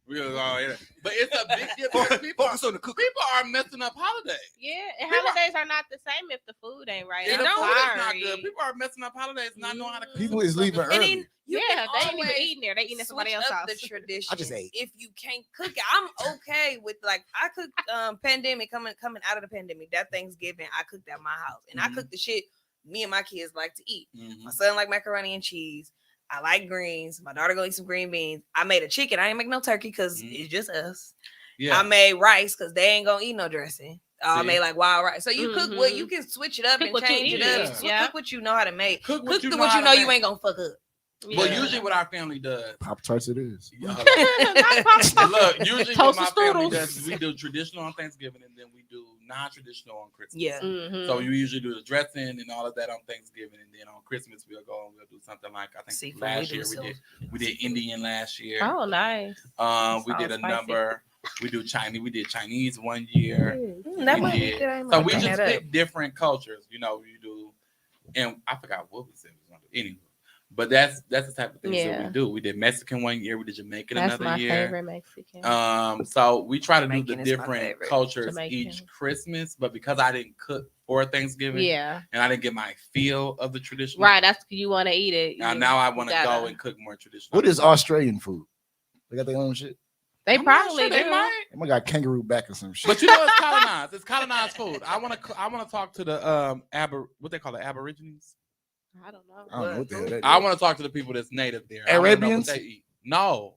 We gonna go, yeah. But it's a big difference. People are messing up holidays. Yeah, and holidays are not the same if the food ain't right. And I'm the food is not sorry. good. People are messing up holidays, not knowing how to cook. People is leaving And early. then you Yeah, can they ain't even always eating there. They eating at somebody switch else's up house. the tradition. I just ate. If you can't cook it, I'm okay with like I cooked pandemic coming out of the pandemic. That Thanksgiving, I cooked at my house, and I cooked the shit me and my kids like to eat. Mhm. My son like macaroni and cheese. I like greens. My daughter gonna eat some green beans. I made a chicken. I didn't make no turkey because it's just us. Yeah. I made rice because they ain't gonna eat no dressing. I See? made like wild rice. So you cook what you can switch it up Cook and what you change it eat. up. Yeah. So Yeah. Cook what you know how to make. Cook Cook what you the know what how you to know you make. ain't gonna fuck up. Well, Yeah. usually what our family does. Pop tarts it is. Not pop-tarts. Look, usually what Toast my and family strudels. does is we do traditional on Thanksgiving and then we do non-traditional on Christmas. Yeah. Mhm. So you usually do the dressing and all of that on Thanksgiving, and then on Christmas we'll go and we'll do something like I think Seafood, last we year do we did Indian last year. Oh, nice. We did a Sounds spicy. number. We do Chinese. We did Chinese one year. That We might be did. good. I So might we bring just that up. pick different cultures. You know, you do, and I forgot what we said we was gonna do anyway. But that's the type of things that Yeah. we do. We did Mexican one year. We did Jamaican That's another my year. favorite Mexican. So we try to do Jamaican the is my different favorite. cultures Jamaican. each Christmas, but because I didn't cook for Thanksgiving, Yeah. and I didn't get my feel of the traditional, Right. That's you want to eat it. now I want to gotta- go and cook more traditional. What is Australian food? They got their own shit. They I'm not probably sure they do. might. They might got kangaroo back or some shit. But you know it's colonized. It's colonized food. I want to talk to the what they call the Aborigines. I don't know. I don't know what the hell that I is. want to talk to the people that's native there. I wanna know what Arabians? they eat. No,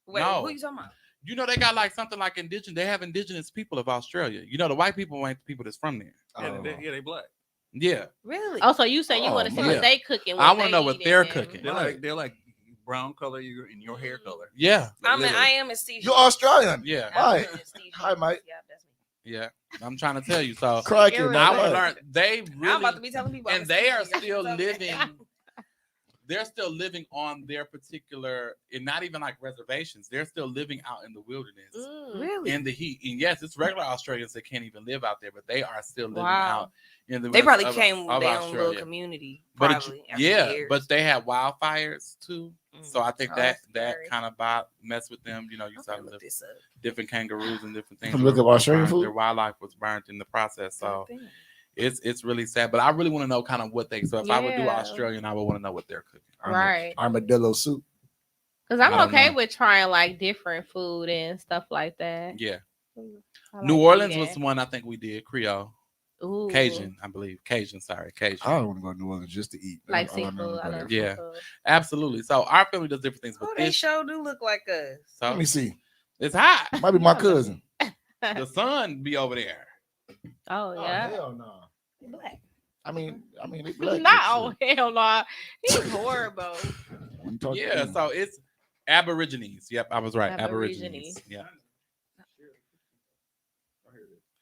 Wait, no. who you talking about? You know they got like something like indigenous. They have indigenous people of Australia. You know the white people ain't the people that's from there. Yeah, Oh. they black. Yeah, Really? Oh, so you say you Oh, want to see yeah. what they cooking? I want wanna know what they're cooking. They're like brown color in your hair color. yeah, I mean, literally. I am a Steve. You're Australian. yeah, Hi. Steve. Hi, Mike. Yeah, that's me. yeah. I'm trying to tell you. So Crikey, You're man. I want to Hey. learn. They I'm really about to be telling people. I'm and a they are Steve. still So- living. They're still living on their particular, and not even like reservations. They're still living out in the wilderness, Really? in the heat. And yes, it's regular Australians that can't even live out there, but they are still living Wow. out in the. They rest probably of- came of their own little Australia. community. But Probably. after yeah, years. but they have wildfires too. So I think Oh, that that's scary. kind of mess with them. You know, you I'm saw gonna the look this up. different kangaroos and different things. Look were up Australian burnt. food? Their wildlife was burnt in the process. So Damn. it's really sad. But I really want to know kind of what they. So if I would do Yeah. Australian, I would want to know what they're cooking. Right. Armadillo soup. Because I I'm don't okay know. with trying like different food and stuff like that. Yeah, I New like Orleans eating. was one I think we did. Creole, Ooh. Cajun, I believe. Cajun, sorry, Cajun. I don't want to go to New Orleans just to eat. Like That's all I know seafood. I about love it. Yeah. seafood. Absolutely. So our family does different things, but Oh, they this sure do look like us. so Let me see. it's hot. Might be my cousin. The sun be over there. Oh yeah. hell no. They black. I mean, they black. Not hell no. He's horrible. Yeah, so it's Aborigines. Yep, I was right. Aborigines. Aborigines. Yeah.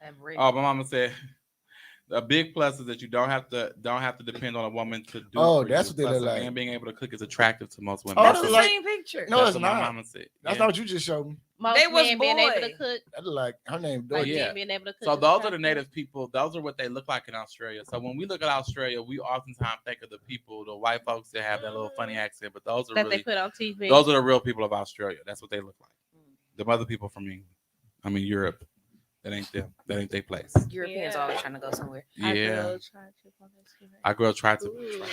Aborigines. Oh, my mama said a big plus is that you don't have to depend on a woman to do. Oh, for that's you. what they Plus, look a like. man being able to cook is attractive to most women. Oh, That's that's the like- same picture. No, That's it's what my not. mama said. That's Yeah. not what you just showed me. Most They was men being able to boys. cook. That look like her name. Like Dorothy. yeah. men being able to cook. So is those are the attractive. native people. Those are what they look like in Australia. So when we look at Australia, we oftentimes think of the people, the white folks that have that little funny accent, but those are that really they put on TV. those are the real people of Australia. That's what they look like. The other people from England, I mean Europe, that ain't them. That ain't their place. Europeans Yeah. always trying to go somewhere. Yeah, I girl tried to.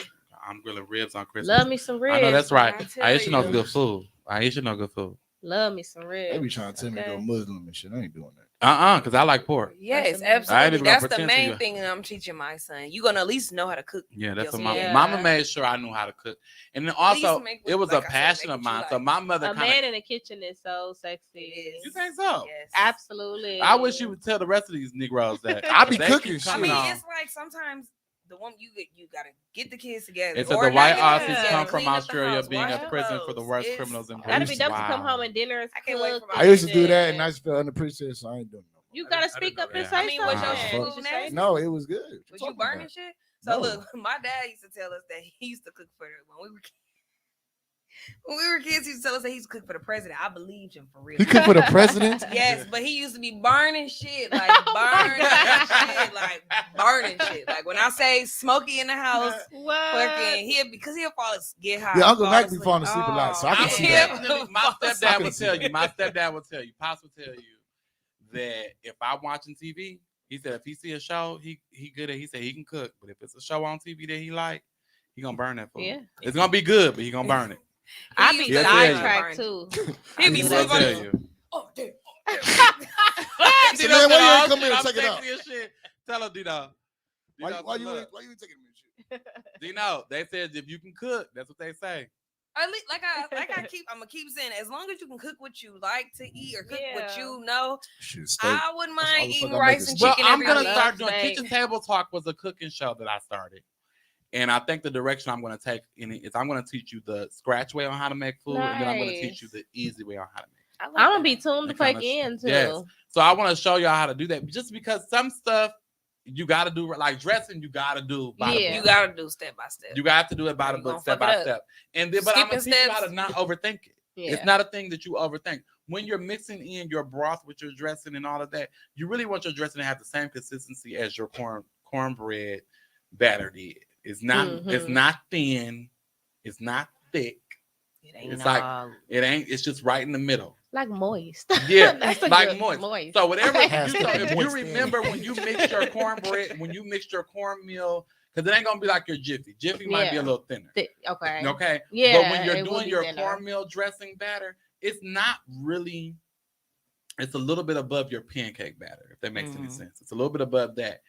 I'm grilling ribs on Christmas. Love me some ribs. I know that's right. I tell Aisha knows you. good food. Aisha know good food. Love me some ribs. They be trying to tell me to Okay. go Muslim and shit. I ain't doing that. Because I like pork. Yes, That's I ain't absolutely. even gonna That's the pretend to main you. thing that I'm teaching my son. You're gonna at least know how to cook. Yeah, that's what yourself. mama made sure I knew how to cook. And then At least also, make what- it was like a I said, passion make of what you mine. So like. my mother A kind man of. in the kitchen is so It sexy. is. You think so? Yes. Absolutely. I wish you would tell the rest of these Negroes that. I be They cooking keep shit. I coming mean, on. it's like sometimes the one you gotta get the kids together. It said or the white not get Aussies together, come from clean up the Australia house, being wash in the prison for the clothes. worst It's- criminals in That'd be prison. dope to come home and dinner is I can't wait for cooked my I used to do that, shit. and I just felt unappreciated, so I ain't doing no. You I gotta didn't speak know up and that. say I mean, was your something. food Did you say nasty? No, it was good. What Was you you talking burning about? shit? So No. look, my dad used to tell us that he used to cook for when we were kids. He used to tell us that he used to cook for the president. I believed him for real. He cooked for the president. Yes, but he used to be burning shit, like burning shit, like burning shit. Like when I say Smokey in the house, What? fucking he'll fall get high. Yeah, Uncle fall Mac be asleep. falling asleep a lot, so I I can would see Yeah. that. definitely, my I stepdad can would see tell that. you. My stepdad would tell you. Pops would tell you that if I'm watching TV, he said if he see a show, he good at. He said he can cook, but if it's a show on TV that he like, he gonna burn that food. Yeah. It's gonna be good, but he gonna burn it. I He be used to sidetracked burn. too. He'd be He sleeping will on tell his. you. Oh damn. So, man, why you ain't come here and I'm check it out? texting your shit. Tell him, Dino. Why Dino, you look. ain't taking me shit? Dino, they said if you can cook, that's what they say. At least, I'm gonna keep saying, as long as you can cook what you like to eat or cook what Yeah. you know, Shit, steak. I wouldn't That's all mind the fuck eating I'm rice making and steak. Well, chicken I'm every gonna week. start doing steak. Kitchen Table Talk was a cooking show that I started. And I think the direction I'm going to take in it is I'm going to teach you the scratch way on how to make food, and then I'm going to teach you the easy way on how to make it. I'm gonna be tuned to That kinda fake in too. yes. So I want to show y'all how to do that, just because some stuff you got to do, like dressing, you got to do by the Yeah. book. You gotta do step by step. You got to do it by the You book, gonna step fuck it by up. step. And then, but I'm gonna Skipping teach you how steps. to not overthink it. Yeah. It's not a thing that you overthink. When you're mixing in your broth with your dressing and all of that, you really want your dressing to have the same consistency as your cornbread batter did. It's not. It's Mhm. not thin. It's not thick. It ain't It's like all- it ain't. It's just right in the middle. Like moist. Yeah, That's a like good moist. So whatever. Has You, to so be if you moist. remember when you mix your cornbread, when you mix your cornmeal, because it ain't gonna be like your Jiffy. Jiffy might be a Yeah. little thinner. Okay. Okay. Yeah. But when you're it will doing be your thinner. cornmeal dressing batter, it's not really. It's a little bit above your pancake batter, if that makes any Mhm. sense. It's a little bit above that.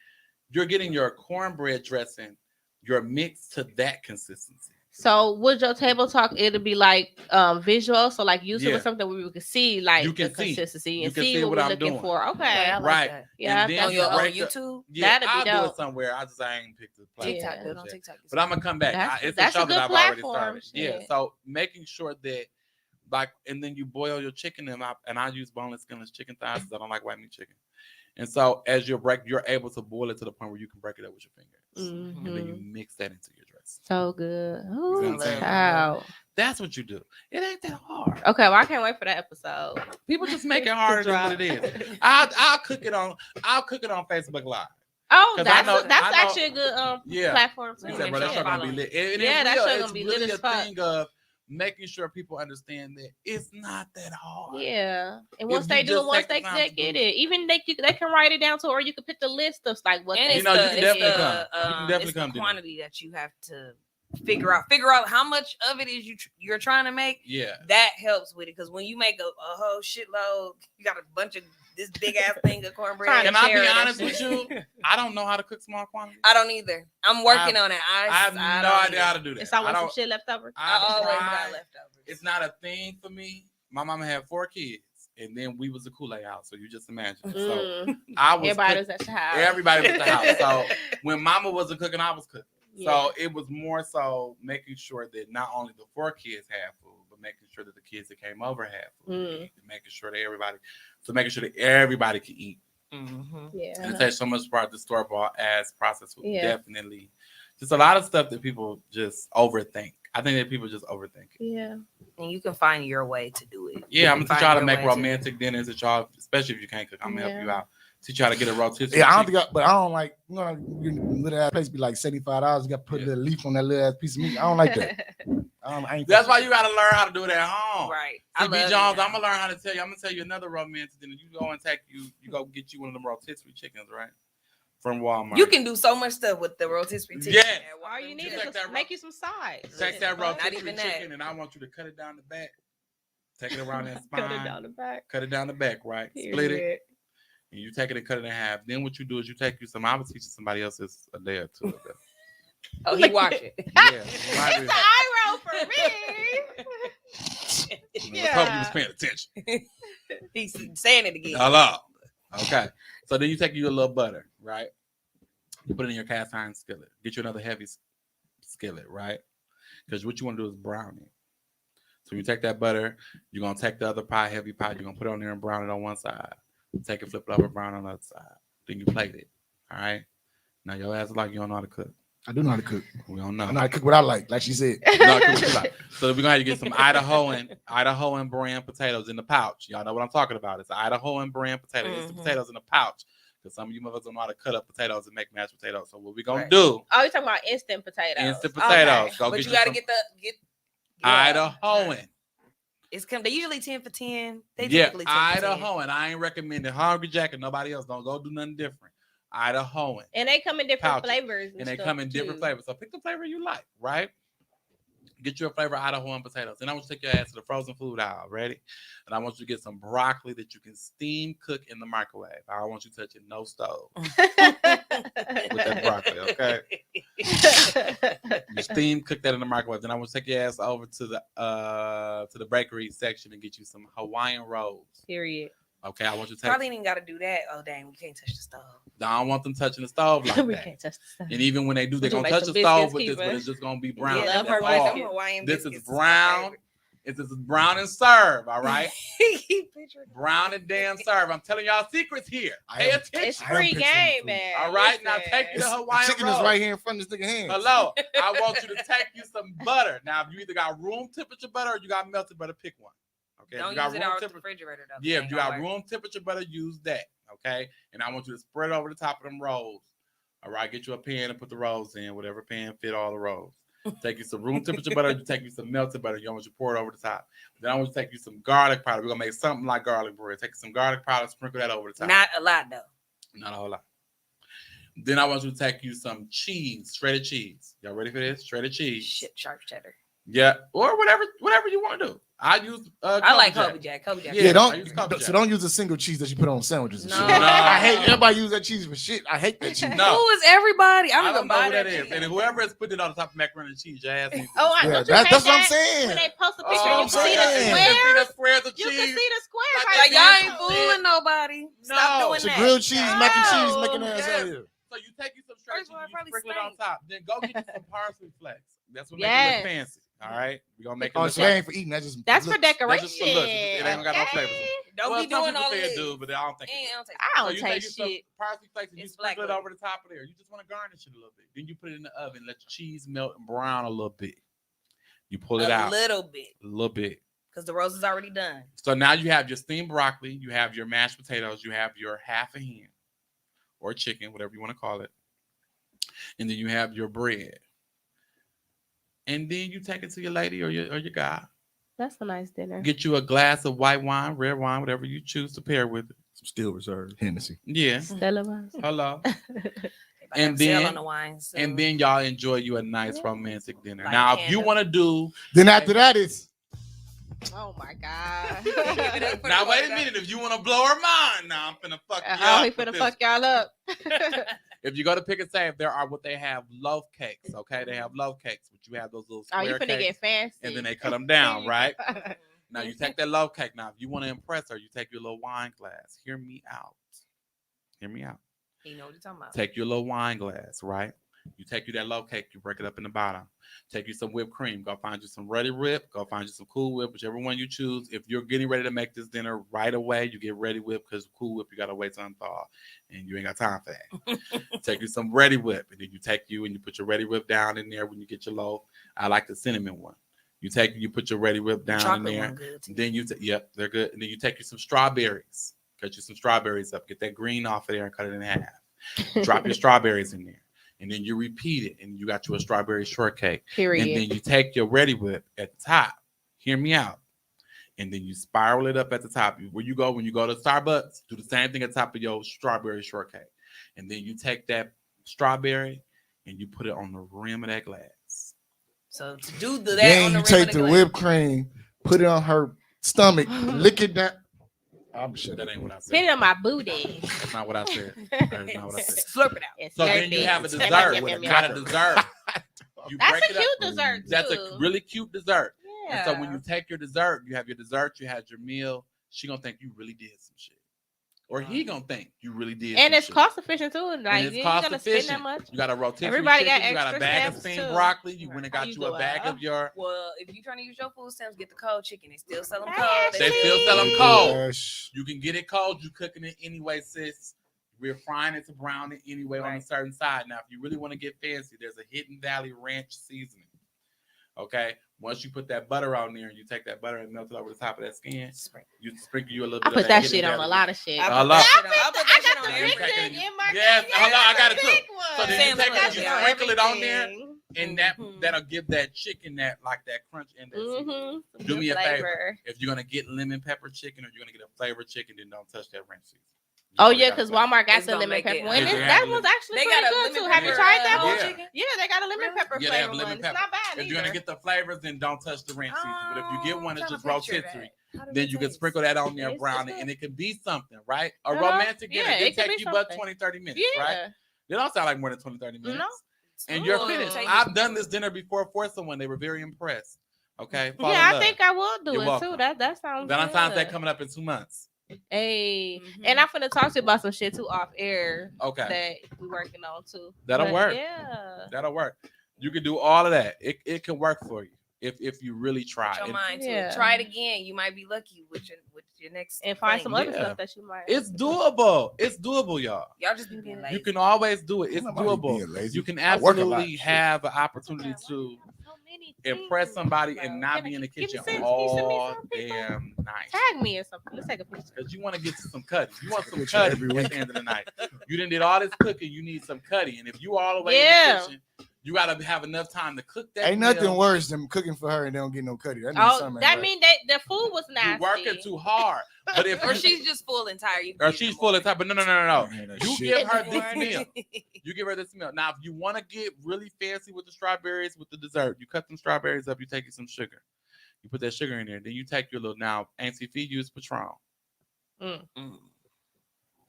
You're getting your cornbread dressing, your mix to that consistency. So would your table talk it'll be like visual, so like YouTube Yeah. or something where we could see like You can the see. consistency You and can see see what what we're I'm looking doing. for. Okay. I like Right. that. Yeah, And then On you your on break the- YouTube, Yeah, That'd be I'll do dope. it somewhere. I ain't picked the platform. Yeah. TikTok, do it on TikTok. But I'm gonna come back. It's a that's a show good that I've already platform, started. Yeah. shit. So making sure that, like, and then you boil your chicken, and I use boneless, skinless chicken thighs because I don't like white meat chicken. And so as you're able to boil it to the point where you can break it up with your fingers, and then you Mhm. mix that into your dress. So good. know what I'm Ooh, saying? child. That's what you do. It ain't that hard. Okay, well I can't wait for that episode. People just make it harder than what it is. I'll cook it on Facebook Live. Oh, 'Cause that's I know- actually a good Yeah. platform to He make said, bro, that sure. show gonna be lit. And Yeah, it's that real. show It's gonna be really lit a as fuck. thing of making sure people understand that it's not that hard. Yeah, and If once you they do just it, once take the they time to get do it, even they can write it down to, or you can put the list of like what And they it's know, you the, can it's definitely the, come. You can definitely it's come the do that. quantity that you have to figure out how much of it is you're trying to make. Yeah. That helps with it, because when you make a whole shitload, you got a bunch of this big ass thing of cornbread. Trying to Can I share be it and honest with shit. you? I don't know how to cook small quantities. I don't either. I'm working on it. I have no idea how to do that. It's always I some don't. shit left over. I always tried. got leftovers. It's not a thing for me. My mama had 4 kids, and then we was a Kool-Aid house. So you just imagine. So Mm. I was. Everybody cook- was at the house. Everybody was at the house. So when mama wasn't cooking, I was cooking. Yeah. So it was more so making sure that not only the 4 kids had food, but making sure that the kids that came over had food, and making sure that everybody could eat. Mm-hmm. Yeah. And it takes so much part the store bought as processed food. Yeah. Definitely, just a lot of stuff that people just overthink. I think that people just overthink it. Yeah. And you can find your way to do it. Yeah, I'm You gonna teach find y'all to your make way romantic dinners that y'all, especially if you can't cook. I'm gonna help you out. Teach y'all to get a rotisserie. Yeah, I don't chicken. think, but I don't like, your little ass place be like $75. You got to put a little leaf on that little ass piece of meat. I don't like that. I ain't That's why you gotta learn how to do it at home. Right. CB Jones, I'm gonna learn how to tell you. I'm gonna tell you another romantic dinner. You go and you go get you one of them rotisserie chickens, right? From Walmart. You can do so much stuff with the rotisserie chicken. Yeah. All you need Check is that make you some sides. take that Not rotisserie even that. chicken, and I want you to cut it down the back. Take it around that spine. Cut it down the back. Cut it down the back, right? Split it. and you take it and cut it in half. Then what you do is you take you some. I was teaching somebody else this a day or two ago. Oh, he watch it. Yeah, It's an eye roll for me. I hope you was paying attention. He's saying it again. Hello. Okay. So then you take you a little butter, right? You put it in your cast iron skillet. Get you another heavy skillet, right? Because what you want to do is brown it. So you take that butter, you're gonna take the other pie, heavy pie, you're gonna put it on there and brown it on one side. Take it, flip it over, brown on the other side. Then you plate it. All right. Now your ass is like you don't know how to cook. I do know how to cook. We don't know. I know how to cook what I like she said. You know how to cook what you like. So we're gonna have to get some Idahoan brand potatoes in the pouch. Y'all know what I'm talking about. It's Idahoan brand potatoes. It's the potatoes in the pouch. Because some of you motherfuckers don't know how to cut up potatoes and make mashed potatoes. So what we gonna do? Oh, you're talking about instant potatoes. Instant potatoes. Okay. Go But get you gotta some get Idahoan. It's come. They usually 10 for 10. They Yeah, typically 10 for 10. Idahoan. I ain't recommending Hungry Jack and nobody else. Don't go do nothing different. Idahoan. And they come in different Pouches. flavors. And they come in different flavors. So pick the flavor you like, right? Get you a flavor of Idahoan potatoes. Then I want you to take your ass to the frozen food aisle. Ready? And I want you to get some broccoli that you can steam cook in the microwave. I don't want you touching no stove with that broccoli, okay? You steam cook that in the microwave. Then I want you to take your ass over to the bakery section and get you some Hawaiian rolls. Period. Okay, I want you to take. Probably ain't got to do that. Oh, dang, we can't touch the stove. I don't want them touching the stove like We that. can't touch the stuff. And even when they do, they're Would you gonna make touch some the stove biscuits, with this, but Kiva? it's just gonna be brown. Yeah, love them her That's all. biscuits. Hawaiian This is biscuits brown. This is brown and serve, all right? Picture it. Brown and damn serve. I'm telling y'all secrets here. Pay It's attention. I am free picturing game, food. man. All right, now Listen. take the The Hawaiian chicken roll. is right here in front of this nigga hand. Hello, I want you to take you some butter. Now, if you either got room temperature butter or you got melted butter, pick one. Okay, if Don't you got use it room out the temperature. refrigerator, though. Yeah, Ain't if you gonna got work. room temperature butter, use that. Okay, and I want you to spread it over the top of them rolls. All right, get you a pan and put the rolls in, whatever pan fit all the rolls. Take you some room temperature butter, you take you some melted butter, you want you to pour it over the top. Then I want you to take you some garlic powder. We're gonna make something like garlic bread. Take some garlic powder, sprinkle that over the top. Not a lot, though. Not a whole lot. Then I want you to take you some cheese, shredded cheese. Y'all ready for this? Shredded cheese. Shit, sharp cheddar. Yeah, or whatever you want to do. I use. I like Kobe Kobe Jack. Kobe Jack. Yeah, Yeah, I use Kobe so Jack. don't use a single cheese that you put on sandwiches. And No. shit. No. I hate everybody use that cheese for shit. I hate that cheese. No. Who is everybody? I I don't don't even know buy who that that is. And whoever is putting it on the top of macaroni and cheese, your ass needs to Oh, I Yeah, don't you that's hate what I'm that? saying. When they post a Oh, picture, you can see the saying. You can see squares. the squares of You can cheese. see the squares. Like right Like, there. y'all ain't fooling nobody. Stop No. doing It's a that. grilled cheese, mac and cheese, No. making ass Yeah. out here. So you take you some shredded First of all, cheese, it you probably sprinkle it on stink. top. Then go get you some parsley flakes. That's what Yes. makes it look fancy. All right, we're gonna make it Oh, look so that like. ain't for eating. That's just That's for looks. decoration. That's just for looks. It ain't got no flavor. Okay. Don't Well, be some doing people all say this. it do, but I don't think it do. I don't take I So don't you take take you some shit. parsley flakes and you It's black sprinkle it oil. over the top of there. You just want to garnish it a little bit. Then you put it in the oven, let the cheese melt and brown a little bit. You pull it a out little bit, a little bit. because the roast is already done. So now you have your steamed broccoli, you have your mashed potatoes, you have your half a hen or chicken, whatever you want to call it. And then you have your bread. And then you take it to your lady or your guy. That's a nice dinner. Get you a glass of white wine, red wine, whatever you choose to pair with it. Some still reserved Hennessy. Yeah. Stella wines. Hello. If I And have sale then- on the wine, so. And then y'all enjoy you a nice romantic dinner. Like Now, a if you candle. want to do Then after that is Oh my God. now, wait a minute. If you want to blow her mind, now I'm finna fuck you Oh, up. he with finna this. fuck y'all up. If you go to Pick and Save, there are what they have loaf cakes. Okay, they have loaf cakes, but you have those little Oh, square you finna cakes, get fancy. and then they cut them down, right? Now you take that loaf cake. Now, if you want to impress her, you take your little wine glass. Hear me out. Hear me out. You know what you're talking about. Take your little wine glass, right? You take you that loaf cake, you break it up in the bottom. Take you some whipped cream. Go find you some Ready Whip. Go find you some Cool Whip, whichever one you choose. If you're getting ready to make this dinner right away, you get Ready Whip, because Cool Whip, you got to wait till unthaw, and you ain't got time for that. Take you some Ready Whip, and then you take you and you put your Ready Whip down in there when you get your loaf. I like the cinnamon one. You put your Ready Whip down in Chocolate there. one good too. Then yep, they're good. And then you take you some strawberries. Cut you some strawberries up. Get that green off of there and cut it in half. Drop your strawberries in there. And then you repeat it. And you got you a strawberry shortcake. Period. And then you take your Ready Whip at the top. Hear me out. And then you spiral it up at the top. When you go to Starbucks, do the same thing at the top of your strawberry shortcake. And then you take that strawberry and you put it on the rim of that glass. So to do that, then on the you rim take of the glass. whipped cream, put it on her stomach, lick it down. I'm sure That ain't what I Put said. it on my booty. That's not what I said. That's not what I said. Slurp it out. It's So then you have a dessert. You got a dessert. You That's break a it up. cute dessert too. That's a really cute dessert. Yeah. And so when you take your dessert, you have your dessert, you had your meal. She gonna think you really did some shit, or he gonna think you really did. And some it's shit. cost efficient too. And Like it's you cost ain't gonna spend that efficient. much. You got a rotisserie Everybody got chicken. You got a extra bag of steps, steamed too. broccoli. You went and How got you you a doing? bag of your. Well, if you're trying to use your food stamps, get the cold chicken. They still sell them Hey, cold. They Ashley. still sell them cold. Yes. You can get it cold. You cooking it anyway, sis. We're frying it to brown it anyway on a Right. certain side. Now, if you really want to get fancy, there's a Hidden Valley Ranch seasoning. Okay, once you put that butter on there and you take that butter and melt it over the top of that skin, you sprinkle you a little bit. I put of that Hidden shit on a Valley. lot of shit. I A put lot. that shit on- I put that shit I on got the everything. mixing in my Yes, hold on, I got it too. big So one. then you Same take with it, you us, sprinkle it on there, Everything. and that Mhm. that'll give that chicken that crunch and that seasoning. Mm-hmm. Do me a favor. If you're gonna get lemon pepper chicken or you're gonna get a flavored chicken, then don't touch that ranch seasoning. You Oh already yeah, got because flavor. Walmart got It's the gonna lemon make pepper it- one. Yeah, This- they That have one's lemon- actually They pretty got a good lemon too. Have you pepper, tried that whole one? Yeah. chicken? Yeah, they got a lemon Really? pepper Yeah, they flavor have lemon one. It's pepper. not bad If you're either. gonna get the flavors, then don't touch the ranch seasoning. But if you get one that's I'm just trying to picture rotisserie, that. How does then it you can taste? sprinkle that on there, It's brown it, good. and it can be something, right? A Uh-huh. romantic dinner. Yeah, It it can take be you about something. 20, 30 minutes, Yeah. right? They don't sound like more than 20, 30 minutes. No. And you're Ooh, finished. take I've it. done this dinner before for someone. They were very impressed. Okay. Fall in Yeah, I love. think I will do You're it welcome. too. That sounds Valentine's Day good. coming up in 2 months. Hey, Mhm. and I'm finna talk to you about some shit too off air Okay. that we working on too. That'll But work. Yeah. That'll work. You can do all of that. It can work for you if you really try. Put your And mind to Yeah. it. Try it again. You might be lucky with your next And find thing. some other Yeah. stuff that you might. it's doable. It's doable, y'all. Y'all just be being lazy. You can always do it. It's Nobody doable. being lazy. You can I work a lot, absolutely shit. have an opportunity to impress somebody and not be in the kitchen all damn night. Tag me or something. Let's take a picture. Because you want to get to some cutting. You want some Picture cutting every at week. the end of the night. You didn't did all this cooking. You need some cutting. And if you all the way Yeah. in the kitchen, you got to have enough time to cook that Ain't nothing meal. worse than cooking for her and they don't get no cutty. That means Oh, something. that ain't mean that the food was You're nasty. working too hard. But if Or you- she's just full and tired. You or can she's get full more. of time. But no. right. Ain't no You shit. give her this Morning. meal. You give her this meal. Now, if you want to get really fancy with the strawberries, with the dessert, you cut them strawberries up. You take you some sugar. You put that sugar in there. Then you take your little, now, Auntie Fee use Patron. Mm.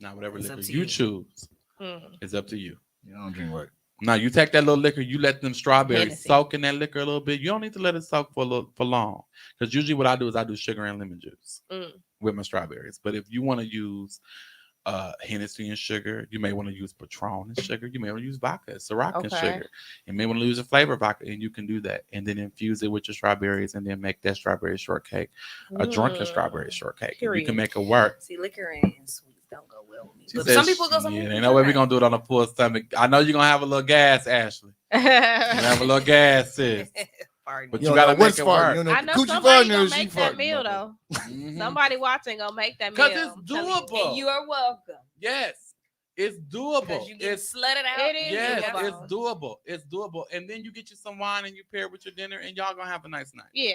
Now, whatever It's up liquor to you you. choose Mm. is up to you. You don't drink what? Now, you take that little liquor, you let them strawberries Hennessy. soak in that liquor a little bit. You don't need to let it soak for long. Because usually what I do is I do sugar and lemon juice Mm. with my strawberries. But if you want to use Hennessy and sugar, you may want to use Patron and sugar. You may want to use vodka, Ciroc and Okay. sugar. You may want to use a flavor vodka, and you can do that. And then infuse it with your strawberries and then make that strawberry shortcake a drunken strawberry shortcake. And you Period. can make it work. See, liquor and sweets don't go well with me. She But said some people go. Some yeah, people ain't no way we don't. gonna do it on a full stomach. I know you're gonna have a little gas, Ashley. You have a little gas, sis. Pardon But me. you gotta make what's it farting. work. You don't I know know coochie somebody farting gonna or she make that farting, meal motherfucker. though. Mhm. Somebody watching gonna make that meal. Because it's I'm telling you. doable. And you are welcome. Yes, it's doable. Because you get It's slutted out. It is yes, doable. it's doable. It's doable. And then you get you some wine and you pair it with your dinner, and y'all gonna have a nice night. Yeah.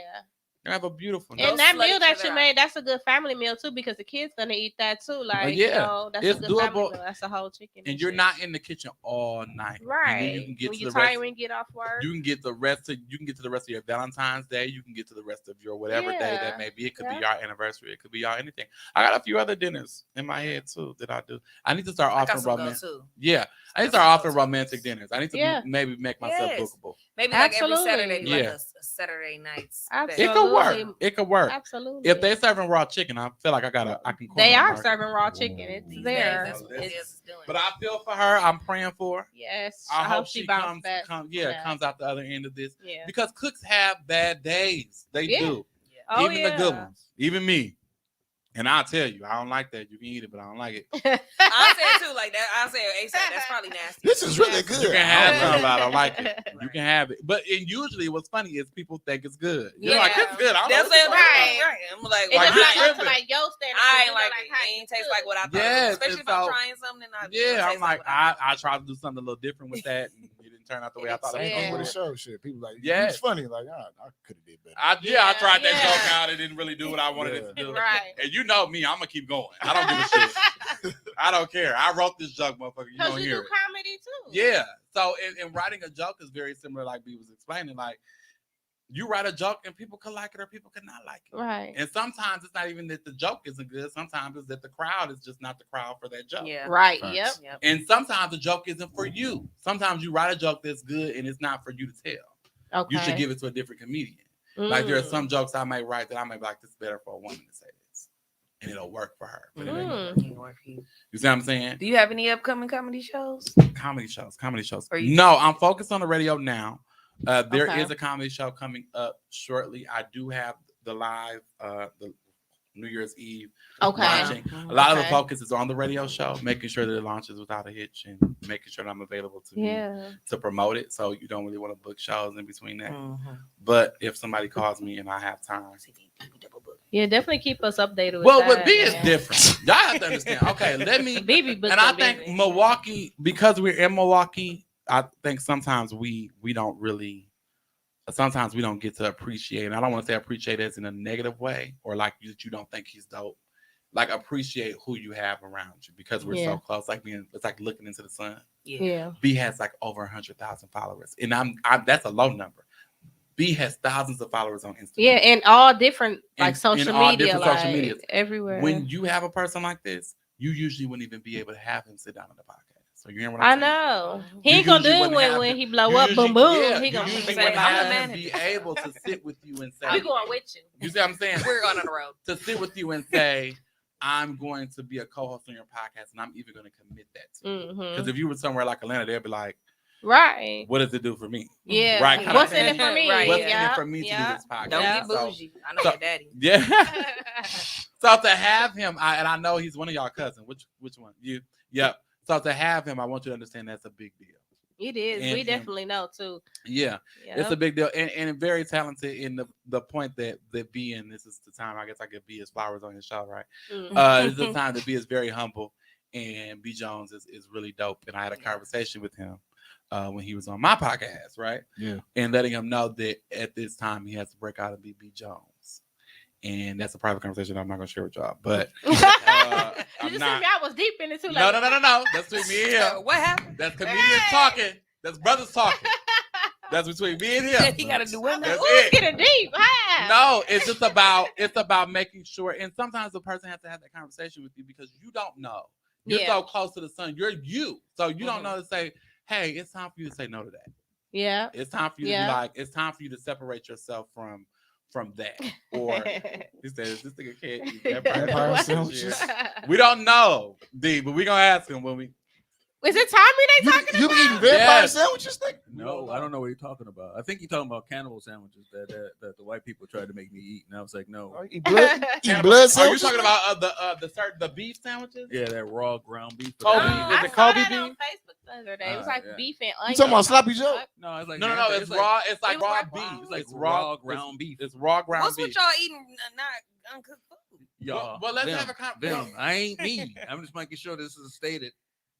You're gonna have a beautiful night. Don't And that slut meal each that other you out. made, that's a good family meal too, because the kids gonna eat that too. Like, yeah, you know, that's it's a good family doable. meal. That's a whole chicken. And you're shit. not in the kitchen all night. right. And then you can get when to you're the rest. tired, when you get off work. You can get the rest of your Valentine's Day. You can get to the rest of your whatever day Yeah. that may be. It could be Yeah. your anniversary. It could be y'all anything. I got a few other dinners in my head too that I do. I need to start I got offering some go romantic. too. Yeah, I need to Got start some offering go-to. romantic dinners. I need to Yeah. maybe make myself Yes. bookable. Maybe like Absolutely. every Saturday, like Yeah. a Saturday night. Absolutely. It could work. Absolutely. It could work. Absolutely. If they serving raw chicken, I feel like I can. They corner the are market. serving raw chicken. It's These there. days, that's what It's- it is doing. But I feel for her. I'm praying for her. Yes. I hope she she bounces back. comes Yeah. comes out the other end of this. Yeah. Because cooks have bad days. They Yeah. do. Yeah. Oh, Even the good yeah. ones. Even me. And I'll tell you, I don't like that. You can eat it, but I don't like it. I said too, like that. I said ASAP. That's probably nasty. This is really good. You can I have don't some, like but I it. don't like it. You can have it. But and usually what's funny is people think it's good. You're like, Yeah. it's good. I don't That's know. it, what you're right. talking about. Right. I'm like, It's Like, just you're like up to tripping. like your standards. I you ain't know, like how it. It you ain't taste cook. like what I thought. Yes, Especially and if I'm so- trying something. Yeah, I'm like, I tried to do something a little different with that. And it didn't turn out the way I thought it was Same going thing to with do. the show. Shit, people like, Yes. it's funny. Like, I could have did better. I Yeah, tried that yeah. joke out. It didn't really do what I wanted it to do. Right. And you know me, I'm gonna keep going. I don't give a shit. I don't care. I wrote this joke, motherfucker. You Because don't you hear do it. comedy too. Yeah. So and writing a joke is very similar, like B was explaining. Like You write a joke and people can like it or people can not like it. Right. And sometimes it's not even that the joke isn't good. Sometimes it's that the crowd is just not the crowd for that joke. Yeah. Right. Facts. Yep. And sometimes the joke isn't for you. Sometimes you write a joke that's good and it's not for you to tell. Okay. You should give it to a different comedian. Like there are some jokes I may write that I may be like, this is better for a woman to say this. And it'll work for her. But it ain't work for you. You see what I'm saying? Do you have any upcoming comedy shows? Comedy shows. Are you- No, I'm focused on the radio now. There Okay. is a comedy show coming up shortly. I do have the live, the New Year's Eve Okay. launching. A lot of the Okay. focus is on the radio show, making sure that it launches without a hitch and making sure that I'm available to promote it. So you don't really want to book shows in between that. But if somebody calls me and I have time. Yeah, definitely keep us updated with Well, that. with B is man. different. Y'all have to understand. Okay, let me. BB booked And I up think business. Milwaukee, because we're in Milwaukee, I think sometimes we don't really, sometimes we don't get to appreciate. And I don't want to say appreciate as in a negative way or like you don't think he's dope. Like appreciate who you have around you because we're so close. Like it's like looking into the sun. Yeah. B has like over 100,000 followers, and I'm that's a low number. B has thousands of followers on Instagram. Yeah, and all different like In social all media, different like social medias. everywhere. When you have a person like this, you usually wouldn't even be able to have him sit down on the podcast. So you hear what I I'm saying? know he You ain't gonna do usually it wouldn't have when him- he blow you up, usually- boom boom. yeah, He you gonna usually say, wouldn't "I'm the have him manager." be able to sit with you and say, We going with you. you see what I'm saying? We're going on the road. To sit with you and say, I'm going to be a co-host on your podcast, and I'm even going to commit that to you. Because Mhm. if you were somewhere like Atlanta, they'd be like, Right. what does it do for me? Yeah. Right, kinda What's in thing. it for me? Right, What's in yeah. it for me to do yeah. this podcast? Don't Yeah. get bougie. I know So- your daddy. Yeah. So to have him, and I know he's one of y'all cousins. Which one? You? Yep. So to have him, I want you to understand that's a big deal. It is. And We him. definitely know too. Yeah. Yeah. It's a big deal, and very talented in the point that B, and this is the time I guess I give B his flowers on his show, right? This is the time that B is very humble, and B Jones is really dope. And I had a conversation with him when he was on my podcast, right? Yeah. And letting him know that at this time he has to break out and be B Jones, and that's a private conversation I'm not gonna share with y'all, but you I'm just see me? not. I was deep in it too. No, Like, no. That's between me and him. What happened? That's comedians talking. That's brothers talking. That's between me and him. He got to do it. That's Ooh, it. getting deep. Hi. No, it's about making sure, and sometimes the person has to have that conversation with you because you don't know. You're Yeah. so close to the sun. You're you, so you don't know to say, "Hey, it's time for you to say no to that." Yeah. It's time for you to be like, it's time for you to separate yourself from that. Or he says, "This nigga can't eat vampire What? sandwiches." We don't know, D, but we gonna ask him when we. Is it Tommy they You, talking you about? be eating vampire Yes. sandwiches, nigga? No, I don't know what you're talking about. I think you're talking about cannibal sandwiches that the white people tried to make me eat, and I was like, no. Oh, eat blood, eat Cannibal- blood Are you sandwiches? talking about the beef sandwiches? Yeah, that raw ground beef. Kobe, Oh, is I it saw Kobe that on beef? Facebook the other day. It was like yeah. beef and You onion. talking about sloppy Joe? No, it's like No. it's It's like- raw. It's like It was raw like beef. raw. It's like It's raw it's- ground beef. It's raw ground What's beef. with y'all eating not uncooked food? Y'all, Well, let's them, have a them. I ain't me. I'm just making sure this is stated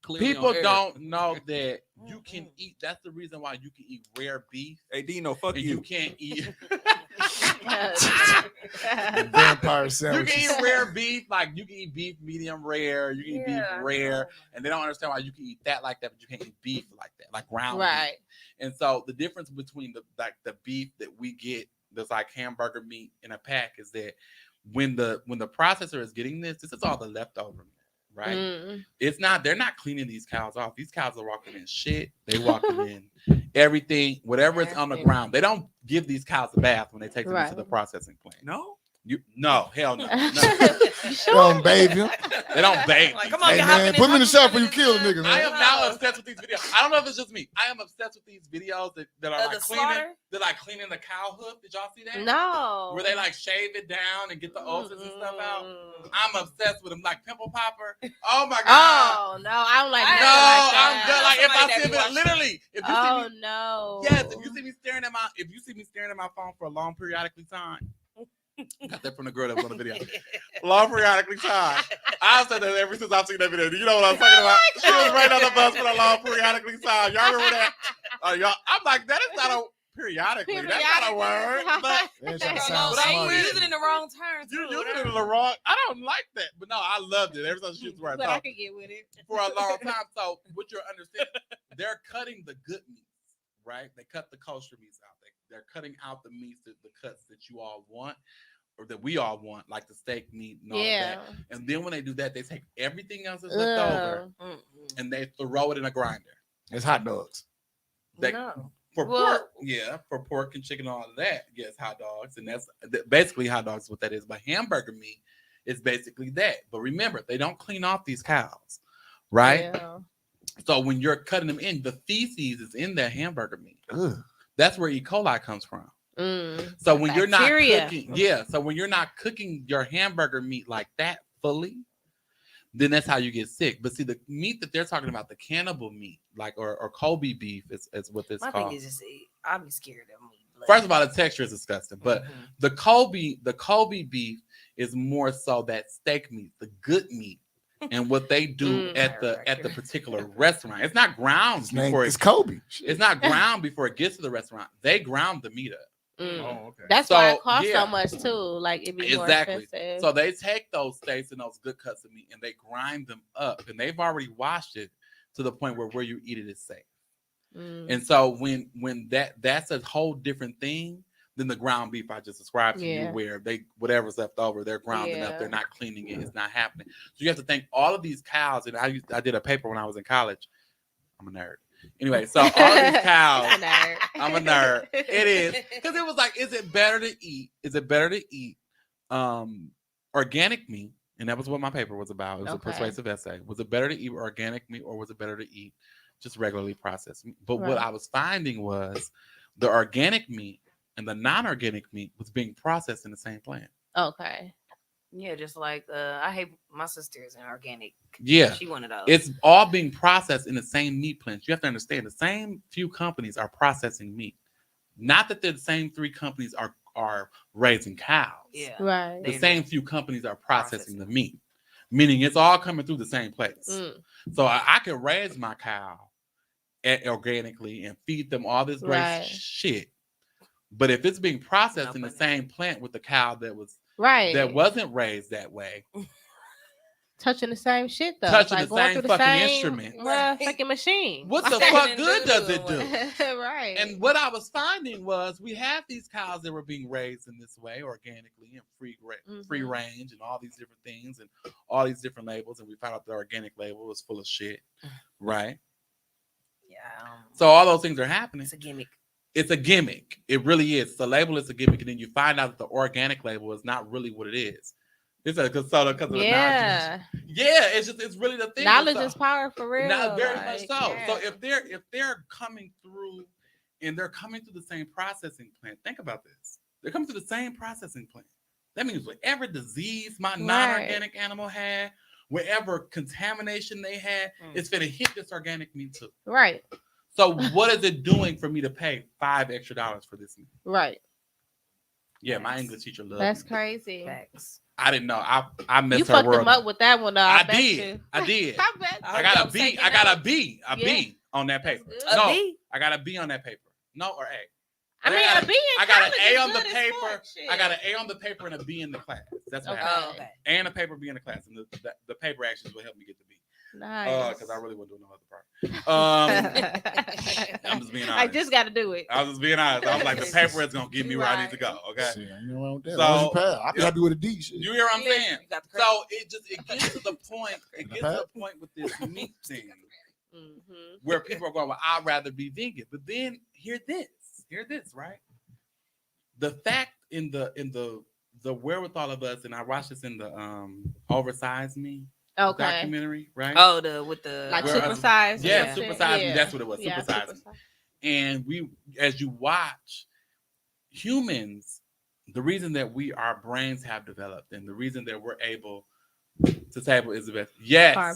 clearly. People on air. don't know that you can eat. That's the reason why you can eat rare beef. Hey Dino, fuck And you. you can't eat. Vampire You sandwiches. can eat rare beef, like you can eat beef medium rare. You can eat beef Yeah. rare, and they don't understand why you can eat that like that, but you can't eat beef like that, like ground Right. beef. And so the difference between the beef that we get that's like hamburger meat in a pack is that when the processor is getting this is all the leftover meat, right? Mm. It's not, they're not cleaning these cows off. These cows are walking in shit. They walking in everything, whatever is on the ground. They don't give these cows a bath when they take them into Right. the processing plant. No. No, hell no. No. Don't bathe him. They don't bathe. Like, come on, Hey get man, put me in the shower before you kill the nigga, I man. am now obsessed with these videos. I don't know if it's just me. I am obsessed with these videos that are Of like the cleaning. slaughter? They're like cleaning the cow hoof. Did y'all see that? No. Where they like shave it down and get the ulcers and stuff out. I'm obsessed with them, like pimple popper. Oh my god. Oh no, I don't like I- No, nothing like I'm that. good. Like if I Somebody see that be it, watching. literally, if you Oh see me, no. yes, if you see me staring at my phone for a long periodically time. Got that from the girl that was on the video. Long periodically time. I've said that ever since I've seen that video. Do you know what I'm talking about? She was right on the bus for a long periodically time. Y'all remember that? Y'all, I'm like, that is not a periodically. That's not a word. But They're trying to No, sound But I'm smart. they with use it in the wrong terms. you're too. using it in the wrong. I don't like that. But no, I loved it. Ever since she was right. But I could get with it. For a long time. So what you're understanding, they're cutting the good meats, right? They cut the kosher meats out. they're cutting out the meats, the cuts that you all want, or that we all want, like the steak meat and all of that. And then when they do that, they take everything else that's left over and they throw it in a grinder. It's hot dogs. For pork, for pork and chicken, all of that, yes, hot dogs, and that's basically hot dogs. What that is, but hamburger meat is basically that. But remember, they don't clean off these cows, right? Yeah. So when you're cutting them in, the feces is in that hamburger meat. Ugh. That's where E. coli comes from. So when you're not cooking, so when you're not cooking your hamburger meat like that fully, then that's how you get sick. But see, the meat that they're talking about, the cannibal meat, like or Kobe beef, is what this called. My thing is just, I'd be scared of meat. First of all, the texture is disgusting, but the Kobe beef is more so that steak meat, the good meat, and what they do at the particular restaurant. It's not ground before it's Kobe. It's not ground before it gets to the restaurant. They ground the meat up. Oh, okay. That's why it costs so much too. Like it'd be more expensive. So they take those steaks and those good cuts of meat and they grind them up, and they've already washed it to the point where you eat it is safe. And so when that's a whole different thing than the ground beef I just described to you, where whatever's left over, they're grounding up, they're not cleaning it, it's not happening. So you have to think all of these cows, and I did a paper when I was in college. I'm a nerd. Anyway, so all of these cows, I'm a nerd. It is because it was like, is it better to eat organic meat? And that was what my paper was about. It was a persuasive essay. Was it better to eat organic meat, or was it better to eat just regularly processed meat? But what I was finding was the organic meat and the non-organic meat was being processed in the same plant. Okay. Yeah, just like I hate my sister's an organic. Yeah, she one of those. It's all being processed in the same meat plants. You have to understand the same few companies are processing meat. Not that the same three companies are raising cows. Yeah, right. The same few companies are processing the meat, meaning it's all coming through the same place. So I can raise my cow organically and feed them all this great shit. But if it's being processed in the same plant with the cow that was that wasn't raised that way, touching the same shit though, touching the same fucking instrument, fucking machine. What the fuck good does it do? Right. And what I was finding was we have these cows that were being raised in this way, organically and free range, and all these different things and all these different labels, and we found out the organic label was full of shit, right? Yeah. So all those things are happening. It's a gimmick. It's a gimmick. It really is. The label is a gimmick, and then you find out that the organic label is not really what it is. It's because of the knowledge. Yeah, it's really the thing. Knowledge is power for real. Very much so. Yeah. So if they're coming through and they're coming through the same processing plant, think about this. They're coming through the same processing plant. That means whatever disease my non-organic animal had, whatever contamination they had, it's going to hit this organic meat too. Right. So what is it doing for me to pay $5 extra for this meat? Right. Yeah, my English teacher loved That's me. crazy. Facts. I didn't know. I missed you her fucked word. them up with that one. I did. I got a B. I got a B. A B on that paper. No, I got a B on that paper. No, or A. I mean, a B in I got an college A on is the good as paper. fuck, shit. I got an A on the paper and a B in the class. That's what happened. Okay. A and a paper, B in the class, and the paper actually will help me get the B. Nice. Because I really wasn't doing no other part. I'm just being honest. I just got to do it. I was just being honest. I was like, the paper is gonna get me where I need to go. Okay. Shit, ain't no wrong with that. So I'd be happy with a D. Shit. You hear what I'm saying? So it gets to the point. It gets to the point with this meat thing where people are going, well, I'd rather be vegan. But then hear this, right? The fact in the wherewithal of us, and I watched this in the Oversize Me documentary, right? Oh, with the like Supersize. Yeah, Supersize Me. That's what it was. Yeah, Supersize Me. And we, as you watch humans, the reason that our brains have developed and the reason that we're able to table is the best. Yes, farm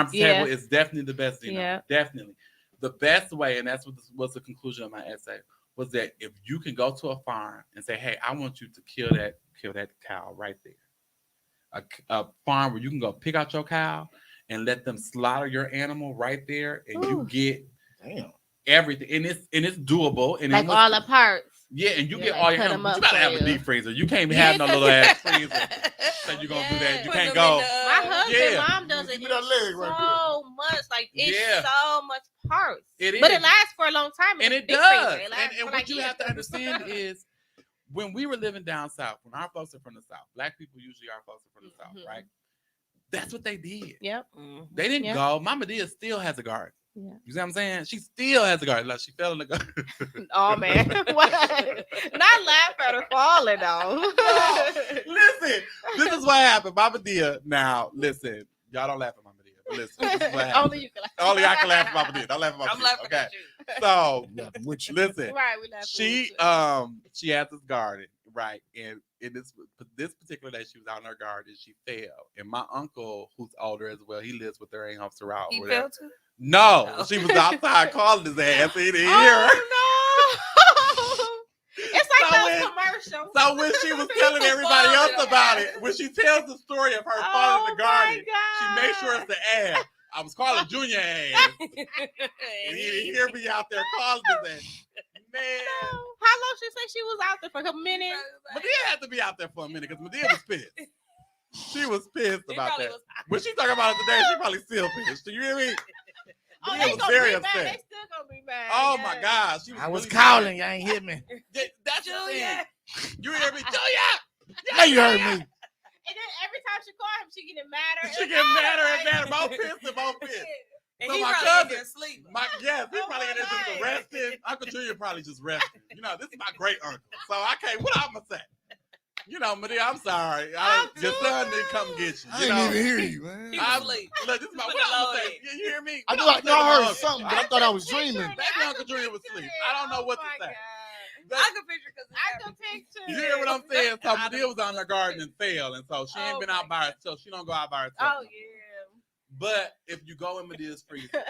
to table is definitely the best. Definitely the best way, and that's what was the conclusion of my essay. Was that if you can go to a farm and say, hey, I want you to kill that cow right there. A farm where you can go pick out your cow and let them slaughter your animal right there, and you get everything. And it's doable. And like all the parts. Yeah, and you get all your animals. You gotta have a deep freezer. You can't have no little ass freezer. So you're gonna do that. You can't go. My husband, mom does it so much. Like it's so much parts. It is. But it lasts for for a long time, And it's it different. does. They last for And like what you years. have to understand is when we were living down south, when our folks are from the south, black people usually our folks are from the south, right? That's what they did. Yep. They didn't Yep. go. Mama Dia still has a garden. Yeah. You see what I'm saying? She still has a garden. Like she fell in the garden. Oh man, what? Not laugh at her falling though. Listen, this is what happened. Mama Dia. Now, listen, y'all don't laugh at Mama Dia. But listen, this is what happened. Only you can laugh. Only I can laugh at Mama Dia. Don't laugh at Mama I'm Dia. laughing Okay. at you. So Which listen, Right, we laugh. she has this garden, right? And in this particular day, she was out in her garden. She fell, and my uncle, who's older as well, he lives with her in Hofstra Route. He or whatever. fell too. No, Oh. she was outside calling his ass. He didn't hear her. Oh no! It's like So those when- commercials. So when she was telling everybody else about it, when she tells the story of her falling in the garden, she makes sure it's the ass. I was calling Junior ass. And he didn't hear me out there calling his ass. Man. How long she say she was out there for a minute? Medea had to be out there for a minute because Medea was pissed. She was pissed He about probably that. was- When she talking about it today, she probably still pissed. Do you hear me? Oh, Medea they was gonna very be mad. They upset. still gonna be mad. Oh yeah. my God. She I was really calling, mad. you ain't hit me. Yeah, that's the Julia. thing. You hear me? Julia! Now you heard me. And then every time she call him, she getting madder. She getting madder and madder. Both pissed and both pissed. And So he my probably cousin- in there asleep. Yes, he Oh probably my in there just God. resting. Uncle Junior probably just resting. You know, this is my great uncle. So I can't, what I'm going to say? You know, Medea, I'm sorry. Your son didn't come get you. I You didn't know? even hear you, man. He was I'm, asleep. look, this is my, Put what it I'm low going to say? in. You hear me? I What thought, I'm no, I saying heard to my something, but uncle? I thought I was dreaming. Maybe Uncle Junior was asleep. I don't know what to say. I can picture because I can picture. You hear what I'm saying? So Medea was on her garden and fell, and so she ain't Oh been my out by herself. She don't go out by herself. Oh no more. yeah. But if you go in Medea's freezer,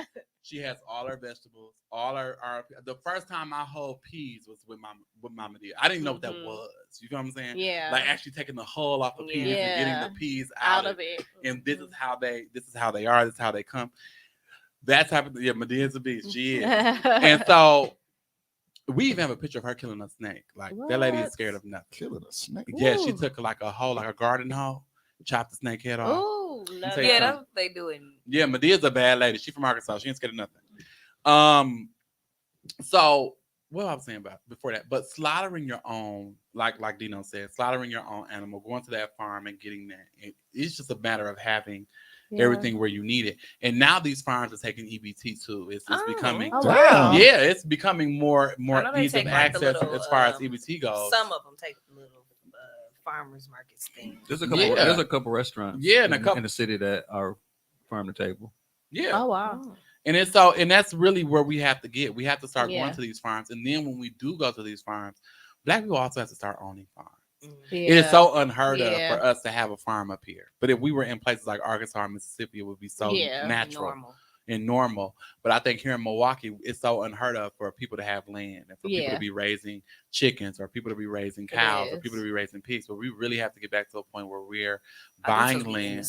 she has all her vegetables, all her. The first time I whole peas was with my Medea. I didn't know what that Mhm. was. You know what I'm saying? Yeah. Like actually taking the hull off of peas Yeah. and getting the peas out of it. And this is how they are. This is how they come. That type of Medea's a beast. She is. And so we even have a picture of her killing a snake. Like that lady is What? scared of nothing. Killing a snake. Yeah, she Ooh. took like a garden hoe, chopped the snake head off. Ooh, love Say yeah, that. that's what they do in. Yeah, Medea's a bad lady. She's from Arkansas. She ain't scared of nothing. So what I was saying about before that, but slaughtering your own, like Dino said, slaughtering your own animal, going to that farm and getting that. It's just a matter of having everything where you need it. And now these farms are taking EBT too. It's becoming Oh, wow. yeah, it's becoming more know they ease of take, like, the access little, as far as EBT goes. Some of them take little farmers markets thing. There's a couple. Yeah. There's a couple restaurants. Yeah, and a couple- in the city that are farm to table. Yeah. Oh wow. And that's really where we have to get. We have to start Yeah. going to these farms. And then when we do go to these farms, Black people also have to start owning farms. Yeah. It is so unheard of Yeah. for us to have a farm up here. But if we were in places like Arkansas or Mississippi, it would be so natural and normal. But I think here in Milwaukee, it's so unheard of for people to have land and for people to be raising chickens or people to be raising cows or people to be raising pigs. But we really have to get back to a point where we're buying land.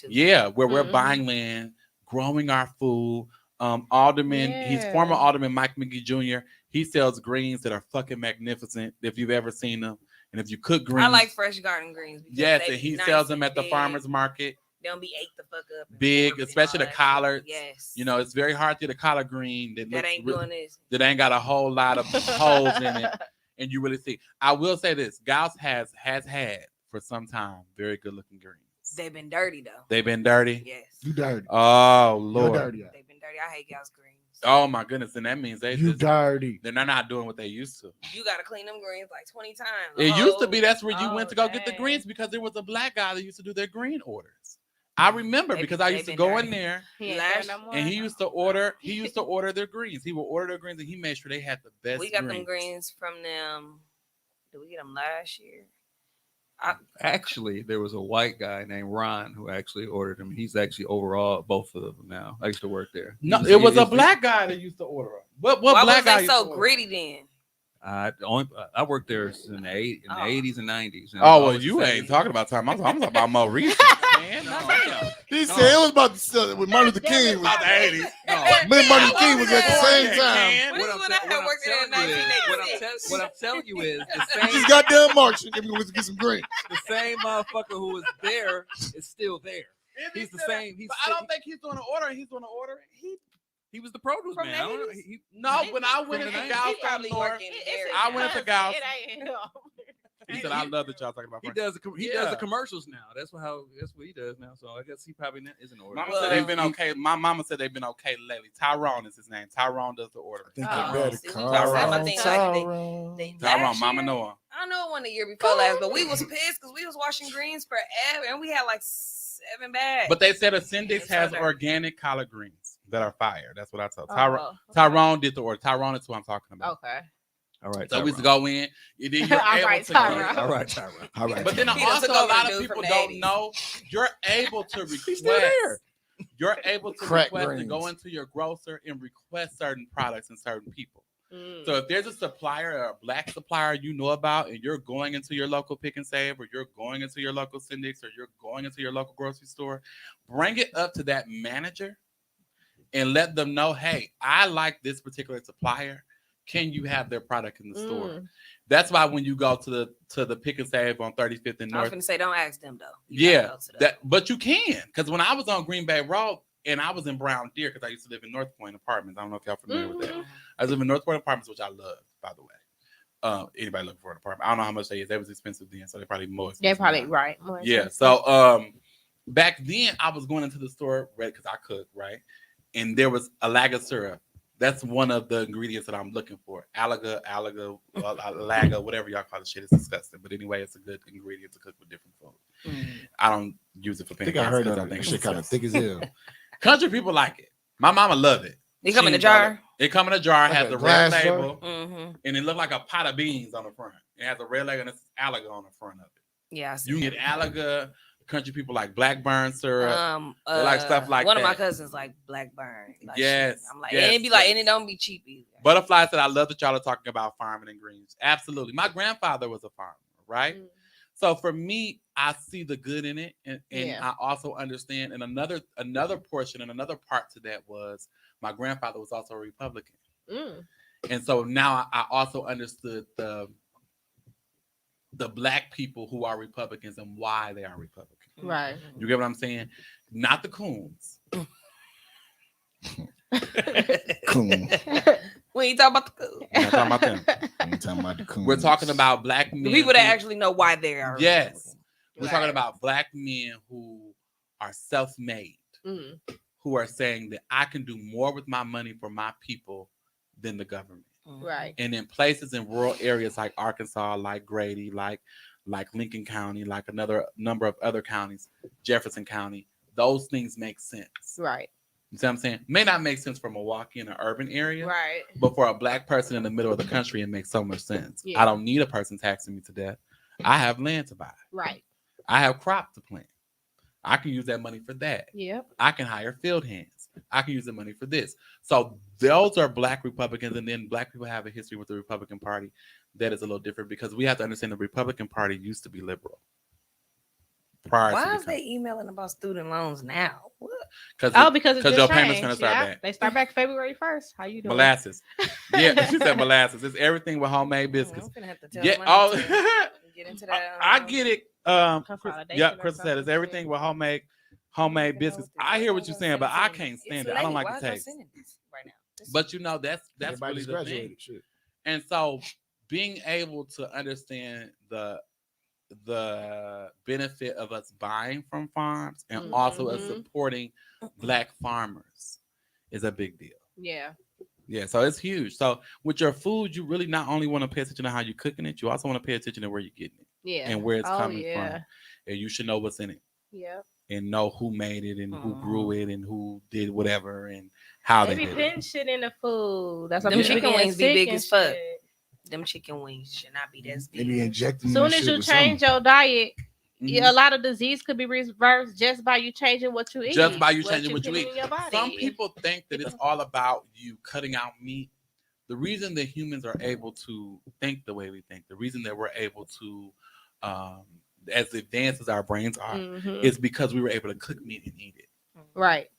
Yeah, where we're buying land, growing our food. Alderman, he's former Alderman Mike McGee Jr. He sells greens that are fucking magnificent if you've ever seen them. And if you cook greens, I like fresh garden greens. Yes, and he sells them at the farmer's market. They don't be ate the fuck up. Big, especially the collards. Yes. You know, it's very hard to get a collard green that ain't doing this. That ain't got a whole lot of holes in it. And you really see. I will say this. Gauss has had for some time very good looking greens. They've been dirty though. They've been dirty? Yes. You dirty. Oh Lord. You're dirty. They've been dirty. I hate Gauss greens. Oh my goodness. And that means You dirty. They're not doing what they used to. You gotta clean them greens like 20 times. It used to be that's where you went to go get the dang. greens because there was a black guy that used to do their green orders. I remember because I used to go in there He ain't Last- there no more. and he used to order their greens. He would order their greens and he made sure they had the best We got greens. them greens from them. Did we get them last year? Actually, there was a white guy named Ron who actually ordered them. He's actually overall both of them now. I used to work there. No, it was a black guy that used to order them. What Why black was guy they used to so order? gritty then? I worked there in the 80s and 90s. and Oh well, always you the ain't same. talking about time. I'm talking about more recent. Man. No, He said it was about the with Martin Luther King. about the 80s. Me and Martin Luther King was at the same time. When was when I had worked there in 1986? What I'm telling you is the This same goddamn March. Give me to get some green. the same motherfucker who was there is still there. He's the same. But I don't think he's doing an order. He's doing an order. He was the produce From man. I don't know. 80s? No, when I went into He Galveston probably North, working I went to Gauss. It ain't him. He said, "I love that y'all talking about." He Frank." does he Yeah. does the commercials now. That's what he does now. So I guess he probably isn't ordering. Mama said they've been okay. My mama said they've been okay lately. Tyrone is his name. Tyrone does the ordering. think Oh, you better see, we call talking about Tyrone. things like Tyrone. Tyrone, last Mama year- Noah. I know it wasn't the year before last, but we was pissed because we was washing greens forever, and we had like 7 bags. But they said Ascendix It's has so dirty. organic collard greens that are fire. That's what I told Tyrone. Oh, Tyrone did the order. Tyrone is who I'm talking about. okay. All right. So we used to go in. And then you're All able right, to Tyrone. All right, Tyrone. All right. But then He done also took a over lot the of dude people from the don't 80s. know you're able to He's request. still there. You're able to Crack request to go greens. into your grocer and request certain products and certain people. Mm. So if there's a supplier or a black supplier you know about, and you're going into your local Pick and Save, or you're going into your local Syndics, or you're going into your local grocery store, bring it up to that manager and let them know, hey, I like this particular supplier. Can you have their product in the store? Mm. That's why when you go to the Pick and Save on 35th and I was North, gonna say, don't ask them though. You gotta yeah, go to them. but you can, because when I was on Green Bay Road and I was in Brown Deer, because I used to live in North Point Apartments. I don't know if y'all familiar with that. Mhm. I live in North Point Apartments, which I love, by the way. Anybody looking for an apartment? I don't know how much they is. They was expensive then, so they probably more They're expensive. probably now. right. More Yeah. expensive. So back then I was going into the store because I cook, right? And there was Alaga syrup. That's one of the ingredients that I'm looking for. Alaga, whatever y'all call the shit. It's disgusting. But anyway, it's a good ingredient to cook with different food. I don't use it for I think pancakes. I heard 'cause that. think That shit it's kind of thick disgusting. as hell. Country people like it. My mama love it. They come in a She brought jar. It come in a jar, Like has a the red glass jar? label, Mm-hmm. and it look like a pot of beans on the front. It has a red label and it's Alaga on the front of it. Yeah, I see You can that. get Alaga. Country people like blackburn syrup. They like stuff like one of my that. cousins like Blackburn. Like Yes, shit. I'm like, yes, and it be like, yes. and it don't be cheap either. Butterfly said, I love that y'all are talking about farming and greens. Absolutely. My grandfather was a farmer, right? Mm. So for me, I see the good in it. And Yeah. I also understand. And another portion and another part to that was my grandfather was also a Republican. Mm. And so now I also understood the black people who are Republicans and why they are Republicans. Right. You get what I'm saying? Not the coons. Coon. We ain't talking about the cool. We're not talking about them. We ain't talking about the coon. We're talking about black men. The people that who- actually know why they are. Yes. We're Right. talking about black men who are self-made, Mm. who are saying that I can do more with my money for my people than the government. Right. And in places in rural areas like Arkansas, like Grady, like Lincoln County, like another number of other counties, Jefferson County, those things make sense. Right. You see what I'm saying? May not make sense for Milwaukee in an urban area, Right. but for a black person in the middle of the country, it makes so much sense. Yeah. I don't need a person taxing me to death. I have land to buy. Right. I have crop to plant. I can use that money for that. Yep. I can hire field hands. I can use the money for this. So those are black Republicans, and then black people have a history with the Republican Party that is a little different because we have to understand the Republican Party used to be liberal. Prior Why to is they emailing about student loans now? What? because Oh, because it's your just payments changed. gonna start Yeah. back. They start back February 1st. How you doing? Molasses. Yeah, she said molasses. It's everything with homemade biscuits. I'm gonna have to tell Yeah. my Oh, mom to get into that. I get it. Consolidation Yeah, or Chris said it's something. everything with homemade biscuits. I hear what you're saying, but I can't stand it. I don't like the taste. Right now. But you know, that's Everybody's really the thing. graduated. Shit. And so being able to understand the benefit of us buying from farms and also us Mhm. supporting black farmers is a big deal. Yeah. Yeah, so it's huge. So with your food, you really not only want to pay attention to how you're cooking it, you also want to pay attention to where you're getting it Yeah. and where it's Oh, coming yeah. from. And you should know what's in it Yep. and know who made it and who grew it and who did whatever and how They they be did putting it. shit in the food. That's why Them people chicken getting wings be sick big and as fuck. shit. Them chicken wings should not be that They big. be injecting. Soon that as shit you with change something. your diet, Mhm. a lot of disease could be reversed just by you changing what you eat. Just by you what changing what you putting eat. in your body. Some people think that it's all about you cutting out meat. The reason that humans are able to think the way we think, the reason that we're able to, as advanced as our brains are, Mhm. is because we were able to cook meat and eat it. Right.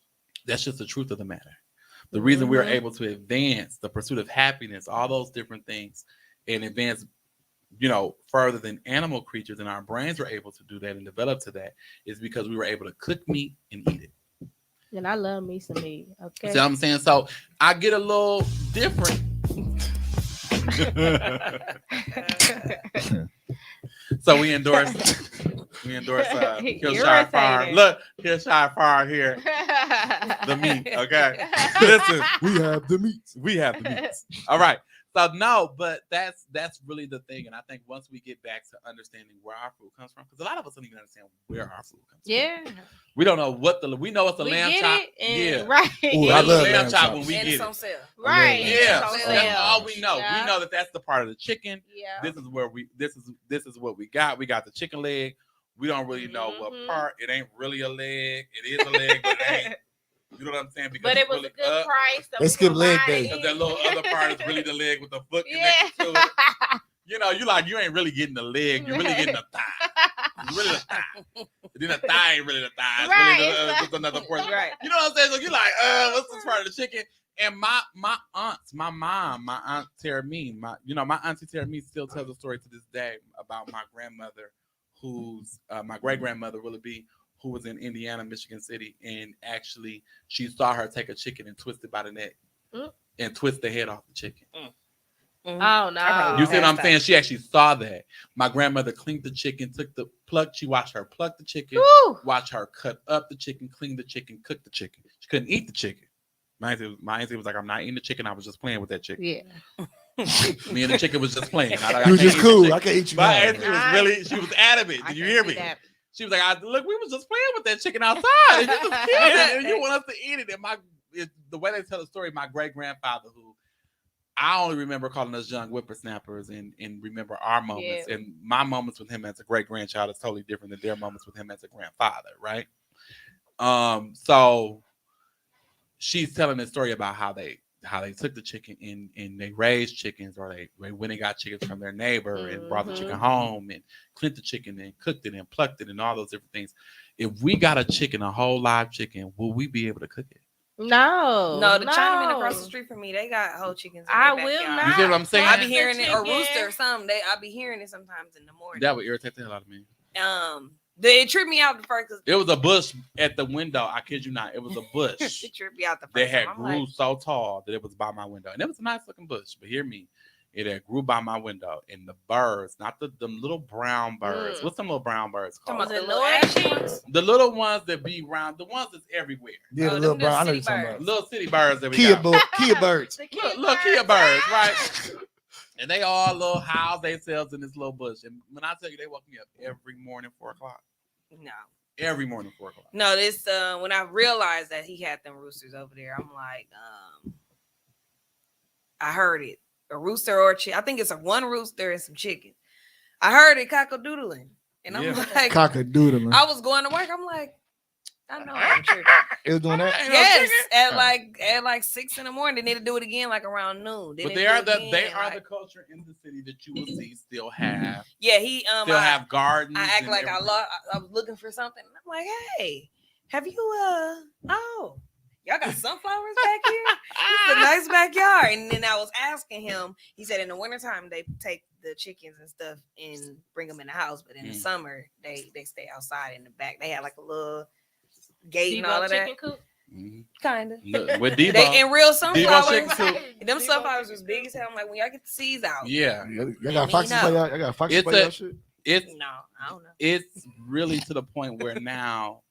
That's just the truth of the matter. The reason we're Mhm. able to advance the pursuit of happiness, all those different things, and advance, further than animal creatures, and our brains were able to do that and develop to that, is because we were able to cook meat and eat it. And I love me some meat. Okay. See what I'm saying? So I get a little different. So we endorse Hillshire Farm. Look, Hillshire Farm here. The meat, okay? Listen, We have the meats. we have the meats. All right. So no, but that's really the thing. And I think once we get back to understanding where our food comes from, because a lot of us don't even understand where our food comes from. Yeah. We don't know we know it's a lamb get chop. it and- Yeah. Right. Ooh, I It's a love lamb lamb chop chops. when we And get it's on it. sale. Right. Yeah, So that's sale. all we know. Yeah. We know that that's the part of the chicken. Yeah. This is where this is what we got. We got the chicken leg. We don't really know what Mhm. part. It ain't really a leg. It is a leg, but it ain't. You know what I'm saying? Because But it it's was really a good price. So They we skipped leg combined day. it. Because that little other part is really the leg with the foot Yeah. connected to it. You know, you ain't really getting the leg. You're really getting the thigh. You're really the thigh. Then the thigh ain't really the thigh. It's Right, really it's just another portion. Right. You know what I'm saying? So you're like, what's this part of the chicken? And my aunts, my mom, my aunt Teramine, my auntie Teramine still tells a story to this day about my grandmother, who's my great grandmother Willoughby, who was in Indiana, Michigan City, and actually she saw her take a chicken and twist it by the neck and twist the head off the chicken. Oh no. You see what I'm saying? She actually saw that. My grandmother cleaned the chicken, she watched her pluck the chicken, Woo. watch her cut up the chicken, clean the chicken, cook the chicken. She couldn't eat the chicken. My auntie was like, I'm not eating the chicken. I was just playing with that chicken. Yeah. Me and the chicken was just playing. I You was can't just eat the cool. chicken. I can't eat you. My now. auntie was really, she was adamant. Did you hear me? That. She was like, look, we was just playing with that chicken outside. And you just killed it, and you want us to eat it. And the way they tell the story, my great grandfather, who I only remember calling us young whippersnappers and remember our moments. Yeah. And my moments with him as a great grandchild is totally different than their moments with him as a grandfather, right? So she's telling the story about how they took the chicken and they raised chickens, or they went and got chickens from their neighbor and brought the chicken home and cleaned the chicken and cooked it and plucked it and all those different things. If we got a chicken, a whole live chicken, will we be able to cook it? No. No, the Chinaman across the street from me, they got whole chickens. In I their will backyard. not. You see what I'm saying? I be hearing The it, or chicken. rooster or something. I be hearing it sometimes in the morning. That would irritate the hell out of me. It tripped me out the first. Cause It was a bush at the window. I kid you not. It was a bush. it tripped me out the first. They had time. I'm grew like, so tall that it was by my window. And it was a nice looking bush. But hear me. It had grew by my window. And the birds, not the little brown birds. What's them little brown birds talking called? about the little ashy ones. The little ones that be round, the ones that's everywhere. Yeah, the Oh, little them brown. I know city you're talking birds. about. Little city birds that we Kia, got. Kia birds. The kid Look, Kia birds, right? And they all little house themselves in this little bush. And when I tell you, they woke me up every morning, 4 o'clock. No. Every morning, 4 o'clock. No, this when I realized that he had them roosters over there, I'm like, I heard it. A rooster or a chick. I think it's one rooster and some chicken. I heard it cock-a-doodling. And I'm like, Cock-a-doodle. I was going to work. I'm like, I know I'm tripping. It was doing that. Yes, at Oh. like 6 in the morning. They need to do it again like around noon. But they are the culture in the city that you will see still have. Yeah, he Still have gardens. I act and like everything. I was looking for something. And I'm like, hey, have you oh, y'all got sunflowers back here? It's a nice backyard. And then I was asking him, he said in the wintertime they take the chickens and stuff and bring them in the house, but in the summer they stay outside in the back. They had like a little gate and all of that. Kind of. With Debo. They in real sunflowers. chicken soup. Them sunflowers was big as hell. I'm like, when y'all get the seeds out. Yeah. Y'all got foxes play out. Y'all got foxes play out shit. No, I don't know. It's really to the point where now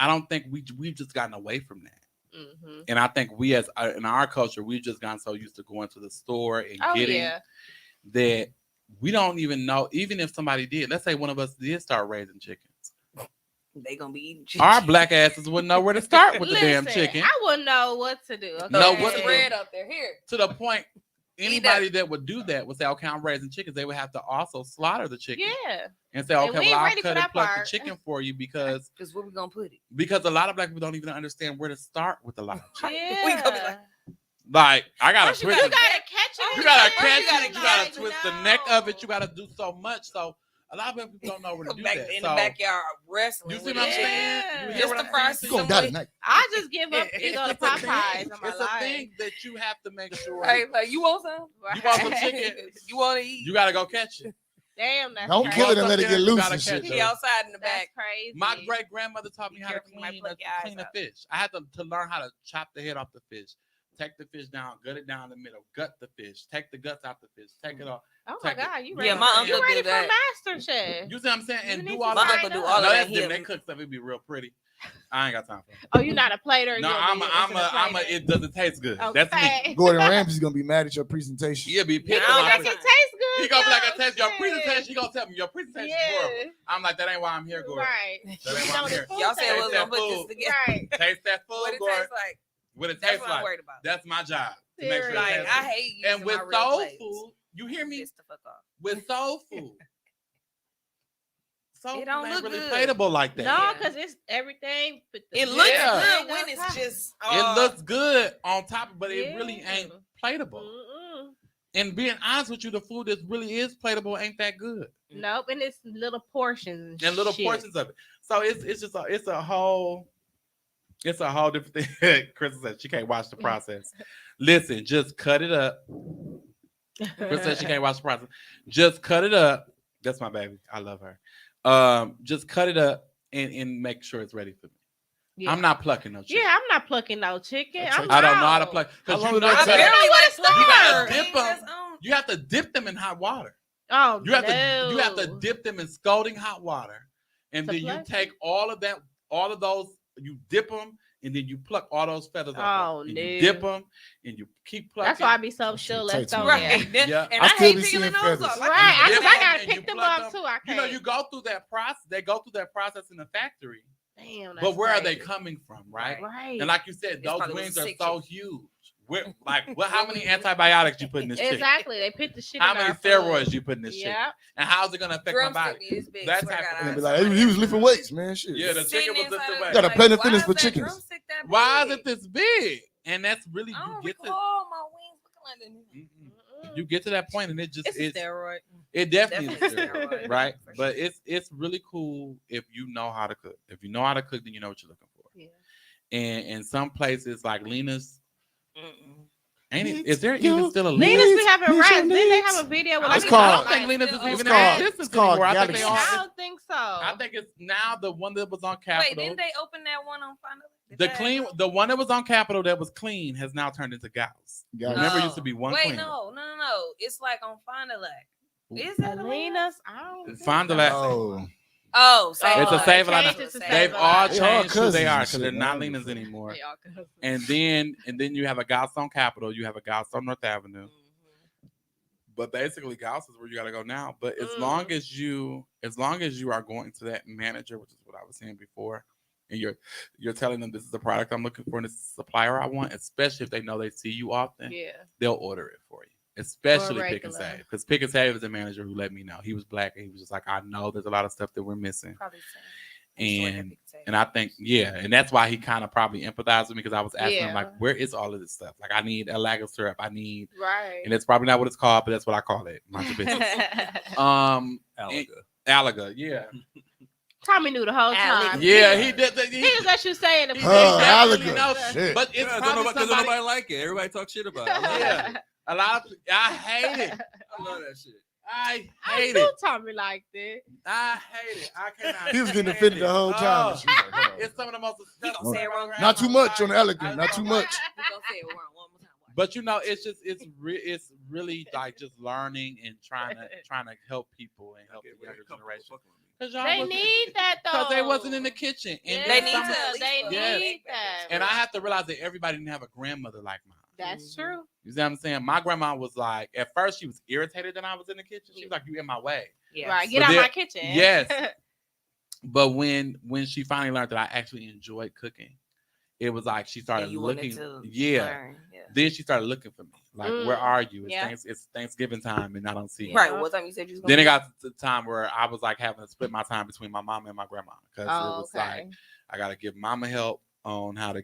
I don't think we've just gotten away from that. Mm-hmm. And I think we as in our culture, we've just gotten so used to going to the store and getting that we don't even know, even if somebody did, let's say one of us did start raising chickens. They gonna be eating chicken. Our black asses wouldn't know where to start with the damn chicken. I wouldn't know what to do. Okay? No, what to do. bread up there. Here. To the point, anybody that would do that would say, okay, I'm raising chickens. They would have to also slaughter the chicken. Yeah. And say, And okay, we well, I'll ready for cut and that pluck part. the chicken for you because where we gonna put it? Because a lot of black people don't even understand where to start with a lot of chicken. Yeah. We gonna be Like, I gotta First you twist gotta it. catch it. You gotta First catch it. You gotta catch twist it. the neck of it. You gotta do so much. So a lot of people don't know where to do back that. in So the backyard wrestling. you see with what I'm it. saying? You hear Just what the I'm fries. saying? You gonna die tonight. I just give up and go to It's a thing. Popeyes on my It's a life. thing that you have to make sure. Right, like you want some? You want some chicken? You want to eat? You gotta go catch it. Damn, that's Don't crazy. kill it and let it You get loose gotta and shit. catch He it. outside in the That's back. crazy. My great grandmother taught me Be how to careful, you might clean, pluck your eyes clean a out. fish. I had to learn how to chop the head off the fish, take the fish down, gut it down the middle, gut the fish, take the guts out the fish, take it off. Oh my Take it. God, you Yeah, ready? my you uncle ready did for that. MasterChef? You see what I'm saying? You And need do to all My that. uncle do up. all No, of that's that. different. He They cook stuff. It be real pretty. I ain't got time for it. Oh, you're not a plater. No, you'll I'm be a. plater. It doesn't taste good. That's me. Okay. Gordon Ramsay's gonna be mad at your presentation. He'll be pissed I don't off. Make got it taste good. He gonna be like, though. I taste your Shit. presentation. He gonna tell me your presentation is horrible. I'm like, that ain't why I'm here, Gordon. Right. That ain't You why know I'm the here. food Y'all said tastes we was gonna put this food. together. Right. Taste that food, What it Gordon. tastes like. What it That's tastes what I'm like. worried about. That's my job. To make sure it Like, tastes I good. hate using And with my real soul plates. food, you hear me? Piss the fuck off. With soul food. Soul It food don't ain't look really good. plateable like that. No, Yeah. because it's everything. But the It looks Yeah. good when it's just. It looks good on top, but it really Yeah. ain't plateable. Mm-mm. And being honest with you, the food that really is plateable ain't that good. Nope, and it's little portions And little shit. portions of it. So it's just a whole different thing. Chris said she can't watch the process. Listen, just cut it up. Chris said she can't watch the process. Just cut it up. That's my baby. I love her. Just cut it up and make sure it's ready for me. Yeah. I'm not plucking no chicken. Yeah, I'm not plucking no chicken. I'm I don't know how to out. pluck. How Because long you did know that I take? barely like You gotta stuff. dip 'em. That's on. you have to dip them in hot water. Oh, You have no. to dip them in scalding hot water, and To then you pluck take all of those, you dip them, and then you pluck all those feathers off. Oh, of 'em, and no. You dip them, and you keep plucking. That's why I be so sure. Let's takes go me. there. Right. Yeah. And I I, still hate be picking seeing the nose feathers. off. Right, dip because I them gotta and pick you them pluck up them. too. I You can't. know, you go through that process. They go through that process in the factory, Damn, but where are they crazy. coming from, right? Right. And like you said, It's those probably wings with are sick so chicken. huge. How many antibiotics you put in this chicken? Exactly. They put the shit How in many our steroids food. you put in this chicken? Yeah. And how's it gonna affect my Drumstick body? be this big. That swear to type of God, thing. And be I- like, he was lifting weights, man. Shit. Yeah, the Sitting chicken was inside lifting of- weight. Got a like, planet why fitness is for that chickens. drumstick that Why is big? it this big? And that's really I you don't get to recall my wings looking like that. you get to that point, and it just It's a steroid. it definitely is Definitely steroid, steroid, right? for But sure. it's really cool if you know how to cook. If you know how to cook, then you know what you're looking for. Yeah. And in some places like Lena's, Mm-mm. ain't it? Needs Is there you. even still a Lena's Lena's? be having Needs rats. your Didn't they needs. have a video with It's like called- I don't think Lena's is It's even in called- existence it's called anymore. I think they Galaxy. are. I don't think so. I think it's now the one that was on Wait, Capitol. didn't they open that one on Final? The one that was on Capitol that was clean has now turned into Gals. Gals. Remember, it used to be one Wait, clean. no. It's like on Fond du Lac. Is that Lena's? Lena's? I don't think Fond du so. Lac. Oh, Oh, It's Save a a Lot. Save a Lot. Changed it to They've Save a all Lot. They all changed who they cousins are and because shit, they're not man. Lena's anymore. They all cousins. And then you have a Gals on Capitol. You have a Gals on North Avenue. Mhm. But basically, Gals is where you gotta go now. But as Mm. long as you are going to that manager, which is what I was saying before, and you're telling them this is the product I'm looking for and this is the supplier I want, especially if they know they see you often, Yeah. they'll order it for you. Especially Pick and regular. Save. Because Pick and Save is a manager who let me know. He was black and he was just like, I know there's a lot of stuff that we're missing. Probably same. And I think, and that's why he kind of probably empathized with me because I was asking him, Yeah. like, where is all of this stuff? Like, I need a lager syrup. I need, Right. and it's probably not what it's called, but that's what I call it. Mind your business. Alaga. Alaga, yeah. Tommy knew the whole Alec. time. Yeah, he did. He just let you say it. He Alaga. definitely knows. Shit. But it's Yeah, probably because somebody, nobody like it. Everybody talk shit about it. I love Yeah. that. a lot of, I hate it. I love that shit. I I hate knew it. Tommy liked it. I hate it. I cannot. he was getting stand offended it. the whole time. Oh, And she was like, hold on. it's some of the most He gonna say it wrong. Not too much on the I elegant. Not too know. much. You gonna say it wrong one more time. Watch. But you know, it's really like just learning and trying to help people and help Okay, the well, younger come generation. fuck with me. Because y'all They wasn't- need that though. because they wasn't in the kitchen. And Yeah, They then need some- to. They Yes. need that. And I have to realize that everybody didn't have a grandmother like mine. That's true. You see what I'm saying? My grandma was like, at first she was irritated that I was in the kitchen. She was like, "You in my way." Yes. Right. Get But out then- my kitchen. Yes. But when she finally learned that I actually enjoyed cooking, it was like she started And you wanted looking. to Yeah. learn. Yeah. Then she started looking for me. Like, where are you? It's, Yeah. it's Thanksgiving time and I don't see you. Right. What time you said you was gonna Then it be- got to the time where I was like having to split my time between my mom and my grandma because Oh, it was okay. like I gotta give mama help on how to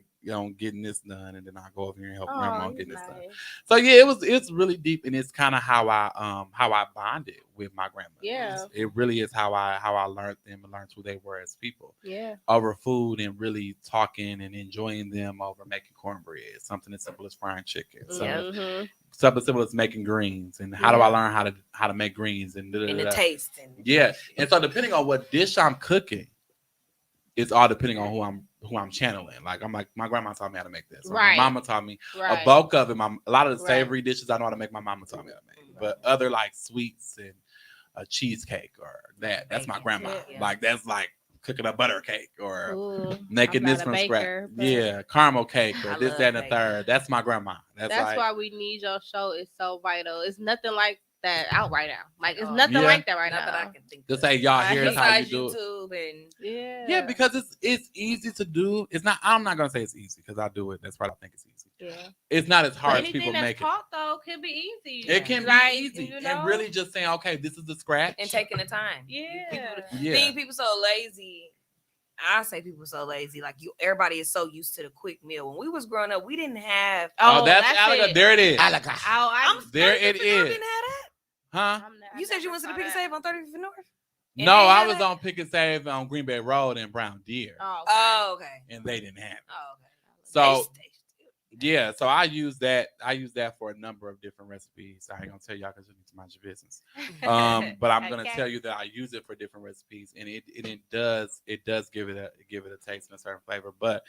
getting this done, and then I go over here and help Oh, grandma you getting this done. nice. So yeah, it's really deep, and it's kind of how I bonded with my grandmother. Yeah. It really is how I learned them and learned who they were as people Yeah. over food and really talking and enjoying them over making cornbread, something as simple as frying chicken. So Mhm. something as simple as making greens, and how do I learn how to make greens and And the taste. yeah. And so depending on what dish I'm cooking, it's all depending on who I'm channeling. Like I'm like, my grandma taught me how to make this. Or Right. My mama taught me Right. a bulk of it. A lot of the Right. savory dishes I know how to make. My mama taught me how to make. But other like sweets and a cheesecake or that's my grandma. Yeah. Like that's like cooking a butter cake or Ooh, making I'm this not a from baker, scratch. but- Yeah, caramel cake or I this, love that, and the baking. third. That's my grandma. That's like, why we need your show. It's so vital. It's nothing like that out right now. Like it's Oh, nothing yeah. like that right Not that I now. can think to of. say y'all here's how you Besides do it. YouTube and Yeah. Yeah, because it's easy to do. It's not. I'm not gonna say it's easy because I do it. That's why I think it's easy. Yeah. It's not as hard But as anything people that's make it. taught though can be easy. It can Like, be easy you and know? really just saying, okay, this is the scratch. and taking the time. Yeah. Yeah. Being people so lazy. I say people so lazy. Like everybody is so used to the quick meal. When we was growing up, we didn't have. Oh, that's Alaga. it. There it is. Oh, I'm There Thirty it Fifth North is. Didn't have that. Huh? You said you went to the Pick and Save on 35th North. And No, they I had was that? on Pick and Save on Green Bay Road in Brown Deer, Oh, okay. Oh, okay. and they didn't have it. Oh, okay. So They yeah, so I use that. I use that for a number of different recipes. I ain't gonna tell y'all because you need to mind your business. But I'm gonna Okay. tell you that I use it for different recipes, and it does give it a taste and a certain flavor. But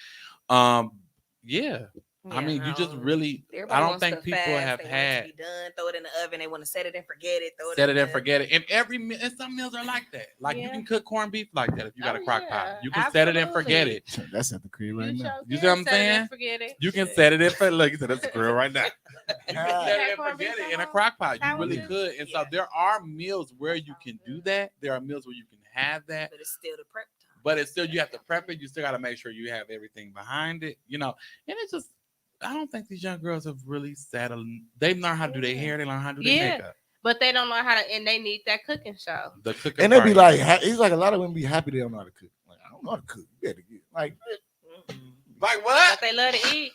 yeah, I mean, you just really. I don't think people have had Be done. Throw it in the oven. They want to set it and forget it. set it in and forget it. And some meals are like that. Like you Yeah. can cook corned beef like that if you got a Oh, crock yeah. pot. You can set it and forget it. That's at the crib right now. You see what I'm saying? Forget it. You can set it and forget. Look, you said that's a grill right now. You can Ah. set it and Corned beef forget it in a sandwich? crock pot. You Sandwiches? really could. And so Yeah. there are meals where you can do that. There are meals where you can have that. But it's still the prep time. But it's still, you have to prep it. You still got to make sure you have everything behind it, And it's just, I don't think these young girls have really settled. They learn how to do their hair. They learn how to do their Yeah. makeup. But they don't know how to, and they need that cooking show. The cooking And they be part. like, it's like a lot of women be happy they don't know how to cook. Like, I don't know how to cook. You gotta get like, like what? But they love to eat.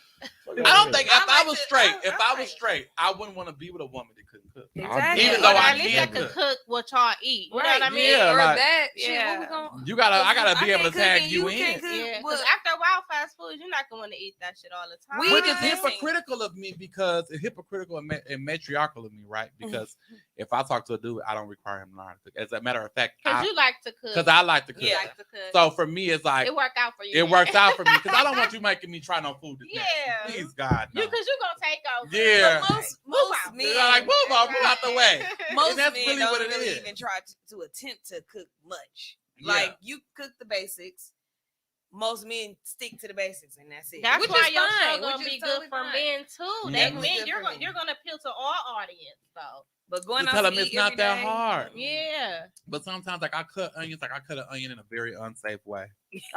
I don't think if I I like was to- straight, I- if I I was like- straight, I wouldn't want to be with a woman that couldn't cook. Exactly. Even though Or I at least can they could cook. cook what y'all eat. You know what I mean? Yeah, or like- that. Shit, Yeah. what we gonna? I gotta be able to can't cook tag and you can't in. cook, Yeah, but because after a while, fast food, you're not gonna want to eat that shit all the time. We Which is Listen. hypocritical of me because it's hypocritical and matriarchal of me, right? Because if I talk to a dude, I don't require him to learn how to cook. As a matter of fact, Because you like to cook. because I like to cook. You like to cook. So for me, it's like it work out for you. it works out for me because I don't want you making me try no food. Today. Yeah. Please God, no. Because you gonna take over. Yeah. But most out. men, They're like, move out the way. most And that's men really don't what it really is. even try to attempt to cook much. Yeah. Like you cook the basics. Most men stick to the basics and that's it. That's which why is your fine, show gonna which is be totally good for fine. men too. Yeah. That It's men, good you're for gonna men. you're gonna appeal to all audience though. But going To out tell to them it's eat not every that day, hard. Yeah. But sometimes, like I cut onions, like I cut an onion in a very unsafe way.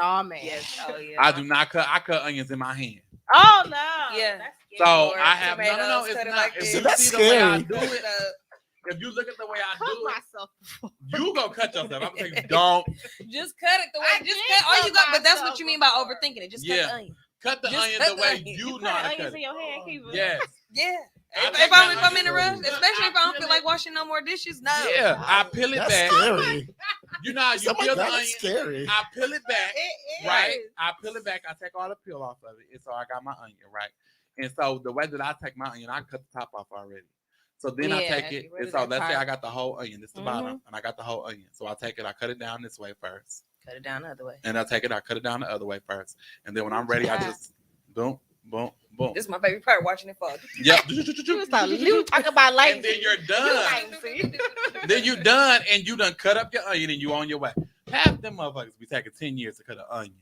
Oh man. Yes. Oh yeah. I do not cut. I cut onions in my hand. Oh no. Yeah. That's So scary. Or I have no. tomatoes, It's cut it not. like If this. you That's see the way I scary. do it, if you look at the way I Cook do it, myself. you gonna cut yourself. I'm saying, don't Just cut it the way. I Just did cut. All you cut got. But that's myself what you mean by before. overthinking it. Just Yeah. cut the onion. cut the Just onion cut the the way onion. you You know put how to onions cut in it. your hand, keep it. Yes. Yeah. I If, take if I'm my if I'm in a onions. rush, especially if I don't feel like washing no more dishes, no. Yeah, I peel it that's back. scary. You know how you Something peel like the that onion. is scary. I peel it back. It is. Right, I peel it back. I take all the peel off of it, and so I got my onion right. And so the way that I take my onion, I cut the top off already. So then I Yeah, take it, get rid and of so that let's say I part. got the whole onion. This is the bottom, and I got the whole onion. So I take it, I cut it down this way first, Cut it down the other way. and I take it, I cut it down the other way first, and then when I'm ready, I just boom, boom, boom. This is my favorite part, watching it fall. Yep. You talk about life. And then you're done. Then you done, and you done cut up your onion, and you on your way. Half them motherfuckers be taking 10 years to cut an onion.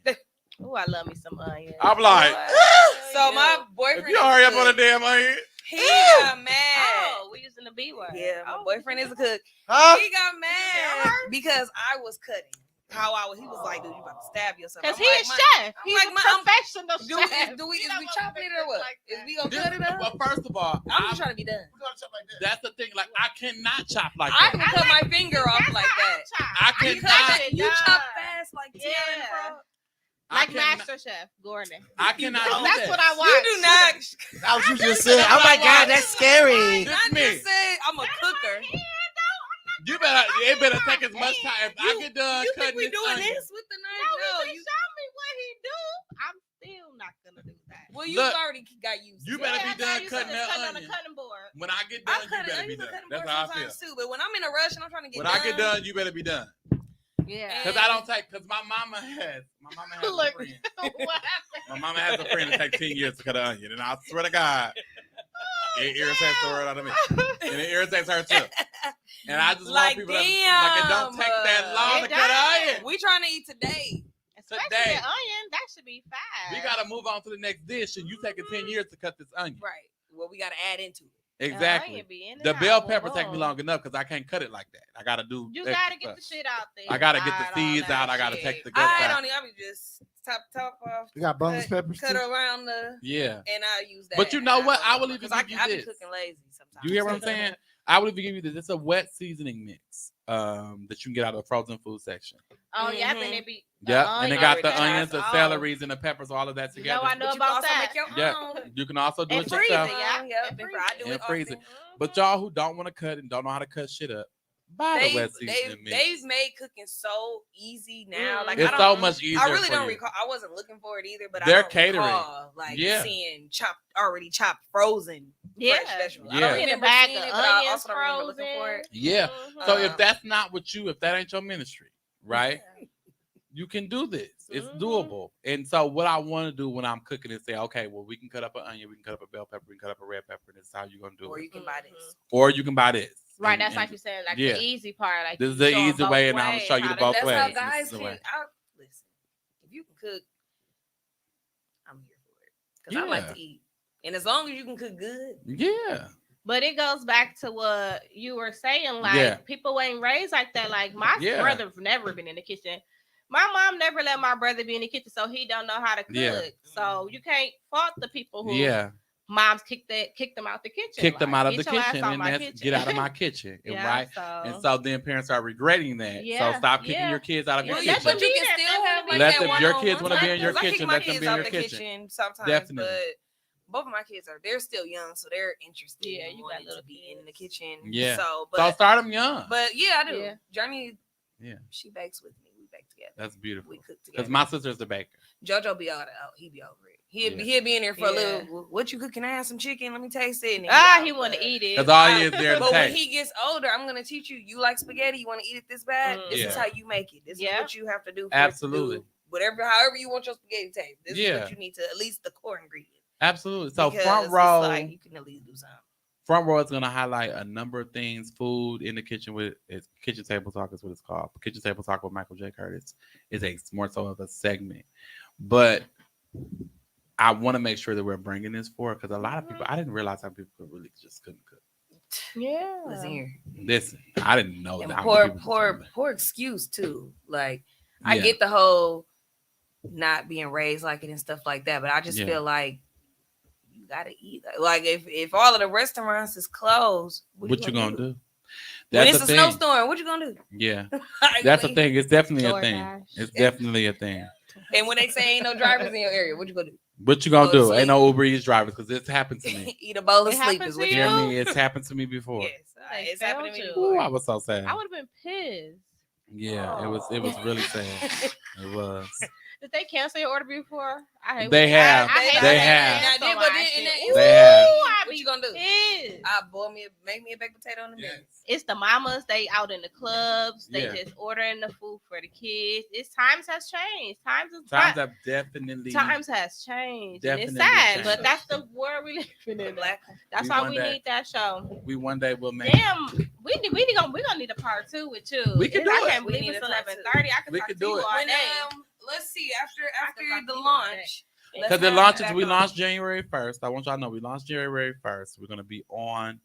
Oh, I love me some onions. I'm like, So my boyfriend. if you hurry up is on a a damn onion. He got mad. Oh, we using the B word. Yeah, my Oh, boyfriend is a cook. Huh? He got mad because I was cutting. How I was, he was like, "Dude, you about to stab yourself." Cause I'm he like, is "My- chef. I'm He's like, a I'm- professional Do chef. we You is don't we wanna chopping make it or what? like Is that. we gonna This- cut it up? Well, first of all, I'm just trying to be done. that's the thing. Like, I cannot chop like I that. can cut my finger off That's like how that. chop. I You cannot- cut it You done. chop fast like Tiana and Yeah. Frog. I Like cannot- Master Chef Gordon. I cannot do That's that. what I You watch. do not. That's what you just said. Oh my God, that's scary. This I me. just said I'm a cooker. You better. It better take as much time. If I get done You cutting think we this doing onion, this with the No, knife? he No, can show me what he do. I'm still not gonna do that. well, you Look, already got used. you to better it. be I thought done you said cutting just that cut on the onion. cutting board. when I get I done, you cut it. better I be use a done. cutting That's board how I feel. sometimes too. But when I'm in a rush and I'm trying to get When done, I get done, you better be done. Yeah. Cause I don't take. Cause my mama has a Look. friend. What happened? My mama has a friend that takes 10 years to cut an onion, and I swear to God, it irritates the word out of me, and it irritates her too. And I just Like, want people to like it don't take that damn, long it to cut an does. onion. we trying to eat today. Especially Today. the onion, that should be fast. We gotta move on to the next dish, and you taking 10 years to cut this onion. Right. Well, we got to add into it. Exactly. Onion be in and The out, bell boom, pepper take me boom. long enough because I can't cut it like that. I gotta do. You extra gotta get stuff. the shit out there. I gotta get Hide the all seeds that out. I gotta shit. take the guts I out. don't even. I be just top off. You got boneless cut, peppers cut too? around the, Yeah. and I use that. But you know what? I will even because give you I be this. cooking lazy sometimes. You hear what I'm saying? I would even give you this. It's a wet seasoning mix that you can get out of the frozen food section. Oh, yeah, I Mhm. think it be. Yeah, and they got the already onions, the has celeries, and the peppers, all of that You together. know, I know But you about can also that. make your Yeah, own. you can also do And it freeze yourself. it, yeah. Yeah, And different. I do And it freeze often. it. But y'all who don't want to cut and don't know how to cut shit up, buy the wet seasoning mix. They've made cooking so easy now. Like It's I so don't, much easier. I really for don't you. recall. I wasn't looking for it either, but They're I don't catering. recall, like Yeah. seeing already chopped frozen Yeah. fresh vegetables. I Yeah. don't In a remember bag seeing of it, but I onions also don't remember looking for frozen. it. Yeah. So if Uh, that's not what you, if that ain't your ministry, right? You can do this. It's doable. And so what I want to do when I'm cooking is say, okay, well, we can cut up an onion, we can cut up a bell pepper, we can cut up a red pepper, and this is how you're gonna do Or it. you can buy this. Or you can buy this. Right, And- that's like and you said, like yeah. the easy part. Like This you is the show 'em easy both way, and I'm gonna show you ways the how to both do That's ways. how it. This guys is the can. way. Listen, if you can cook, I'm here for it because I like Yeah. to eat, and as long as you can cook good, Yeah. But it goes back to what you were saying, like Yeah. people ain't raised like that. Like my Yeah. brother's never been in the kitchen. My mom never let my brother be in the kitchen, so he don't know how to cook. Yeah. So you can't fault the people who Yeah. moms kicked them out the kitchen. Kick them Like, out of the get your ass kitchen out and my that's kitchen. get out of my kitchen. And Yeah, right. So, And so then parents are regretting that. Yeah, So stop kicking yeah. your kids out of your Well, yeah, let kitchen. but you be can there, still let have them like be Let that them- your one-on-one kids wanna be in time, your 'cause I kick kitchen, my let them kids be in out your the kitchen. sometimes. Definitely. But both of my kids they're still young, so they're interested. Yeah, in you got wanting little to be in the kids. kitchen. Yeah. So, So but start them young. yeah, I do. Yeah. Journey. Yeah. She bakes with me. We bake together. That's beautiful. We cook together. Because my sister's the baker. JoJo be out. He be over it. He'll Yeah. be in there for a Yeah. little. What you cooking? I have some chicken. Let me taste it. And then Ah, out, he want to but- eat it. Because all he is there to But when taste. he gets older, I'm gonna teach you. You like spaghetti? You want to eat it this bad? This is Yeah. how you make it. This is Yeah. what you have to do. For Absolutely. It to do whatever, however you want your spaghetti to taste. This is Yeah. what you need to at least the core ingredient. Absolutely. So Because front it's row, like you can at least do something. front row is going to highlight a number of things. Food in the kitchen with it's kitchen table talk is what it's called. Kitchen table talk with Michael J. Curtis is a more so of a segment, but I want to make sure that we're bringing this forward because a lot of people I didn't realize how people really just couldn't cook. Yeah. Listen here. Listen, I didn't know And that. how many people just couldn't poor excuse too. Like I Yeah. get the whole not being raised like it and stuff like that, but I just Yeah. feel like you gotta eat. Like if all of the restaurants is closed, What you gonna do? When That's it's the a thing. snowstorm, what you gonna do? Yeah, Like, that's the when- thing. It's definitely a thing. DoorDash. It's definitely a thing. And when they say ain't no drivers in your area, what you gonna do? What you gonna Go to do? sleep. Ain't no Uber Eats drivers because it's happened to me. Eat a bowl of It sleep happened is to what You you you? hear do. me? It's happened to me before. Yes, They it's happened to me failed Ooh, before. I was so sad. I would have been pissed. Yeah, it was really sad. It was. Did they cancel your order before? I hate They when- have. I hate They when have. cancel Now, but my then- shit. and then- Ooh, They have. I What be you gonna do? pissed. I make me a baked potato in the middle. It's the mamas. They out in the clubs. They Yeah. just ordering the food for the kids. Times has changed. Times Have definitely. has changed. And it's Definitely sad, changed. but that's the world we live in. Black. That's We why one we day- need that show. We one day will make. Damn, we gonna need a part 2 with you. We can do I it. can't We believe need it's a part 2. 11:30. I can We talk can to do you it. all When, day. let's see after talk to the you all day. launch. let's Because it have launches, back we on. launched January 1st. I want y'all to know we launched January 1st. We're gonna be on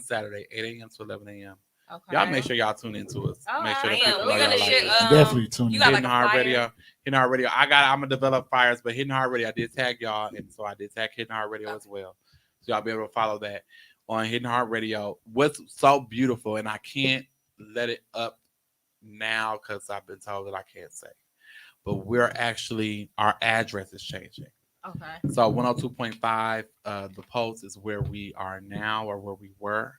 Saturday, 8 a.m. to 11 a.m. Okay. Y'all make sure y'all tune into us. All Make sure that right. people Yeah, know we're y'all gonna like share. us. Definitely tune you in. got Hidden like a Heart flyer? Radio. Hidden Heart Radio. I'm gonna develop flyers, but Hidden Heart Radio, I did tag y'all, and so I did tag Hidden Heart Radio as well. So y'all be able to follow that on Hidden Heart Radio. What's so beautiful, and I can't let it up now because I've been told that I can't say. but our address is changing. Okay. So 102.5, the Post is where we are now or where we were,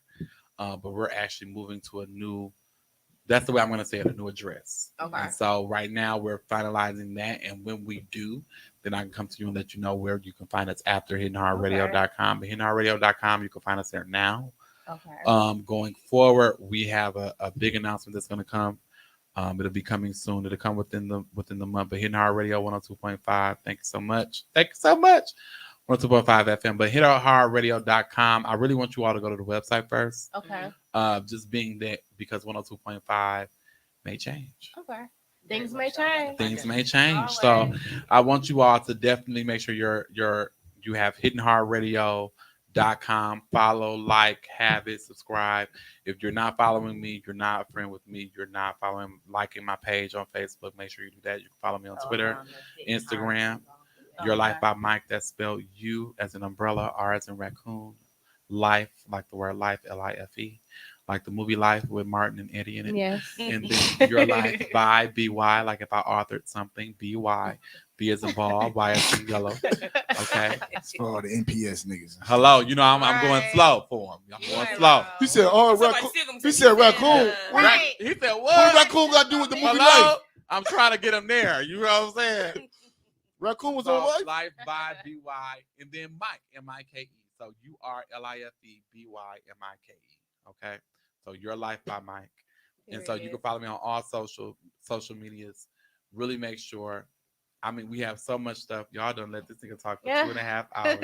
but we're actually moving to a new. That's the way I'm going to say it, a new address. Okay. And so right now we're finalizing that, and when we do, then I can come to you and let you know where you can find us after HiddenHeartRadio.com. But HiddenHeartRadio.com, you can find us there now. Okay. Going forward, we have a big announcement that's going to come. It'll be coming soon. It'll come within the month. But Hidden Heart Radio 102.5. Thank you so much. 102.5 FM. But HiddenHeartRadio.com. I really want you all to go to the website first. Okay. Just being that because 102.5 may change. Okay. Things may change. Things may change. So I want you all to definitely make sure you have HiddenHeartRadio.com. Follow, like, have it, subscribe. If you're not following me, you're not a friend with me, you're not liking my page on Facebook, make sure you do that. You can follow me on Twitter, Instagram. Your Life by Mike. That's spelled U as an umbrella, R as in raccoon, life, like the word life, Life, like the movie Life with Martin and Eddie in it. Yes. And then Your Life by BY, like if I authored something, BY, B as in ball, Y as in yellow. Okay. It's for all the NPS niggas. Hello, you know I'm going slow for him. I'm going slow. He said, "Oh, raccoon." He said, "Raccoon." Right. He said, What "What?" raccoon got to do with the movie Hello? Life? I'm trying to get him there. You know what I'm saying? Raccoon was So, on Life. Life by BY, and then Mike, MIKE. So URLIFE BYMIKE. Okay. So Your Life by Mike. And so you can follow me on all social medias. Really make sure. I mean, we have so much stuff. Y'all done let this nigga talk for 2.5 hours.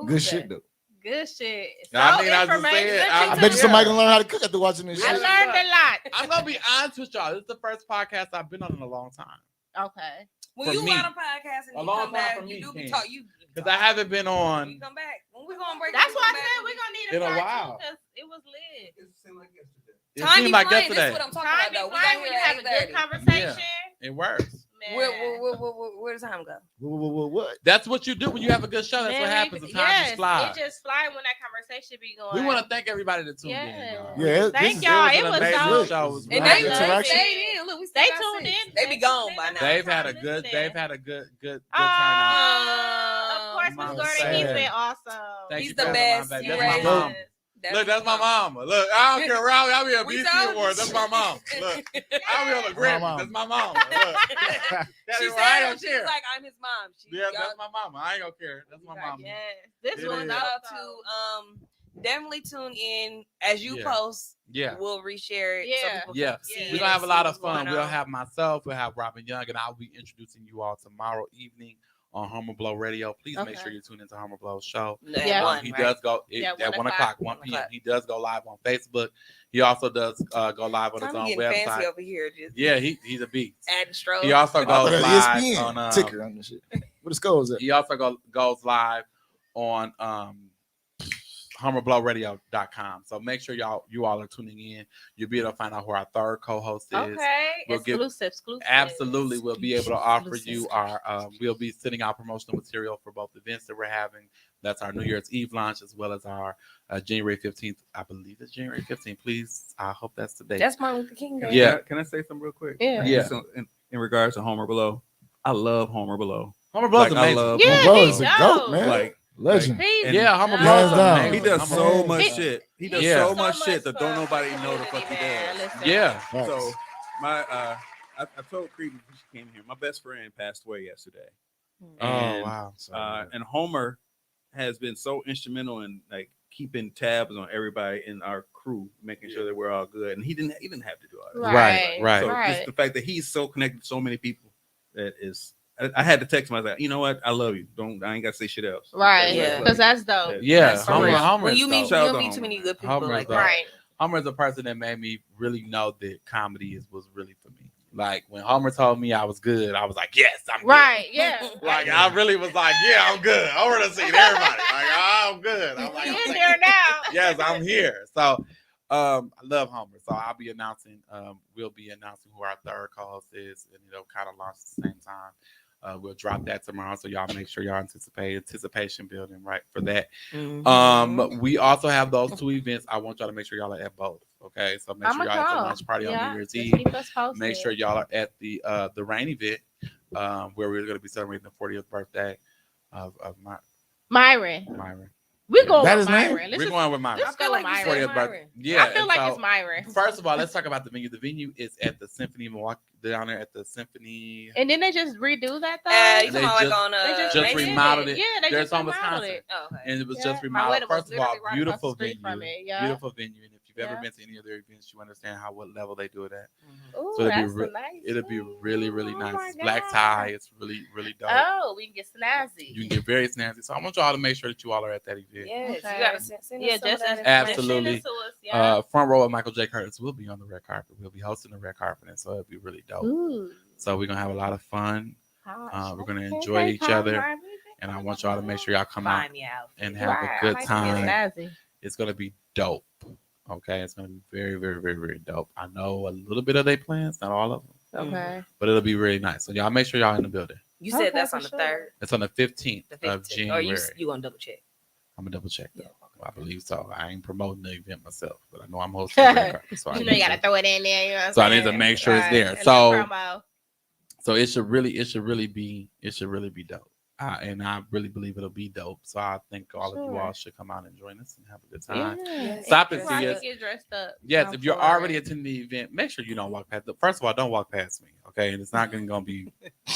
Good shit though. Good shit. I mean, I just said, I bet you somebody gonna learn how to cook after watching this I shit. learned a lot. I'm gonna be honest with y'all. This is the first podcast I've been on in a long time. Okay. When For you me. on a podcast and A you long come time back, for me, you do be Ken. talk. You Because I haven't been you on come back. When we gonna break? That's we why I come said back. we're gonna need In a a while. because it was lit. It Time seemed be like flying. This yesterday. is what I'm talking Time about, be though. We flying got when here you have a at good 8:30. conversation. It works. Man. Where does time go? What? That's what you do when you have a good show. That's Man, what happens. The time yes, just flies. It just flies when that conversation be going. We want to thank everybody that tuned in. Yeah. Y'all. Yeah, Thank y'all. It an was amazing dope. show. It was And really they good. interaction. stayed in. Look, we They still got tuned six. in. They be gone by now. They've had a good turnout. Of course, Mama Miss Gordon, he's sad. been awesome. Thank He's you the for best. having You my baby. That's my raised mom. us. Look, that's my mama. Look, I don't care around. I'll be a We BT told award. you. That's my mom. Look, I'll be on the Grammy. mom. That's my mama. Look. Daddy, She well, I said don't she's care. like, I'm his mom. Yeah, that's my mama. I ain't gonna care. That's my mama. Yes, this It was is. dope. Shout out to definitely tune in as you Yeah. post. Yeah. We'll reshare it. Yeah. So Yeah, Yeah. we're gonna have a lot of see what's fun. going We'll on. have myself, we'll have Robin Young, and I'll be introducing you all tomorrow evening on Homer Blow Radio. Please make Okay. sure you tune into Homer Blow's show. Yeah. He does go Yeah, at 1 o'clock, 1 p.m. He does go live on Facebook. He also does go live on his I'm own getting fancy website. over here. Just Yeah, he's a beast. adding stroke. He also I goes thought live ESPN on ticker on this shit. What the score is that? he also goes live on HomerBlowRadio.com. So make sure you all are tuning in. You'll be able to find out who our third co-host is. Okay, We'll give- exclusive. Absolutely, we'll be able to offer you our. We'll be sending out promotional material for both events that we're having. That's our New Year's Eve launch as well as our January 15th. I believe it's January 15th. Please, I hope that's the date. That's Martin Luther King Day. Yeah. Can I say something real quick? Yeah. Yeah. So in regards to Homer Below, I love Homer Below. Homer Blow's Like, I amazing. love Yeah, Bro he is a dope. goat, man. Like Legend. He's And- Yeah, Homer dope. Blow's Hands down. amazing. he does Homer so Blow. much He- shit. He does Yeah. so much shit that don't nobody for know the fuck he man. does. Listen. Yeah. Facts. So my I told Creed when she came here, my best friend passed away yesterday. Oh And, wow. And Homer has been so instrumental in like keeping tabs on everybody in our crew, making sure that we're all good. And he didn't have to do all that. Right. So Right. just the fact that he's so connected to so many people, that is, I had to text him. I was like, you know what? I love you. I ain't got to say shit else. Right. Yeah. Because that's dope. Yeah, That's for Homer. real. Homer When is you dope. meet, Shout out you to meet too Homer. many good people Homer is like dope. that. Right. Homer is a person that made me really know that comedy was really for me. Like when Homer told me I was good, I was like, yes, I'm good. Right. Yeah. Like I really was like, yeah, I'm good. I want to see everybody. Like I'm good. I'm like, You I'm in like, there now. yes, I'm here. So I love Homer. So I'll be announcing. We'll be announcing who our third co-host is, and it'll kind of launch at the same time. We'll drop that tomorrow, so y'all make sure y'all anticipation building right for that. Mhm. We also have those two events. I want y'all to make sure y'all are at both. Okay, so make sure y'all at the lunch party on New Year's Just Eve. keep us posted. Make sure y'all are at the rain event. where we're going to be celebrating the 40th birthday of Myron. Myron. We're going That with his name? Myron. We're going with Myron. Let's go with Myron. 40th birthday. Yeah, I feel and like so, it's Myron. First of all, let's talk about the venue. The venue is at the Symphony Milwaukee, down there at the Symphony. And then they just redo that though. You They talking just- on just they did remodeled it. Yeah, they There's just on remodeled Wisconsin. it. Oh, okay. And it was Yeah, just my remodeled. wedding was First of all, literally right across beautiful the street venue. from it, yeah. Beautiful venue. And if you've ever Yeah. been to any of their events, you understand what level they do it at. Ooh, So that's it'll be a nice It'll be really, really Oh nice. my It's black God. tie. It's really, really dope. Oh, we can get snazzy. You can get very snazzy. So I want y'all to make sure that you all are at that event. Yes, Okay. you gotta send Yeah, us some just of as that Absolutely. send it to us, yeah. Front row of Michael J. Curtis will be on the red carpet. We'll be hosting the red carpet, and so it'll be really dope. Ooh. So we're gonna have a lot of fun. We're gonna enjoy Okay, each other, Myron. and I want y'all to make sure y'all come out Find me out. and have Right, a I good like to get time. snazzy. It's gonna be dope. Okay, it's gonna be very, very, very, very dope. I know a little bit of their plans, not all of them, Okay. but it'll be really nice. So y'all make sure y'all in the building. You said Okay, that's for on the sure. 3rd, It's on the 15th the of 15th. January. Or you gonna double check? I'm gonna double check though. Yeah. I believe so. I ain't promoting the event myself, but I know I'm hosting the red carpet, so I You know need you gotta to- throw it in there. You know what I'm So I need to saying? make sure it's Right, there. a little So- promo. So it should really be dope. And I really believe it'll be dope. So I think all of you Sure. all should come out and join us and have a good time. Yeah. Stop and Right, see us. get dressed up. Yes, I'm if you're for already it. attending the event, make sure you don't walk past. First of all, don't walk past me, okay? And it's not going to be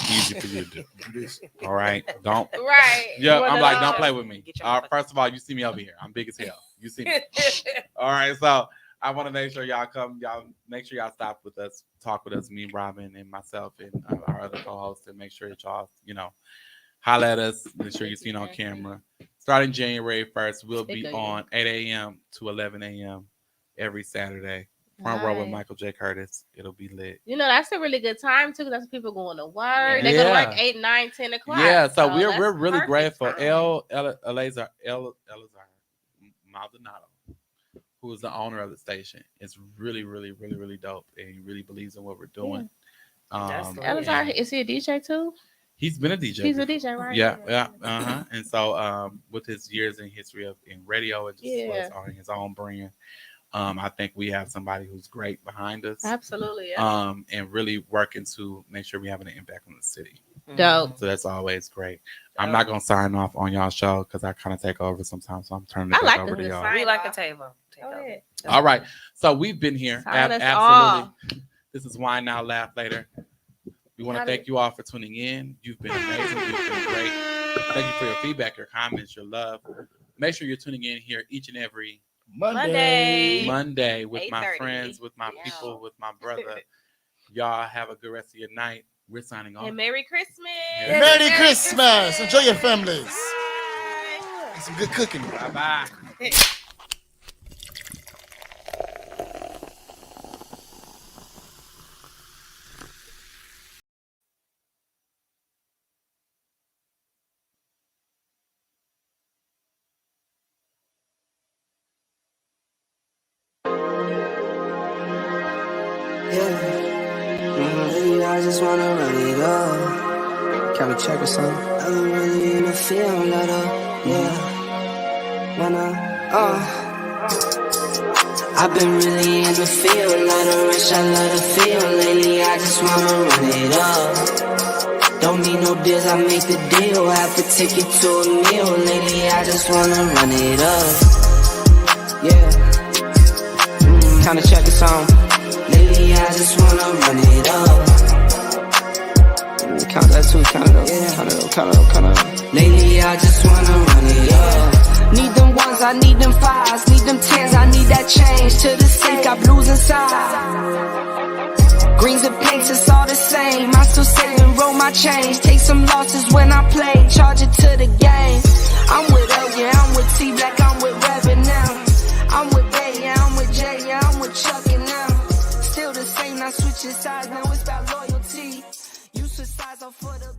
easy for you to do. All right, don't. Right. Yeah, One I'm of like, those. don't play with me. Get your First of all, you see me over here. I'm big as hell. You see me. All right, so I want to make sure y'all come. Y'all make sure y'all stop with us, talk with us, me, Robin, and myself, and our other co-hosts, and make sure that y'all, holler at us. Make sure you see it on camera. Starting January 1st, we'll be Stick on 8 a.m. to 11 a.m. every Saturday. Front row with Nice. Michael J. Curtis. It'll be lit. You know, that's a really good time too, because that's when people going to work. Yeah. They go to work 8, 9, 10 o'clock. Yeah, so we're that's really perfect grateful. time. Elazar Maldonado, who is the owner of the station, is really, really, really, really dope, and he really believes in what we're doing. That's Elazar, is he a DJ too? He's been a DJ. He's a before. DJ, right? Yeah. And so, with his years in history in radio and just Yeah. on his own brand, I think we have somebody who's great behind us. Absolutely. Yeah. And really working to make sure we have an impact on the city. Dope. So that's always great. I'm not gonna sign off on y'all show because I kind of take over sometimes, so I'm turning it I back like over the to y'all. sign We like a off. table. Take Go over. ahead. All right, so we've been here. Sign us Absolutely. This is Wine Now, Laugh Later. We want to Got thank it. you all for tuning in. You've been amazing. You've been great. Thank you for your feedback, your comments, your love. Make sure you're tuning in here each and every Monday. Monday with my 8:30. friends, with my Yeah. people, with my brother. Y'all have a good rest of your night. We're signing off. And Merry Christmas. Merry Christmas. Enjoy your families. Get some good cooking. Bye-bye. Yeah, I just wanna run it up. Kind of check or something. I've been really in the field, let up, yeah. I've been really in the field, lot of rich, I love the feel. Lately, I just wanna run it up. Don't need no deals, I make the deal. Have to take it to a meal. Lately, I just wanna run it up. Yeah. Kind of check or something. Lately, I just wanna run it up. Count that too. Count it. Lately, I just wanna run it up. Need them ones, I need them fives, need them tens, I need that change. To the safe, got blues inside. Greens and pinks, it's all the same. I still save and roll my change. Take some losses when I play, charge it to the game. I'm with L, yeah, I'm with T Black, I'm with Reverend now. I'm with Bay, yeah, I'm with Jay, yeah, I'm with Chuck and now. Still the same, not switching sides, now it's about loyalty. You switch sides off for the